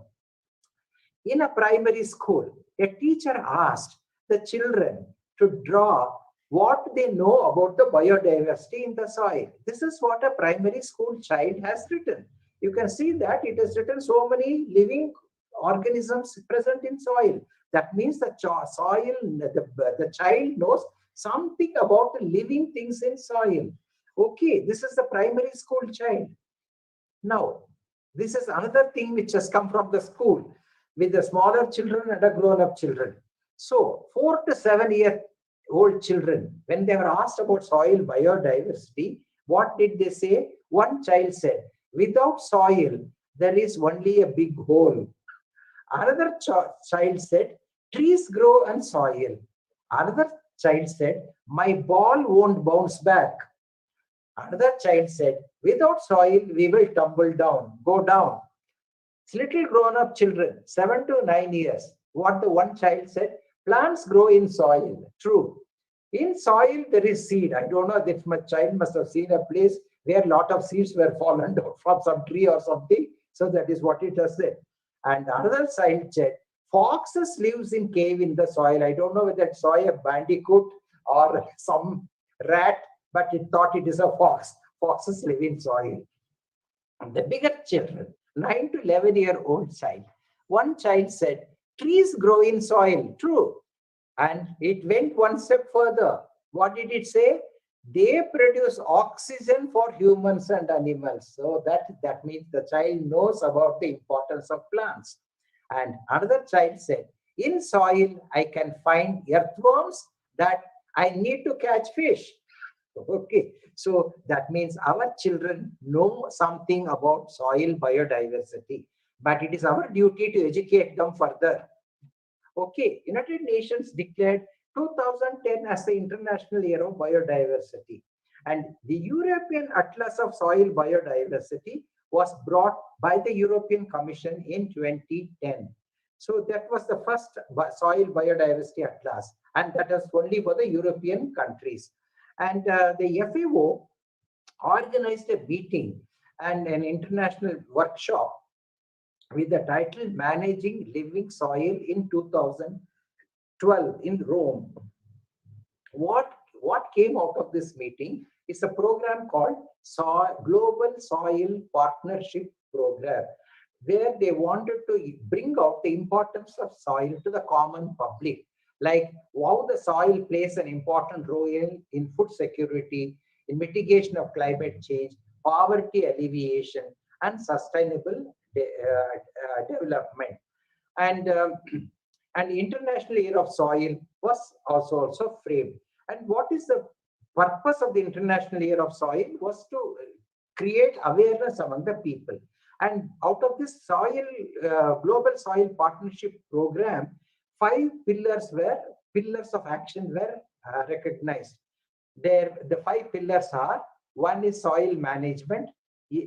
In a primary school, a teacher asked the children to draw what they know about the biodiversity in the soil. This is what a primary school child has written. You can see that it has written so many living organisms present in soil. That means the soil, the child knows something about the living things in soil. Okay, this is the primary school child. Now, this is another thing which has come from the school with the smaller children and the grown-up children. So, 4 to 7 year old children, when they were asked about soil biodiversity, what did they say? One child said, without soil, there is only a big hole. Another child said, trees grow on soil. Another child said, my ball won't bounce back. Another child said, without soil, we will tumble down, go down. Little grown-up children, 7 to 9 years, what the one child said, plants grow in soil. True. In soil, there is seed. I don't know if my child must have seen a place where a lot of seeds were fallen down from some tree or something. So that is what it has said. And another child said, foxes lives in cave in the soil. I don't know whether it saw a bandicoot or some rat, but it thought it is a fox. Foxes live in soil. And the bigger children, 9 to 11-year-old child, one child said, trees grow in soil. True. And it went one step further. What did it say? They produce oxygen for humans and animals. So that means the child knows about the importance of plants. And another child said, in soil, I can find earthworms that I need to catch fish. Okay, so that means our children know something about soil biodiversity, but it is our duty to educate them further. Okay, United Nations declared 2010 as the International Year of Biodiversity. And the European Atlas of Soil Biodiversity was brought by the European Commission in 2010. So that was the first soil biodiversity atlas, and that is only for the European countries. And the FAO organized a meeting and an international workshop with the title Managing Living Soil in 2012 in Rome. What came out of this meeting is a program called Global Soil Partnership Program, where they wanted to bring out the importance of soil to the common public, like how the soil plays an important role in food security, in mitigation of climate change, poverty alleviation, and sustainable development. And the International Year of Soil was also framed. And what is the purpose of the International Year of Soil was to create awareness among the people. And out of this Global Soil Partnership Program, 5 pillars of action were recognized. The 5 pillars are: one is soil management,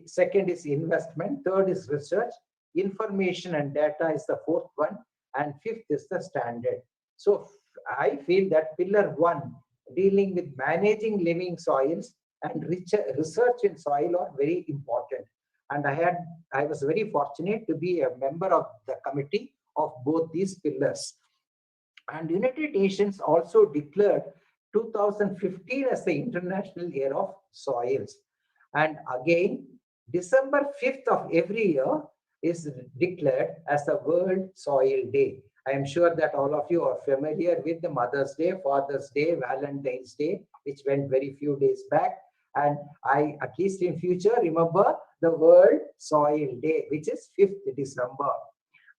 second is investment, third is research, information and data is the fourth one, and fifth is the standard. So I feel that pillar 1, dealing with managing living soils and research in soil are very important. And I was very fortunate to be a member of the committee of both these pillars. And United Nations also declared 2015 as the International Year of Soils. And again, December 5th of every year is declared as the World Soil Day. I am sure that all of you are familiar with the Mother's Day, Father's Day, Valentine's Day, which went very few days back. And I, at least in future, remember the World Soil Day, which is 5th December.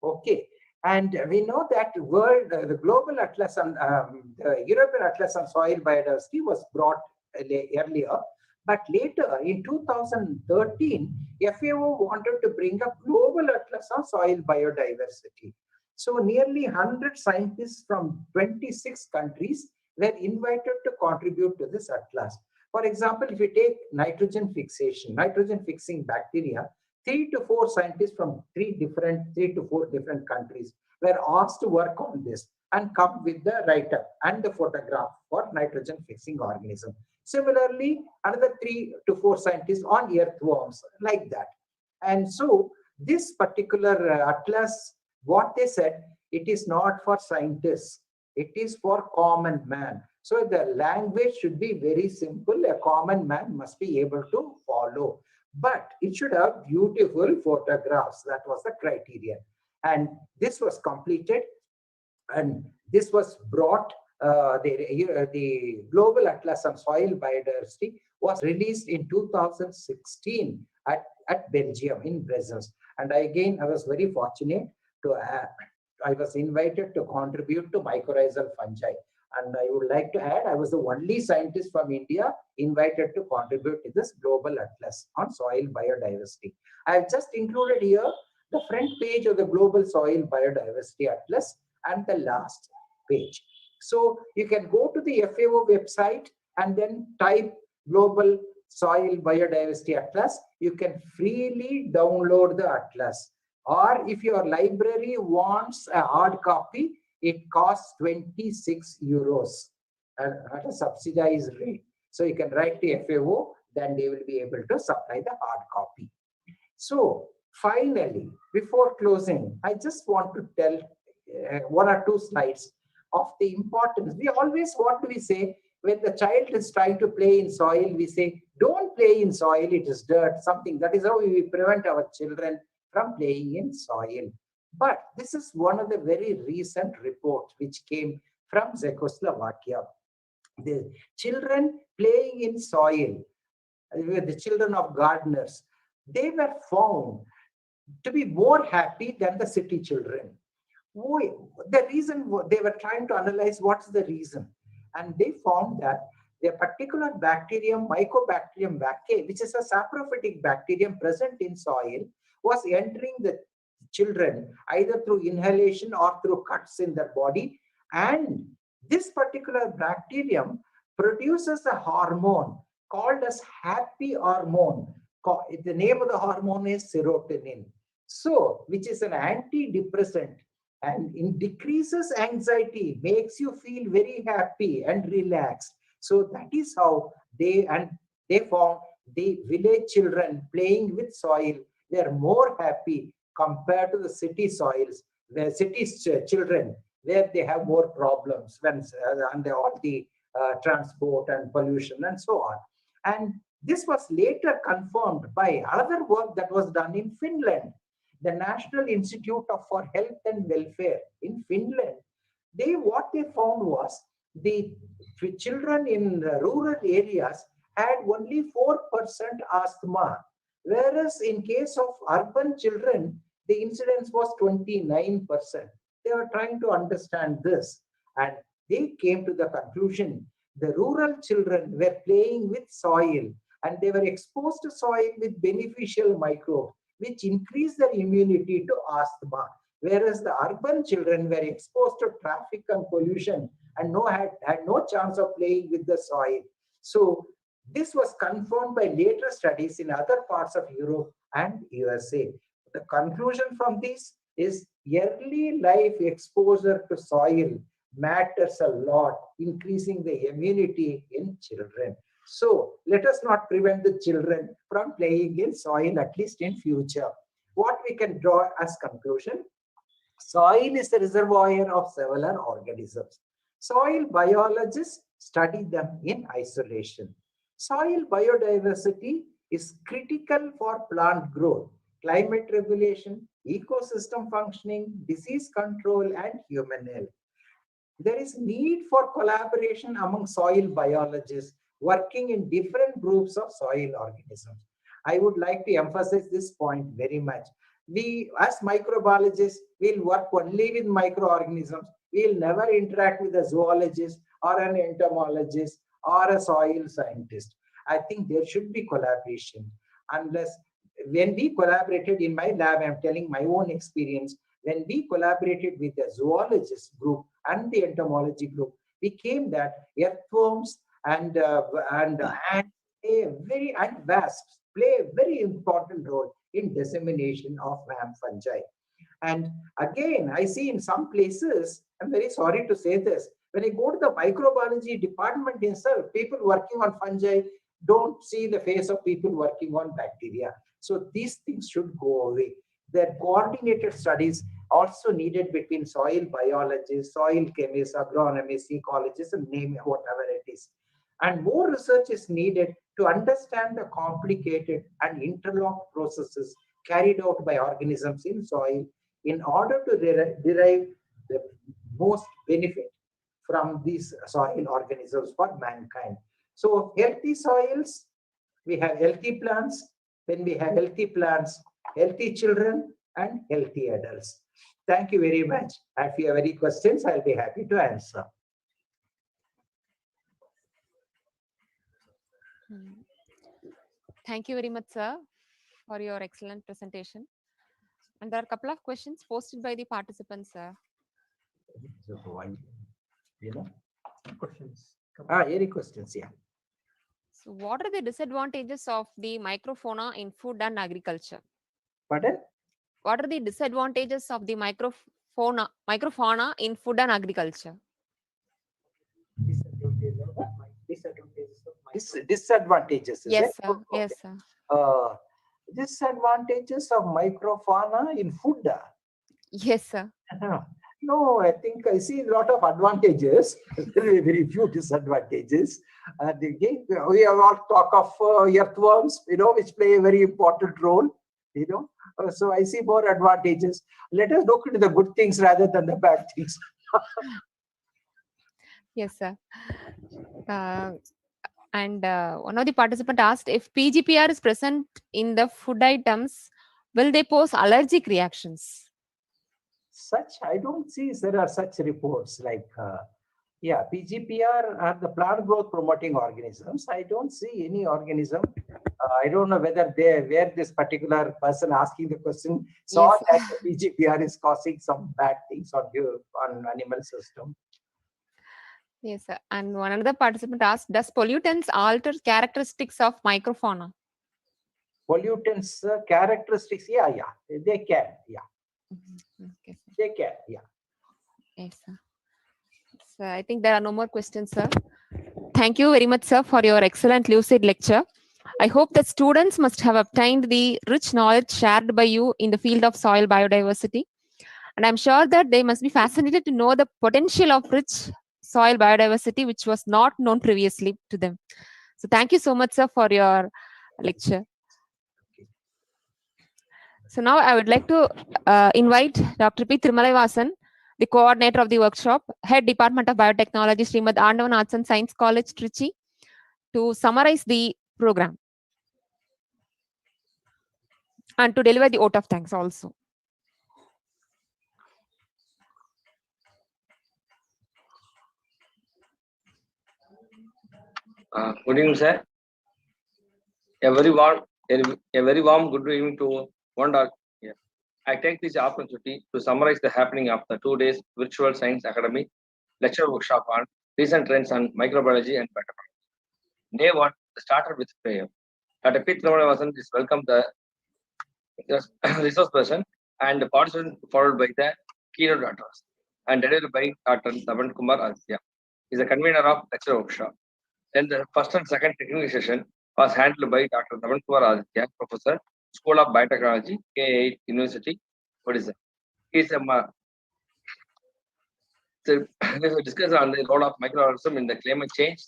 Okay. And we know that the global atlas on the European Atlas on Soil Biodiversity was brought earlier, but later in 2013, FAO wanted to bring a global atlas on soil biodiversity. So nearly 100 scientists from 26 countries were invited to contribute to this atlas. For example, if you take nitrogen fixing bacteria, 3 to 4 scientists from 3 to 4 different countries were asked to work on this and come with the write-up and the photograph for nitrogen fixing organism. Similarly, another 3 to 4 scientists on earthworms, like that. And so this particular atlas, what they said, it is not for scientists, it is for common man. So the language should be very simple. A common man must be able to follow. But it should have beautiful photographs. That was the criteria. And this was completed, and this was brought, the Global Atlas on Soil Biodiversity was released in 2016 at Belgium, in Brussels. And again, I was very fortunate to, I was invited to contribute to mycorrhizal fungi. And I would like to add, I was the only scientist from India invited to contribute to this Global Atlas on Soil Biodiversity. I have just included here the front page of the Global Soil Biodiversity Atlas and the last page. So you can go to the FAO website and then type Global Soil Biodiversity Atlas. You can freely download the atlas. Or if your library wants a hard copy, it costs 26 euros at a subsidized rate. So you can write to FAO, then they will be able to supply the hard copy. So finally, before closing, I just want to tell 1 or 2 slides of the importance. We always, what do we say? When the child is trying to play in soil, we say, don't play in soil, it is dirt, something. That is how we prevent our children from playing in soil. But this is one of the very recent reports which came from Czechoslovakia. The children playing in soil, the children of gardeners, they were found to be more happy than the city children. The reason, they were trying to analyze what's the reason. And they found that a particular bacterium, Mycobacterium vaccae, which is a saprophytic bacterium present in soil, was entering the children either through inhalation or through cuts in their body. And this particular bacterium produces a hormone called as happy hormone. The name of the hormone is serotonin. So, which is an antidepressant, and it decreases anxiety, makes you feel very happy and relaxed. So that is how they found the village children playing with soil, they are more happy compared to the city soils, where cities children, where they have more problems when and all the transport and pollution and so on. And this was later confirmed by another work that was done in Finland. The National Institute for Health and Welfare in Finland, what they found was the children in rural areas had only 4% asthma, whereas in case of urban children, the incidence was 29%. They were trying to understand this, and they came to the conclusion the rural children were playing with soil and they were exposed to soil with beneficial microbes, which increased their immunity to asthma, whereas the urban children were exposed to traffic and pollution and had no chance of playing with the soil. So this was confirmed by later studies in other parts of Europe and USA. The conclusion from this is early life exposure to soil matters a lot, increasing the immunity in children. So let us not prevent the children from playing in soil, at least in future. What we can draw as conclusion? Soil is the reservoir of several organisms. Soil biologists study them in isolation. Soil biodiversity is critical for plant growth, climate regulation, ecosystem functioning, disease control, and human health. There is need for collaboration among soil biologists working in different groups of soil organisms. I would like to emphasize this point very much. We, as microbiologists, will work only with microorganisms. We'll never interact with a zoologist or an entomologist or a soil scientist. I think there should be collaboration. Unless, when we collaborated in my lab, I'm telling my own experience, when we collaborated with the zoologist group and the entomology group, we came that earthworms and ants and wasps play a very important role in dissemination of fungi. And again, I see in some places, I'm very sorry to say this, when I go to the microbiology department itself, people working on fungi don't see the face of people working on bacteria. So these things should go away. There coordinated studies also needed between soil biologists, soil chemists, agronomists, ecologists, and name whatever it is. And more research is needed to understand the complicated and interlocked processes carried out by organisms in soil in order to derive the most benefit from these soil organisms for mankind. So healthy soils, we have healthy plants. When we have healthy plants, healthy children, and healthy adults. Thank you very much. If you have any questions, I'll be happy to answer. Thank you very much, sir, for your excellent presentation. And there are a couple of questions posted by the participants, sir. Questions. Any questions? Yeah. So, what are the disadvantages of the microfauna in food and agriculture? Pardon? What are the disadvantages of the microfauna in food and agriculture? Disadvantages. Yes, sir. Yes, sir. Disadvantages of microfauna in food. Yes, sir. No, I think I see a lot of advantages. Very, very few disadvantages. Again, we have all talk of earthworms, which play a very important role. So I see more advantages. Let us look into the good things rather than the bad things. Yes, sir. And one of the participants asked, if PGPR is present in the food items, will they pose allergic reactions? I don't see there are such reports like, PGPR are the plant growth promoting organisms. I don't see any organism. I don't know where this particular person asking the question saw that the PGPR is causing some bad things on animal system. Yes, sir. And one another participant asked, does pollutants alter characteristics of microfauna? Pollutants characteristics, they can, Okay, sir. they can, Yes, sir. So I think there are no more questions, sir. Thank you very much, sir, for your excellent lucid lecture. I hope that students must have obtained the rich knowledge shared by you in the field of soil biodiversity. And I'm sure that they must be fascinated to know the potential of rich soil biodiversity, which was not known previously to them. So thank you so much, sir, for your lecture. So now I would like to invite Dr. P. Thirumalaivasan, the coordinator of the workshop, Head Department of Biotechnology, Srimad Andavan Arts and Science College, Trichy, to summarize the program and to deliver the vote of thanks also. Good evening, sir. A very warm good evening to one and all. I take this opportunity to summarize the happening of the 2 days Virtual Science Academy lecture workshop on recent trends on microbiology and biotechnology. Day 1 started with prayer. Dr. P. Thirumalaivasan is welcome the resource person and the participant followed by the keynote address. and delivered by Dr. Taban Kumar Aditya. He is the convener of lecture workshop. Then the first and second technical session was handled by Dr. Taban Kumar Aditya, Professor, School of Biotechnology, K8 University, Odisha. He is discuss on the role of microorganism in the climate change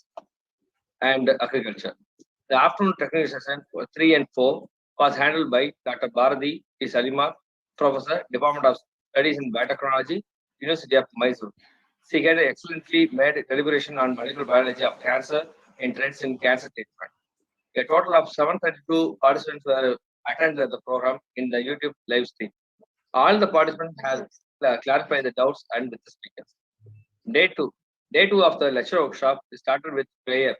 and agriculture. The afternoon technical session 3 and 4 was handled by Dr. Bharati P. Salima, Professor, Department of Studies in Biotechnology, University of Mysore. She had excellently made deliberation on molecular biology of cancer and trends in cancer treatment. A total of 732 participants were attended the program in the YouTube live stream. All the participants have clarified the doubts and with the speakers. Day two of the lecture workshop started with prayer.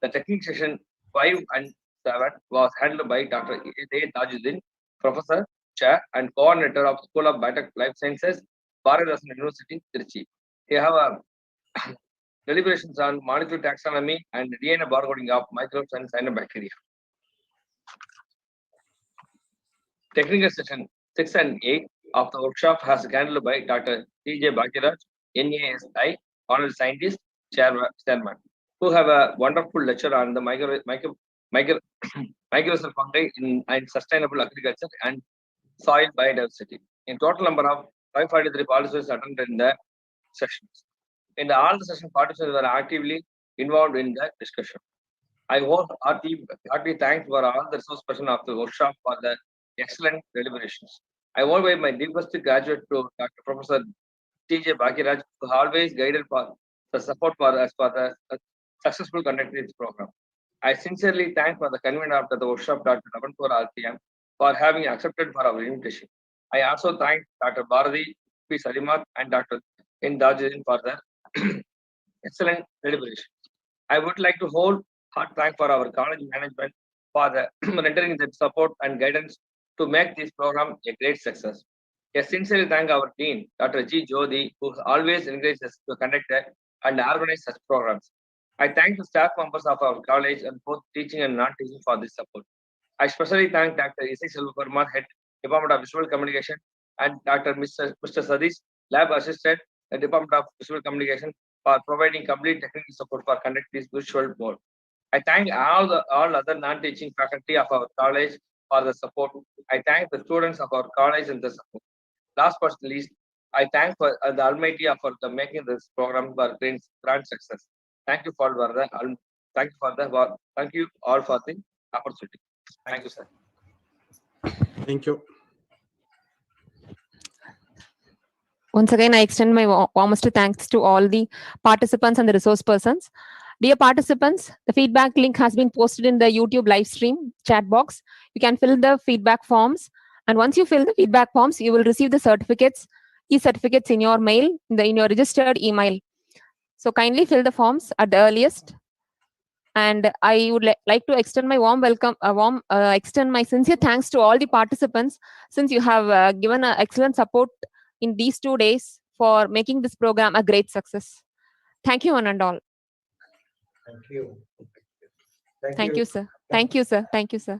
The technical session 5 and 7 was handled by Dr. A. Tajuddin, Professor, Chair, and Coordinator of School of Biotech Life Sciences, Bharatdasan University, Trichy. They have deliberations on molecular taxonomy and DNA barcoding of microbes and cyanobacteria. Technical session 6 and 8 of the workshop has handled by Dr. T.J. Bhagiraj, NASI, Honorary Scientist, Chairman, who have a wonderful lecture on the microbial fungi in sustainable agriculture and soil biodiversity. In total number of 543 participants attended in the sessions. In all the session, participants were actively involved in the discussion. I hope heartily thanks for all the resource person of the workshop for the excellent deliberations. I want to my deepest graduate to Dr. Professor T.J. Bhagiraj, who always guided for the support for us for the successful conduct of this program. I sincerely thank for the convener of the workshop, Dr. Navanpur RTM, for having accepted for our invitation. I also thank Dr. Bharati P. Salimat and Dr. N. Dajuddin for the excellent deliberation. I would like to hold heart thank for our college management for the rendering the support and guidance to make this program a great success. I sincerely thank our dean, Dr. G. Jodi, who always encourages us to conduct and organize such programs. I thank the staff members of our college and both teaching and non-teaching for this support. I especially thank Dr. Isai Selvaparma, Head, Department of Visual Communication, and Dr. Mr. Sadish, Lab Assistant, the Department of Visual Communication, for providing complete technical support for conduct this virtual board. I thank all other non-teaching faculty of our college for the support. I thank the students of our college and the support. Last but not least, I thank for the Almighty for the making this program for grand success. Thank you for the thank you all for the opportunity. Thank you, sir. Thank you. Once again, I extend my warmest thanks to all the participants and the resource persons. Dear participants, the feedback link has been posted in the YouTube live stream chat box. You can fill the feedback forms. And once you fill the feedback forms, you will receive the certificates, e-certificates in your mail, in your registered email. So kindly fill the forms at the earliest. And I would like to extend my warm welcome, extend my sincere thanks to all the participants, since you have given excellent support in these 2 days for making this program a great success. Thank you, one and all. Thank you. Thank you, sir. Thank you, sir. Thank you, sir.